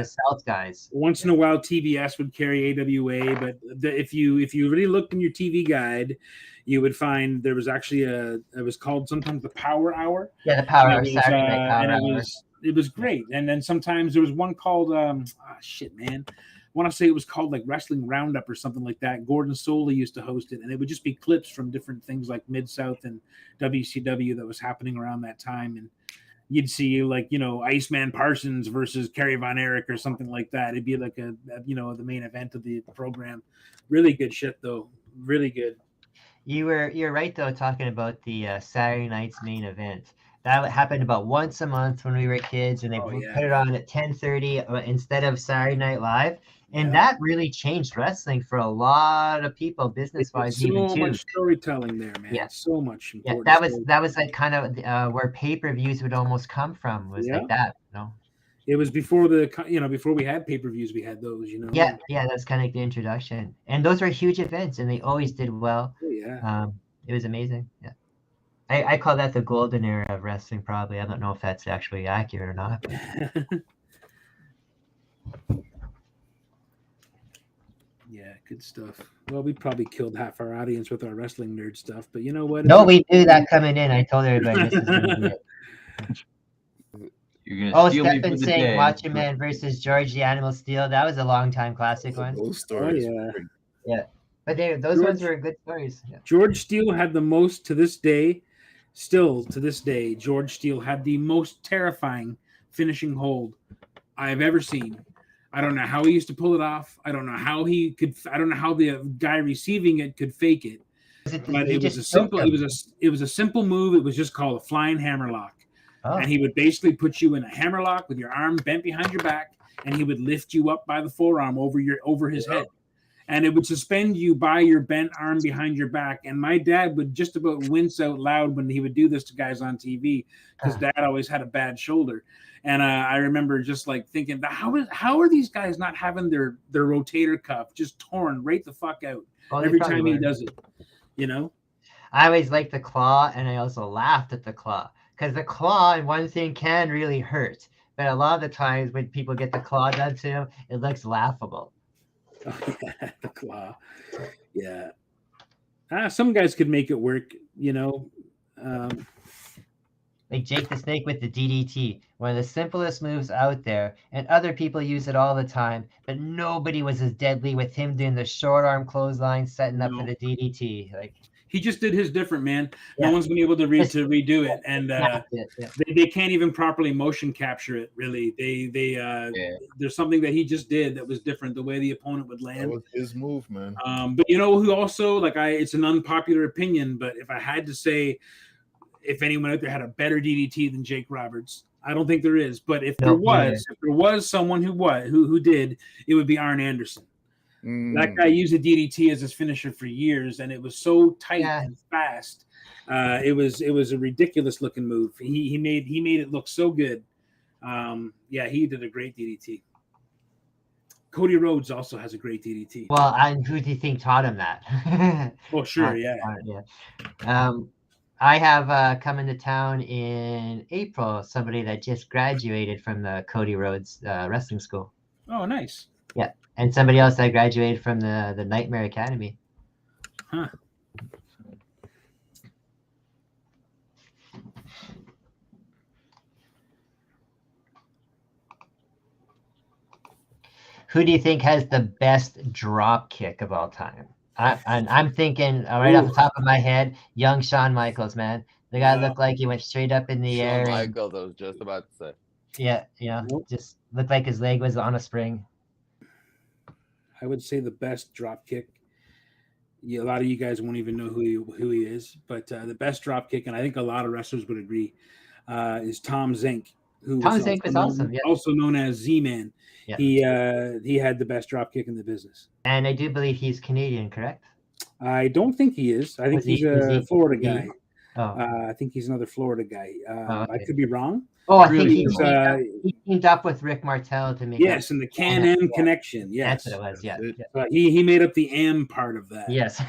South guys. Once in a while, TBS would carry AWA, but if you really looked in your TV guide, you would find there was actually it was called sometimes the Power Hour. Yeah, the Power Hour. Saturday Night Power Hour. It was great. And then sometimes there was one called shit, man. I want to say it was called like Wrestling Roundup or something like that. Gordon Soley used to host it, and it would just be clips from different things like Mid-South and WCW that was happening around that time. And you'd see like, you know, Iceman Parsons versus Kerry Von Erich or something like that. It'd be like the main event of the program. Really good shit though. Really good. You're right though, talking about the Saturday night's main event. That happened about once a month when we were kids, and they put it on at 10:30 instead of Saturday Night Live. And that really changed wrestling for a lot of people, business-wise, even too. So much storytelling there, man. Yeah. So much. Yeah, that was like kind of where pay-per-views would almost come from. Was like that, you know. It was before before we had pay-per-views, we had those, you know. Yeah, that's kind of like the introduction, and those were huge events, and they always did well. Oh, yeah. It was amazing. Yeah. I call that the golden era of wrestling, probably. I don't know if that's actually accurate or not. Yeah, good stuff. Well, we probably killed half our audience with our wrestling nerd stuff, but you know what? No, we knew that coming in. I told everybody this is going to be it. Stephen saying Macho Man versus George the Animal Steel. That was a long time classic one. Those stories. Yeah. But those ones were good stories. Yeah. George Steele had the most to this day. Still to this day, George Steele had the most terrifying finishing hold I've ever seen. I don't know how he used to pull it off. I don't know how he could. I don't know how the guy receiving it could fake it. But it was a simple. It was a simple move. It was just called a flying hammerlock, and he would basically put you in a hammerlock with your arm bent behind your back, and he would lift you up by the forearm over his head, and it would suspend you by your bent arm behind your back. And my dad would just about wince out loud when he would do this to guys on TV, because Dad always had a bad shoulder. And I remember just like thinking, how are these guys not having their rotator cuff just torn right the fuck out every time he does it? You know, I always liked the claw, and I also laughed at the claw, because the claw and one thing can really hurt. But a lot of the times when people get the claw done to them, it looks laughable. Oh, yeah, the claw. Yeah. Some guys could make it work, you know. Like Jake the Snake with the DDT, one of the simplest moves out there, and other people use it all the time, but nobody was as deadly with him doing the short arm clothesline, setting up for the DDT. Like he just did his different, man. Yeah. No one's been able to redo it, and yeah. they can't even properly motion capture it. Really, there's something that he just did that was different. The way the opponent would land. That was his move, man. But you know who also it's an unpopular opinion, but if I had to say, if anyone out there had a better DDT than Jake Roberts, I don't think there is. But if there was someone who did, it would be Arn Anderson. That guy used a DDT as his finisher for years, and it was so tight and fast. It was a ridiculous looking move. He made it look so good. He did a great DDT. Cody Rhodes also has a great DDT. Well, and who do you think taught him that? Oh, sure, I have coming to town in April somebody that just graduated from the Cody Rhodes wrestling school. Oh, nice. Yeah, and somebody else that graduated from the Nightmare Academy. Huh. Who do you think has the best drop kick of all time? I'm thinking right off the top of my head, young Shawn Michaels, man. The guy looked like he went straight up in the air. Shawn Michaels, I was just about to say. Yeah, just looked like his leg was on a spring. I would say the best drop kick. Yeah, a lot of you guys won't even know who he is, but the best drop kick, and I think a lot of wrestlers would agree, is Tom Zink, Tom Zink was awesome. Yeah. Also known as Z-Man. Yeah. He had the best drop kick in the business. And I do believe he's Canadian, correct? I don't think he is. I think he's a Florida guy. Oh. I think he's another Florida guy. Okay. I could be wrong. Oh, I think he teamed up with Rick Martel to make and the Can-Am connection. Yes. That's what it was. Yeah. He made up the M part of that. Yes.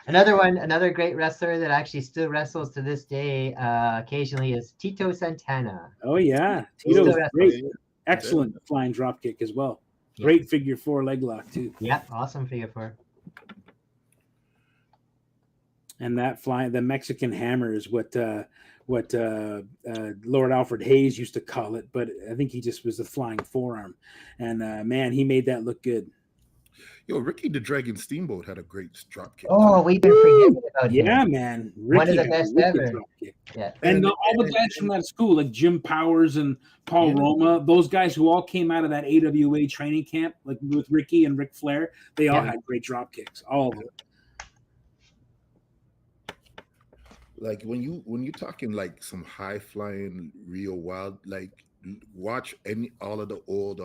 Another great wrestler that actually still wrestles to this day occasionally is Tito Santana. Oh yeah, Tito's great. Excellent flying drop kick as well. Great figure 4 leg lock too. Yeah, awesome figure 4. And the Mexican hammer is what Lord Alfred Hayes used to call it, but I think he just was the flying forearm. And man, he made that look good. Yo, Ricky the Dragon Steamboat had a great drop kick. Oh, we've been forgetting about him. Yeah, man. Ricky, one of the best ever. Yeah. And all the guys from that school, like Jim Powers and Paul Roma, those guys who all came out of that AWA training camp, like with Ricky and Ric Flair, they all had great drop kicks. All of them. Like when you're talking like some high flying real wild, like watch all of the old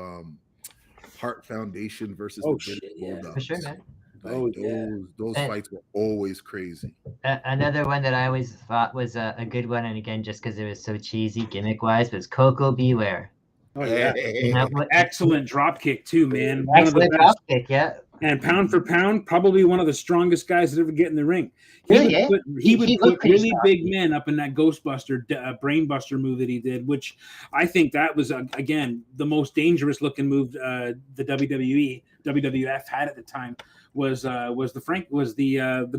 Heart Foundation versus Bulldogs. For sure, man. Like those fights were always crazy. Another one that I always thought was a good one, and again, just because it was so cheesy gimmick wise, was Coco Beware. Oh yeah, excellent drop kick too, man. Excellent drop kick, yeah. And pound for pound, probably one of the strongest guys that ever get in the ring. He would put really big men up in that Ghostbuster Brainbuster move that he did, which I think that was again the most dangerous looking move the WWF had at the time was the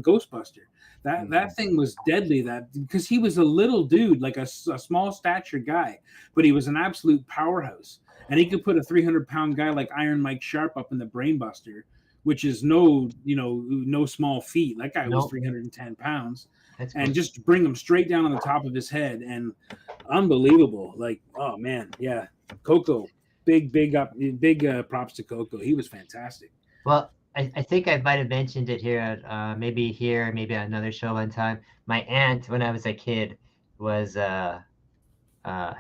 Ghostbuster. That thing was deadly. That because he was a little dude, like a small stature guy, but he was an absolute powerhouse, and he could put a 300-pound guy like Iron Mike Sharp up in the Brainbuster, which is no small feat. That guy was 310 pounds, and just bring him straight down on the top of his head, and unbelievable. Like, oh man, yeah, Coco, big props to Coco. He was fantastic. Well, I think I might have mentioned it here, maybe on another show one time. My aunt, when I was a kid, was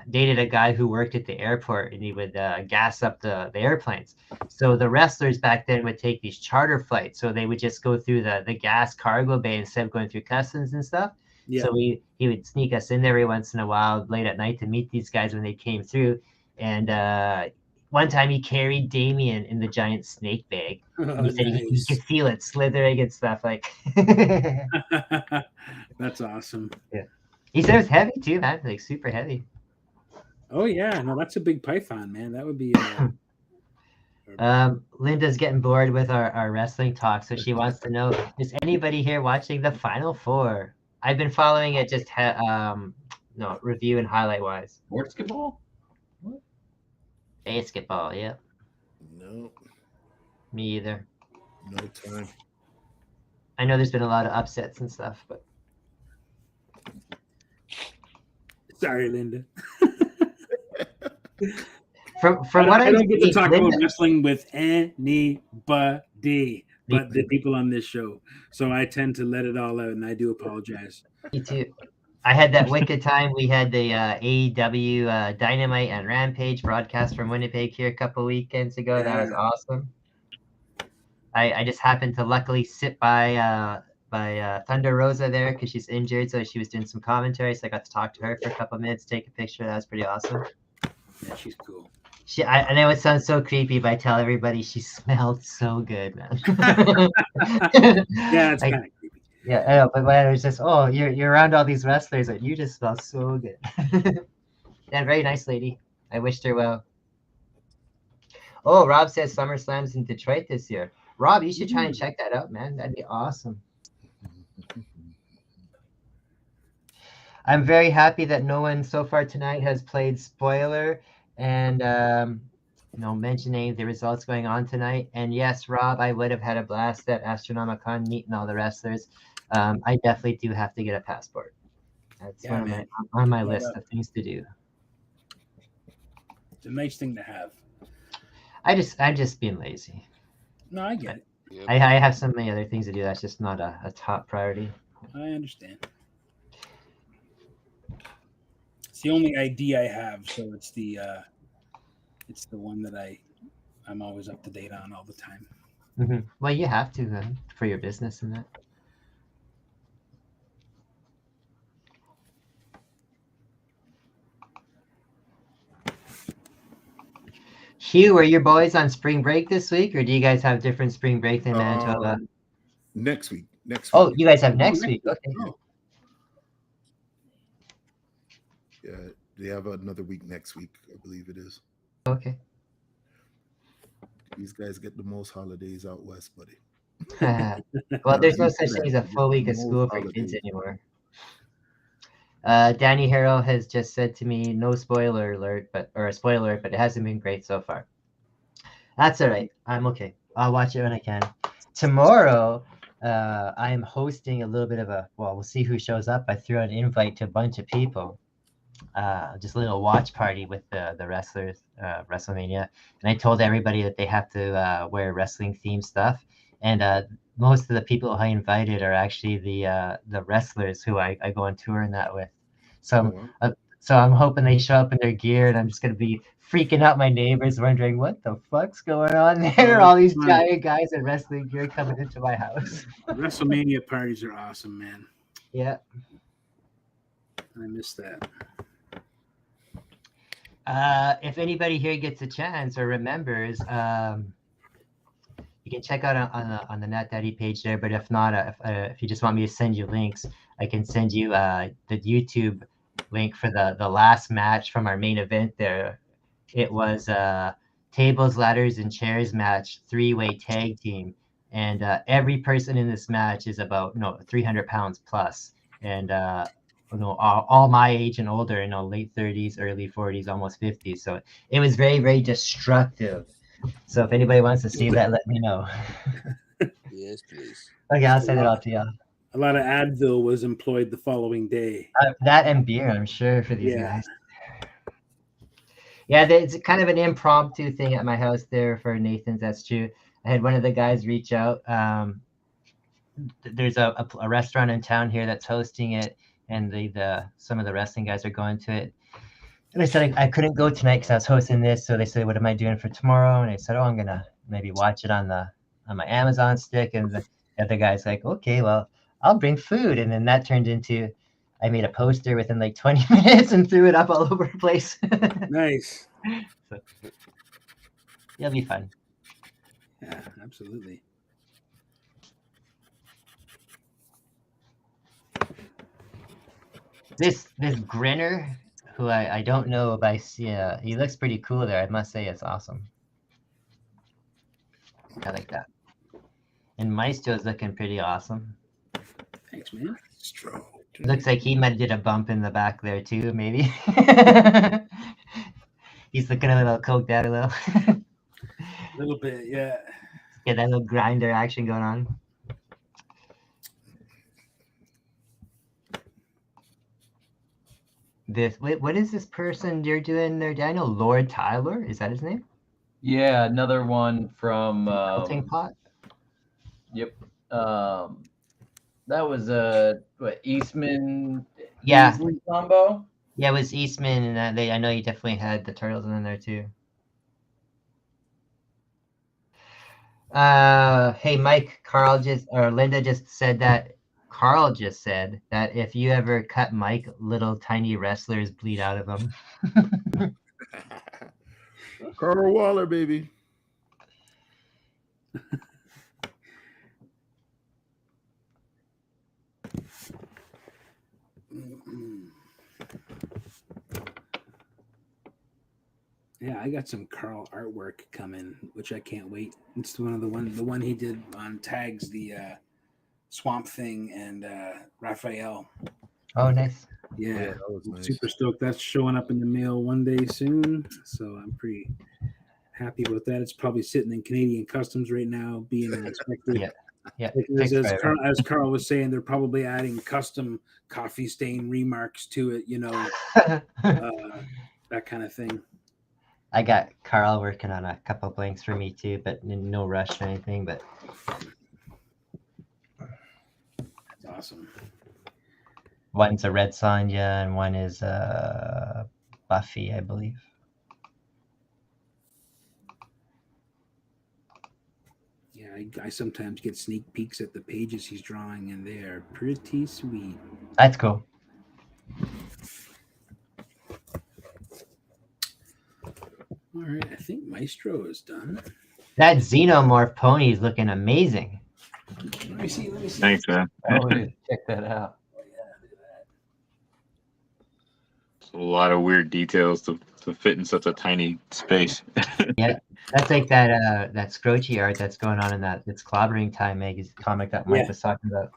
dated a guy who worked at the airport, and he would gas up the airplanes. So the wrestlers back then would take these charter flights. So they would just go through the gas cargo bay instead of going through customs and stuff. Yeah. So he would sneak us in there every once in a while late at night to meet these guys when they came through. And one time he carried Damien in the giant snake bag. He said he could feel it slithering and stuff like. That's awesome. Yeah. He said it was heavy too, man. Like super heavy. Oh yeah, no, that's a big python, man. That would be. Linda's getting bored with our wrestling talk, so she wants to know: is anybody here watching the Final Four? I've been following it, just review and highlight wise. Basketball? Basketball, yeah. No, Me either. no time. I know there's been a lot of upsets and stuff, but Sorry, Linda. from what I don't get to talk Linda, about wrestling with anybody but the people on this show. So I tend to let it all out, and I do apologize. Me too. I had that wicked time. We had the AEW Dynamite and Rampage broadcast from Winnipeg here a couple weekends ago. That was awesome. I just happened to luckily sit by Thunder Rosa there because she's injured, so she was doing some commentary. So I got to talk to her for a couple minutes, take a picture. That was pretty awesome. Yeah, she's cool. I know it sounds so creepy, but I tell everybody she smelled so good, man. Yeah, it's kind of creepy. Yeah, I know, but when it was just, oh, you're around all these wrestlers, and you just smell so good. Yeah, very nice lady. I wished her well. Oh, Rob says SummerSlam's in Detroit this year. Rob, you should try and check that out, man. That'd be awesome. I'm very happy that no one so far tonight has played spoiler and mentioning the results going on tonight. And yes, Rob, I would have had a blast at Astronomicon meeting all the wrestlers. I definitely do have to get a passport. That's on my list of things to do. It's a nice thing to have. I'm just being lazy. No, I get it. Yep. I have so many other things to do. That's just not a top priority. I understand. It's the only ID I have, so it's the one that I'm always up to date on all the time. Mm-hmm. Well, you have to then for your business and that. Hugh, are your boys on spring break this week, or do you guys have different spring break than Manitoba? Next week. Oh, you guys have next week. Okay. Oh. Yeah, they have another week next week, I believe it is. Okay. These guys get the most holidays out west, buddy. Well, there's no such thing as a full week of school for kids anymore. Danny Harrell has just said to me, no spoiler alert, but it hasn't been great so far. That's all right. I'm okay. I'll watch it when I can. Tomorrow, I'm hosting a little bit of we'll see who shows up. I threw an invite to a bunch of people. Just a little watch party with the wrestlers, WrestleMania. And I told everybody that they have to wear wrestling themed stuff. And most of the people I invited are actually the wrestlers who I go on tour and that with. So I'm hoping they show up in their gear, and I'm just gonna be freaking out my neighbors, wondering what the fuck's going on there. All these giant guys in wrestling gear coming into my house. WrestleMania parties are awesome, man. Yeah. I miss that. If anybody here gets a chance or remembers, you can check out on the Nat Daddy page there. But if not, if you just want me to send you links, I can send you the YouTube link for the last match from our main event there. It was tables, ladders, and chairs match, 3-way tag team. And every person in this match is about 300 pounds plus. And all my age and older, late 30s, early 40s, almost 50s. So it was very, very destructive. So if anybody wants to see that, let me know. Yes, please. Okay, I'll send it all to you. A lot of Advil was employed the following day. That and beer, I'm sure, for these guys. Yeah, it's kind of an impromptu thing at my house there for Nathan's. That's true. I had one of the guys reach out. There's a restaurant in town here that's hosting it, and some of the wrestling guys are going to it. And I said I couldn't go tonight because I was hosting this. So they said, "What am I doing for tomorrow?" And I said, "Oh, I'm gonna maybe watch it on my Amazon stick." And the other guy's like, "Okay, well, I'll bring food." And then that turned into, I made a poster within like 20 minutes and threw it up all over the place. Nice. So, it'll be fun. Yeah, absolutely. This Grinner, who I don't know, but I see he looks pretty cool there. I must say it's awesome. I like that. And Maestro's looking pretty awesome. Thanks, man. Looks like he might have did a bump in the back there too, maybe. He's looking a little coked out a little. A little bit, yeah. Get that little grinder action going on. Wait, what is this person you're doing there, Daniel? Lord Tyler? Is that his name? Yeah, another one from Melting Pot? Yep. That was what, Eastman Yeah. Easley combo? Yeah, it was Eastman, and I know you definitely had the turtles in there too. Hey Mike, Linda just said that Carl just said that if you ever cut Mike, little tiny wrestlers bleed out of him. Carl Waller, baby. Yeah, I got some Carl artwork coming, which I can't wait. It's the one he did on tags, the Swamp Thing and Raphael. Oh, nice. Yeah, that was nice. Super stoked. That's showing up in the mail one day soon, so I'm pretty happy about that. It's probably sitting in Canadian Customs right now, being inspected. Yeah. As Carl was saying, they're probably adding custom coffee stain remarks to it, that kind of thing. I got Carl working on a couple blanks for me too, but no rush or anything. But that's awesome. One's a Red Sonja and one is Buffy, I believe. Yeah, I sometimes get sneak peeks at the pages he's drawing, and they are pretty sweet. That's cool. All right, I think Maestro is done. That Xenomorph pony is looking amazing. Let me see. Thanks, man. Oh, yeah, check that out. A lot of weird details to fit in such a tiny space. Yeah, that's like that Scroachy art that's going on in it's Clobbering Time comic that Mike was talking about.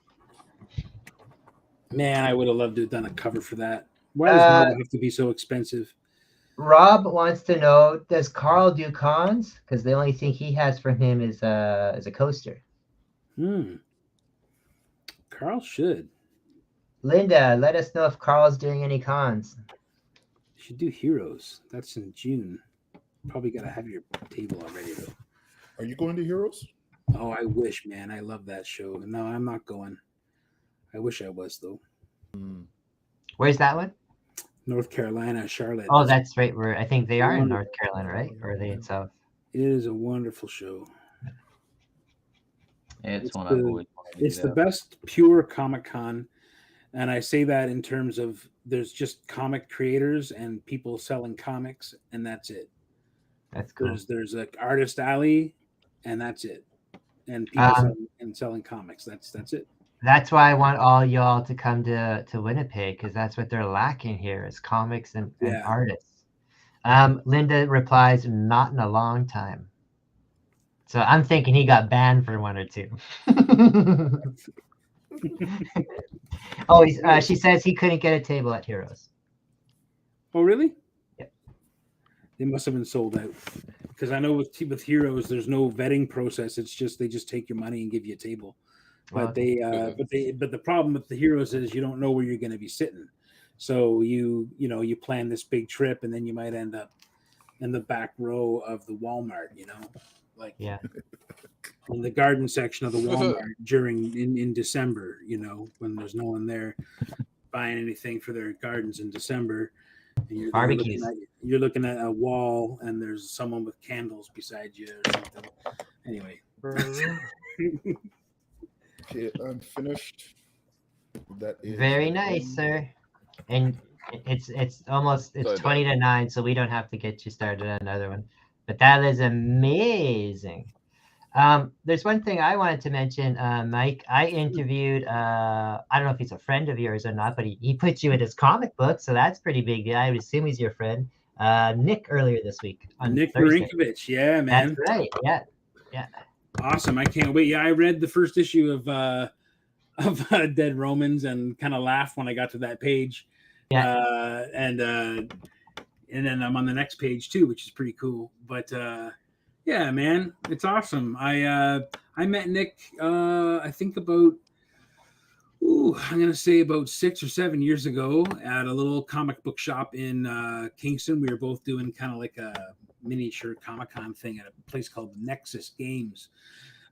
Man, I would have loved to have done a cover for that. Why does Marvel have to be so expensive? Rob wants to know, does Carl do cons? Because the only thing he has from him is a coaster. Carl should. Linda, let us know if Carl's doing any cons. You should do Heroes. That's in June. Probably got to have your table already, though. Are you going to Heroes? Oh, I wish, man. I love that show. No, I'm not going. I wish I was, though. Where's that one? North Carolina, Charlotte. Oh, that's right. I think they are in North Carolina, right? Or are they in South? It is a wonderful show. It's one I've always wanted to It's do. the best pure Comic-Con. And I say that in terms of there's just comic creators and people selling comics, and that's it. That's cool. There's an artist alley, and that's it. And people selling comics. That's it. That's why I want all y'all to come to Winnipeg, because that's what they're lacking here is comics and artists. Linda replies, not in a long time. So I'm thinking he got banned for one or two. Oh, she says he couldn't get a table at Heroes. Oh, really? Yeah. They must have been sold out. Because I know with Heroes, there's no vetting process. It's just they just take your money and give you a table. But but the problem with the Heroes is you don't know where you're going to be sitting. So you plan this big trip, and then you might end up in the back row of the Walmart. In the garden section of the Walmart in December, when there's no one there buying anything for their gardens in December. And barbecues. You're looking at a wall and there's someone with candles beside you or something. Anyway. Okay, I'm finished. That is very nice, sir. And it's 20 to 9, so we don't have to get you started on another one. But that is amazing. There's one thing I wanted to mention, Mike. I interviewed, I don't know if he's a friend of yours or not, but he put you in his comic book, so that's pretty big. I would assume he's your friend. Nick earlier this week. Nick Marinkovich, yeah, man. That's right, yeah. Awesome. I can't wait. Yeah, I read the first issue of Dead Romans and kind of laughed when I got to that page. Yeah. And then I'm on the next page too, which is pretty cool. But yeah, man, it's awesome. I met Nick I think about I'm gonna say about 6 or 7 years ago at a little comic book shop in Kingston. We were both doing kind of like a miniature Comic-Con thing at a place called Nexus Games.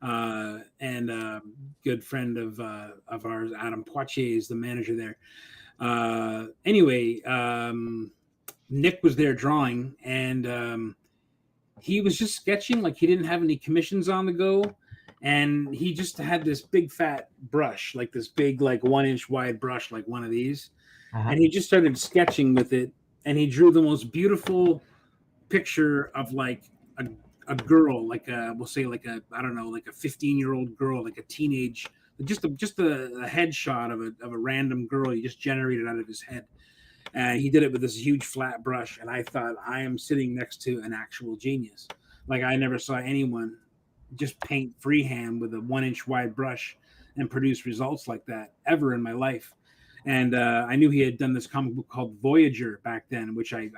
And good friend of ours, Adam Poitier, is the manager there. Anyway, Nick was there drawing, and he was just sketching, like he didn't have any commissions on the go, and he just had this big fat brush, like this big, like 1 inch wide brush, like one of these, and he just started sketching with it, and he drew the most beautiful picture of like a girl, like we'll say like I don't know, like a 15-year-old girl, like a teenage, just a headshot of a random girl he just generated out of his head. And he did it with this huge flat brush, and I thought, I am sitting next to an actual genius. Like, I never saw anyone just paint freehand with a 1 inch wide brush and produce results like that ever in my life. And I knew he had done this comic book called Voyager back then, which I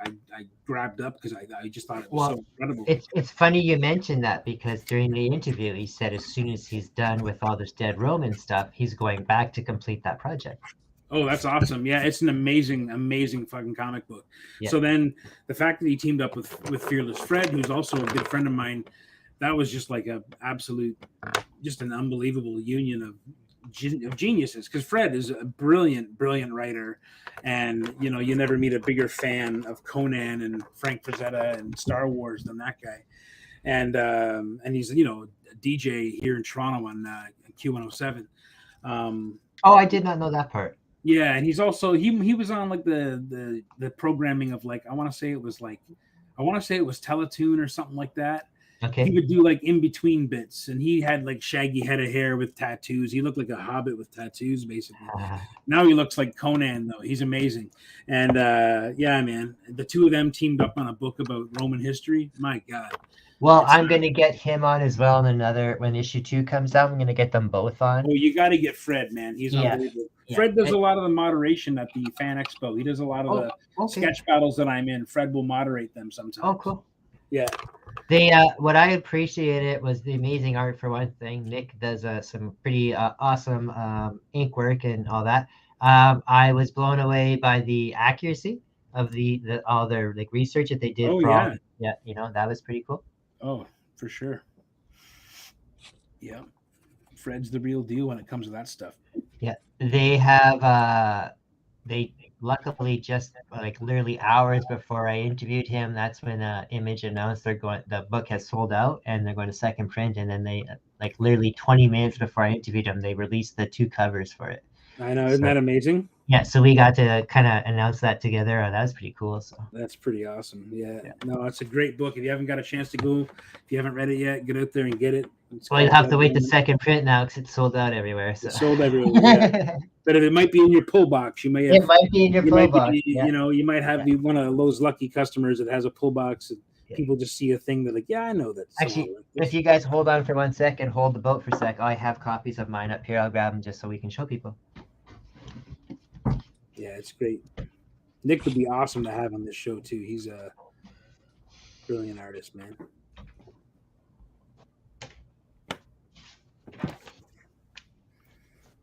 grabbed up because I just thought it was so incredible. It's funny you mentioned that, because during the interview he said as soon as he's done with all this Dead Roman stuff, he's going back to complete that project. Oh, that's awesome. Yeah, it's an amazing, amazing fucking comic book. Yeah. So then the fact that he teamed up with Fearless Fred, who's also a good friend of mine, that was just like an unbelievable union of geniuses, because Fred is a brilliant writer, and you know, you never meet a bigger fan of Conan and Frank Frazetta and Star Wars than that guy. And he's, you know, a DJ here in Toronto on Q107. I did not know that part. Yeah, and he's also he was on like the programming of, like, I want to say it was Teletoon or something like that. Okay. He would do like in between bits, and he had like shaggy head of hair with tattoos. He looked like a hobbit with tattoos, basically. Now he looks like Conan, though. He's amazing. And yeah, man, the two of them teamed up on a book about Roman history. My God. Well, I'm going to get him on as well when issue 2 comes out. I'm going to get them both on. Oh, you got to get Fred, man. He's unbelievable. Yeah. Fred does a lot of the moderation at the Fan Expo. He does a lot of the sketch battles that I'm in. Fred will moderate them sometimes. Oh, cool. Yeah. What I appreciated was the amazing art, for one thing. Nick does some pretty awesome ink work and all that. I was blown away by the accuracy of all their like research that they did. Yeah, you know, that was pretty cool. Oh, for sure. Yeah. Fred's the real deal when it comes to that stuff. Yeah. They have they luckily just like literally hours before I interviewed him, that's when Image announced the book has sold out and they're going to second print, and then they like literally 20 minutes before I interviewed him, they released the 2 covers for it. I know, isn't that amazing? Yeah, so we got to kind of announce that together. That was pretty cool. So that's pretty awesome. Yeah. No, it's a great book. If you haven't got a chance to go, if you haven't read it yet, get out there and get it. Well, you'll have to wait the second print now because it's sold out everywhere. So. It's sold everywhere. Yeah. But if it might be in your pull box, you may have. It might be in your pull box. You know, you might have one of those lucky customers that has a pull box. And people just see a thing that, like, yeah, I know that. Actually, if you guys hold on for 1 second, hold the boat for a sec. I have copies of mine up here. I'll grab them just so we can show people. Yeah, it's great. Nick would be awesome to have on this show too. He's a brilliant artist, man.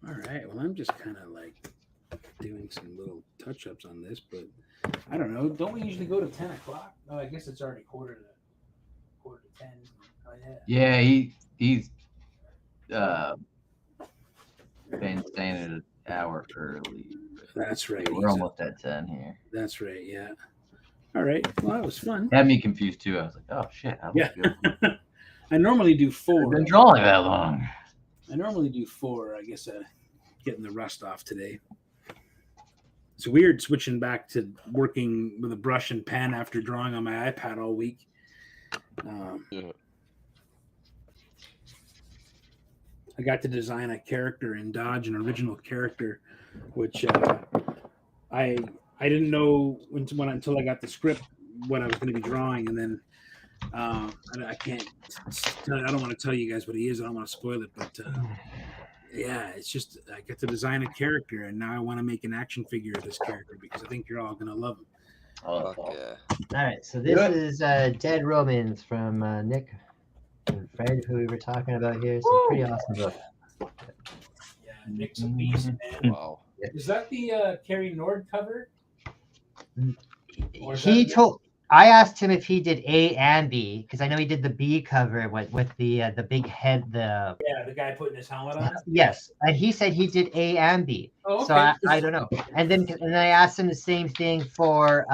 All right. Well, I'm just kind of like doing some little touch-ups on this, but I don't know. Don't we usually go to 10 o'clock? Oh, I guess it's already quarter to 10. Oh, yeah. Yeah, he's been staying at an hour early. That's right. We're almost at 10 here. That's right. Yeah. All right. Well, that was fun. Had me confused too. I was like, oh shit. I normally do 4. I've been drawing that long. I normally do 4. I guess getting the rust off today. It's weird switching back to working with a brush and pen after drawing on my iPad all week. I got to design a character in Dodge, an original character, which I didn't know until I got the script what I was going to be drawing, and then I can't. I don't want to tell you guys what he is. I don't want to spoil it, but yeah, it's just I get to design a character, and now I want to make an action figure of this character because I think you're all gonna love him. Oh, Fuck yeah. All right, so this is Dead Romans from Nick and Fred, who we were talking about here. Some pretty awesome book. Yeah, Nick's a beast, man. Wow. Is that the Carrie Nord cover? Or is He that- told. I asked him if he did A and B because I know he did the B cover with the big head. Yeah, the guy putting his helmet on. Yes, and he said he did A and B. Oh, So okay. I don't know. And then I asked him the same thing for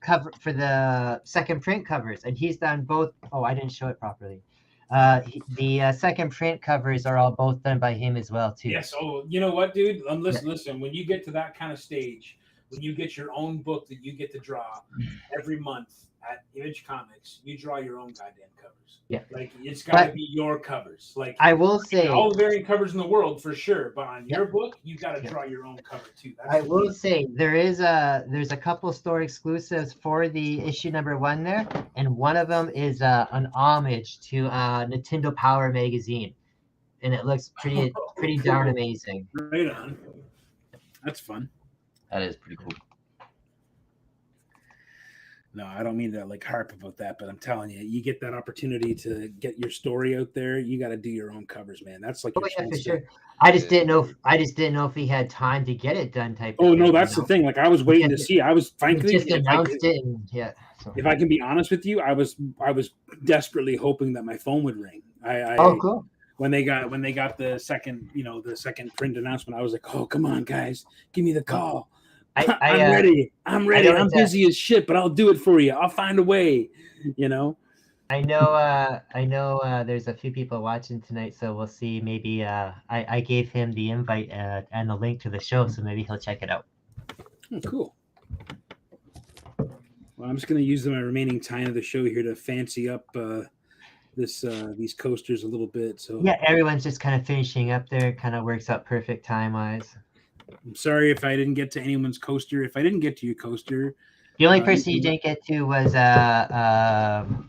cover for the second print covers, and he's done both. Oh, I didn't show it properly. The second print covers are all both done by him as well too. Yes. Oh, you know what, dude? Listen. When you get to that kind of stage, when you get your own book that you get to draw every month at Image Comics, you draw your own goddamn covers. Yeah. Like it's got to be your covers. Like I will say, all the variant covers in the world for sure, but on your book, you got to draw your own cover too. I will say there's a couple store exclusives for the issue number 1 there, and one of them is an homage to Nintendo Power magazine, and it looks pretty darn amazing. Right on. That's fun. That is pretty cool. No, I don't mean to like harp about that, but I'm telling you, you get that opportunity to get your story out there. You got to do your own covers, man. That's like Oh your yeah, for chance sure. to- I just didn't know if he had time to get it done. Type. Oh of no, thing, that's you the know? thing. Like I was waiting to see. I was He frankly, just if I announced can- it, and yeah. So. if I can be honest with you, I was desperately hoping that my phone would ring. Oh, cool. When they got the second print announcement, I was like, oh come on guys, give me the call. I'm ready. I'm ready. I'm busy as shit, but I'll do it for you. I'll find a way. You know. I know. There's a few people watching tonight, so we'll see. Maybe I gave him the invite and the link to the show, so maybe he'll check it out. Oh, cool. Well, I'm just going to use my remaining time of the show here to fancy up these coasters a little bit. So Yeah, everyone's just kind of finishing up there. Kind of works out perfect time wise. I'm sorry if I didn't get to anyone's coaster. If I didn't get to your coaster, The only person you didn't get to was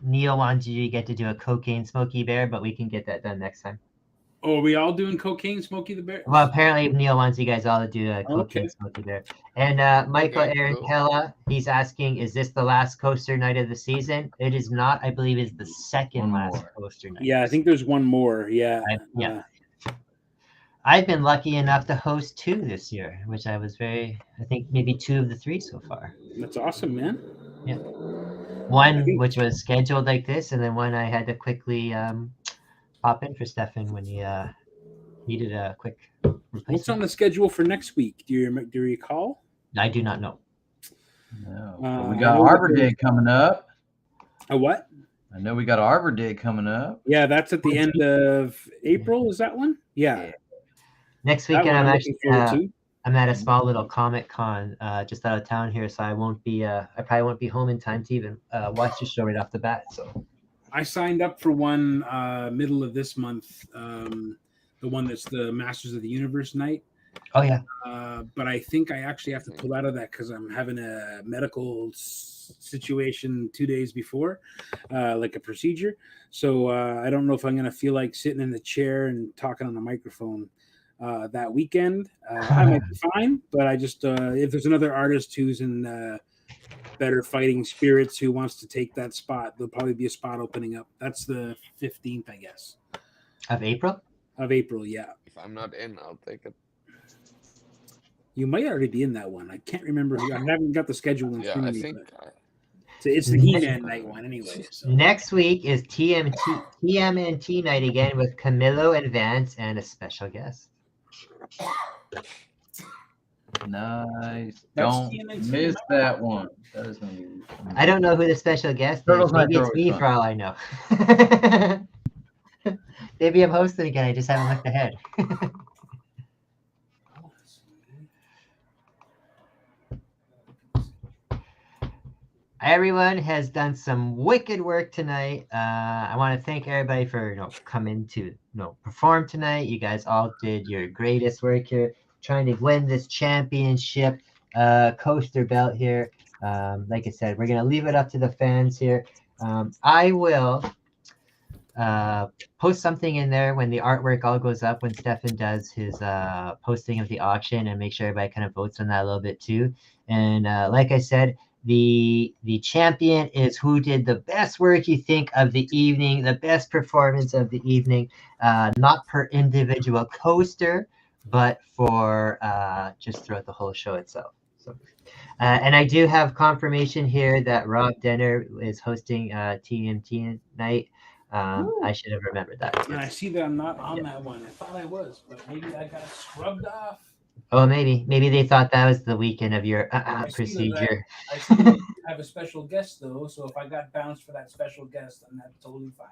Neil wanted you to get to do a cocaine Smokey Bear, but we can get that done next time. oh, are we all doing cocaine, Smokey the Bear? Well, apparently Neil wants you guys all to do a cocaine Okay. Smokey Bear. And Michael Okay, Aaron cool. Pella, he's asking, is this the last coaster night of the season? It is not. I believe it's the second One last more. coaster night. Yeah, I think there's one more. Yeah. Yeah. I've been lucky enough to host 2 this year, which I think maybe 2 of the 3 so far. That's awesome, man. Yeah. One which was scheduled like this, and then one I had to quickly pop in for Stefan when he needed a quick What's on replacement. the schedule for next week? Do you recall? I do not know. No. Uh, But we I got know Arbor that Day coming up. A what? I know we got Arbor Day coming up. Yeah, that's at the end of April. Is that one? Yeah. Next That weekend one I'm looking actually forward to. I'm at a small little Comic Con just out of town here, so I probably won't be home in time to even watch the show right off the bat. So I signed up for one middle of this month, the one that's the Masters of the Universe night. oh yeah. But I think I actually have to pull out of that because I'm having a medical situation 2 days before, like a procedure. So I don't know if I'm going to feel like sitting in the chair and talking on a microphone that weekend. I might be fine, but I just if there's another artist who's in better fighting spirits who wants to take that spot, there'll probably be a spot opening up. That's the 15th, I guess, Of April? of April. Yeah. If I'm not in, I'll take it. You might already be in that one. I can't remember who. I haven't got the schedule in Yeah, front I of me. think. But it's the He-Man night one anyway. So. Next week is TMNT night again with Camilo and Vance and a special guest. Nice. That's Don't TMNT miss that one. That is gonna be. I don't know who the special guest is. Turtles Night Maybe it's Throw is me fun. for all I know. Maybe I'm hosting again. I just haven't looked ahead. Everyone has done some wicked work tonight. I want to thank everybody for coming to perform tonight. You guys all did your greatest work here, trying to win this championship coaster belt here. Like I said, we're gonna leave it up to the fans here. I will post something in there when the artwork all goes up, when Stefan does his posting of the auction, and make sure everybody kind of votes on that a little bit too. And like I said, the champion is who did the best work you think of the evening, the best performance of the evening, not per individual coaster, but for just throughout the whole show itself. So. And I do have confirmation here that Rob Denner is hosting TMT night. I should have remembered that. And I see that I'm not on that one. I thought I was, but maybe I got scrubbed off. Oh, maybe they thought that was the weekend of your procedure. I see that you have a special guest though, so if I got bounced for that special guest, then that's totally fine.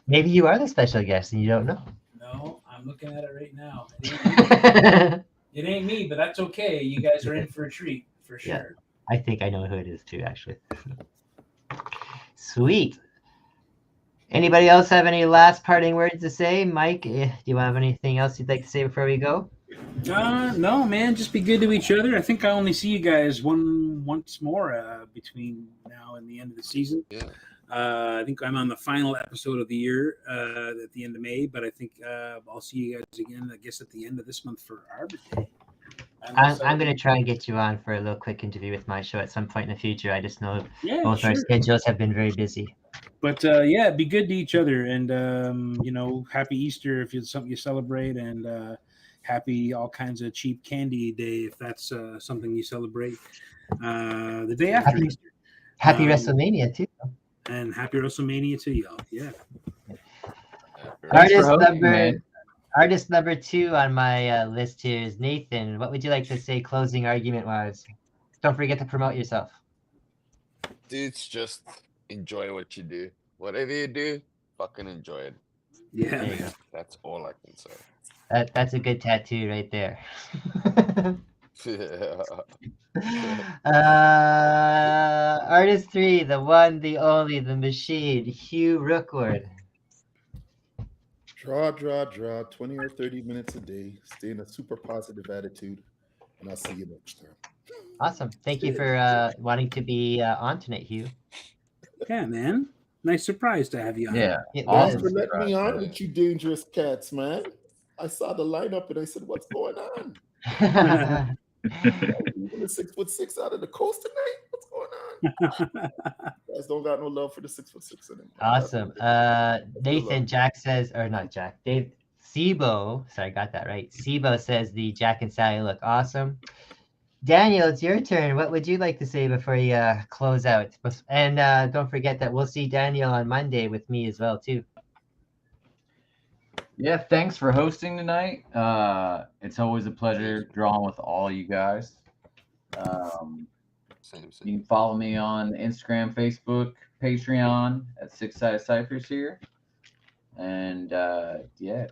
Maybe you are the special guest and you don't know. No, I'm looking at it right now. It ain't me, but that's okay. You guys are in for a treat for sure. Yeah, I think I know who it is too, actually. Sweet. Anybody else have any last parting words to say? Mike, do you have anything else you'd like to say before we go? No, man. Just be good to each other. I think I only see you guys once more between now and the end of the season. Yeah. I think I'm on the final episode of the year at the end of May, but I think I'll see you guys again, I guess, at the end of this month for Arbor Day. I'm going to try and get you on for a little quick interview with my show at some point in the future. I just know both our schedules have been very busy. But be good to each other, and happy Easter if it's something you celebrate, and happy all kinds of cheap candy day if that's something you celebrate. The day after Easter. Happy WrestleMania too. And happy WrestleMania to y'all. Yeah. Artist number 2 on my list here is Nathan. What would you like to say closing argument wise? Don't forget to promote yourself. Dudes, just enjoy what you do. Whatever you do, fucking enjoy it. Yeah. That's all I can say. That's a good tattoo right there. Artist 3, the one, the only, the machine, Hugh Rookwood. Draw, 20 or 30 minutes a day. Stay in a super positive attitude, and I'll see you next time. Awesome. Thank you for wanting to be on tonight, Hugh. Yeah, man. Nice surprise to have you on. Yeah. Thanks for letting me on with you dangerous cats, man. I saw the lineup and I said, what's going on? Even the 6'6" out of the coast tonight? What's going on? You guys don't got no love for the 6'6" anymore. Awesome. Nathan, Jack says, or not Jack, Dave Sibo, sorry, I got that right. Sibo says the Jack and Sally look awesome. Daniel, it's your turn. What would you like to say before you close out? And don't forget that we'll see Daniel on Monday with me as well, too. Yeah, thanks for hosting tonight. It's always a pleasure drawing with all you guys. Same. You can follow me on Instagram, Facebook, Patreon at Six Sided Ciphers here. And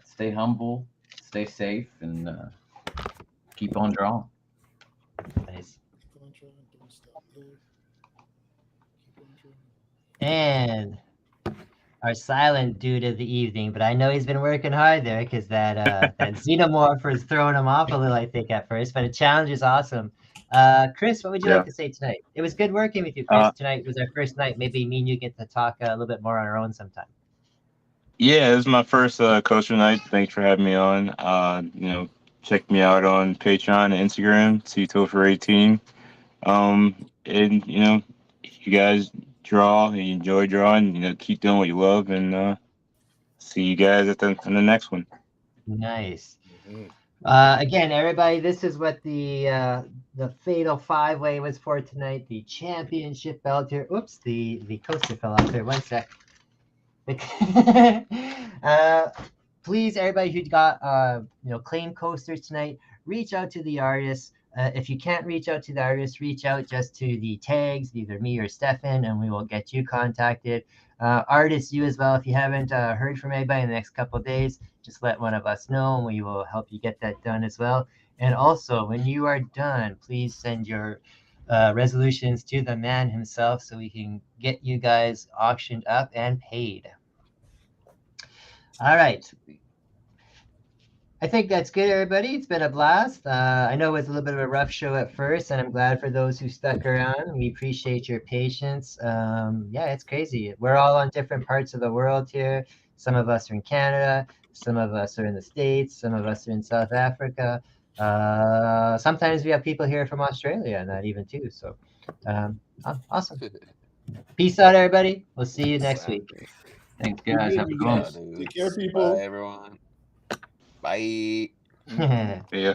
stay humble, stay safe, and keep on drawing. Nice. And our silent dude of the evening, but I know he's been working hard there because that xenomorph is throwing him off a little, I think, at first. But the challenge is awesome. Chris, what would you like to say tonight? It was good working with you, Chris. Tonight was our first night. Maybe me and you get to talk a little bit more on our own sometime. Yeah, this is my first coaster night. Thanks for having me on. Check me out on Patreon and Instagram, CTOFOR18. And you guys draw and you enjoy drawing, keep doing what you love, and see you guys on the next one. Nice. Again, everybody, this is what the fatal 5-way was for tonight. The championship belt here. Oops, the coaster fell off there. One sec. Please, everybody who got claim coasters tonight, reach out to the artists. If you can't reach out to the artist, reach out just to the tags, either me or Stefan, and we will get you contacted. Artists, you as well. If you haven't heard from anybody in the next couple of days, just let one of us know, and we will help you get that done as well. And also, when you are done, please send your resolutions to the man himself so we can get you guys auctioned up and paid. All right. I think that's good, everybody. It's been a blast. I know it was a little bit of a rough show at first, and I'm glad for those who stuck around. We appreciate your patience. Yeah, it's crazy. We're all on different parts of the world here. Some of us are in Canada, some of us are in the States, some of us are in South Africa. Sometimes we have people here from Australia, and that even too. So, awesome. Peace out, everybody. We'll see you next week. Thanks, guys. Have a good one. Take care, people. Bye, everyone. Bye. Yeah.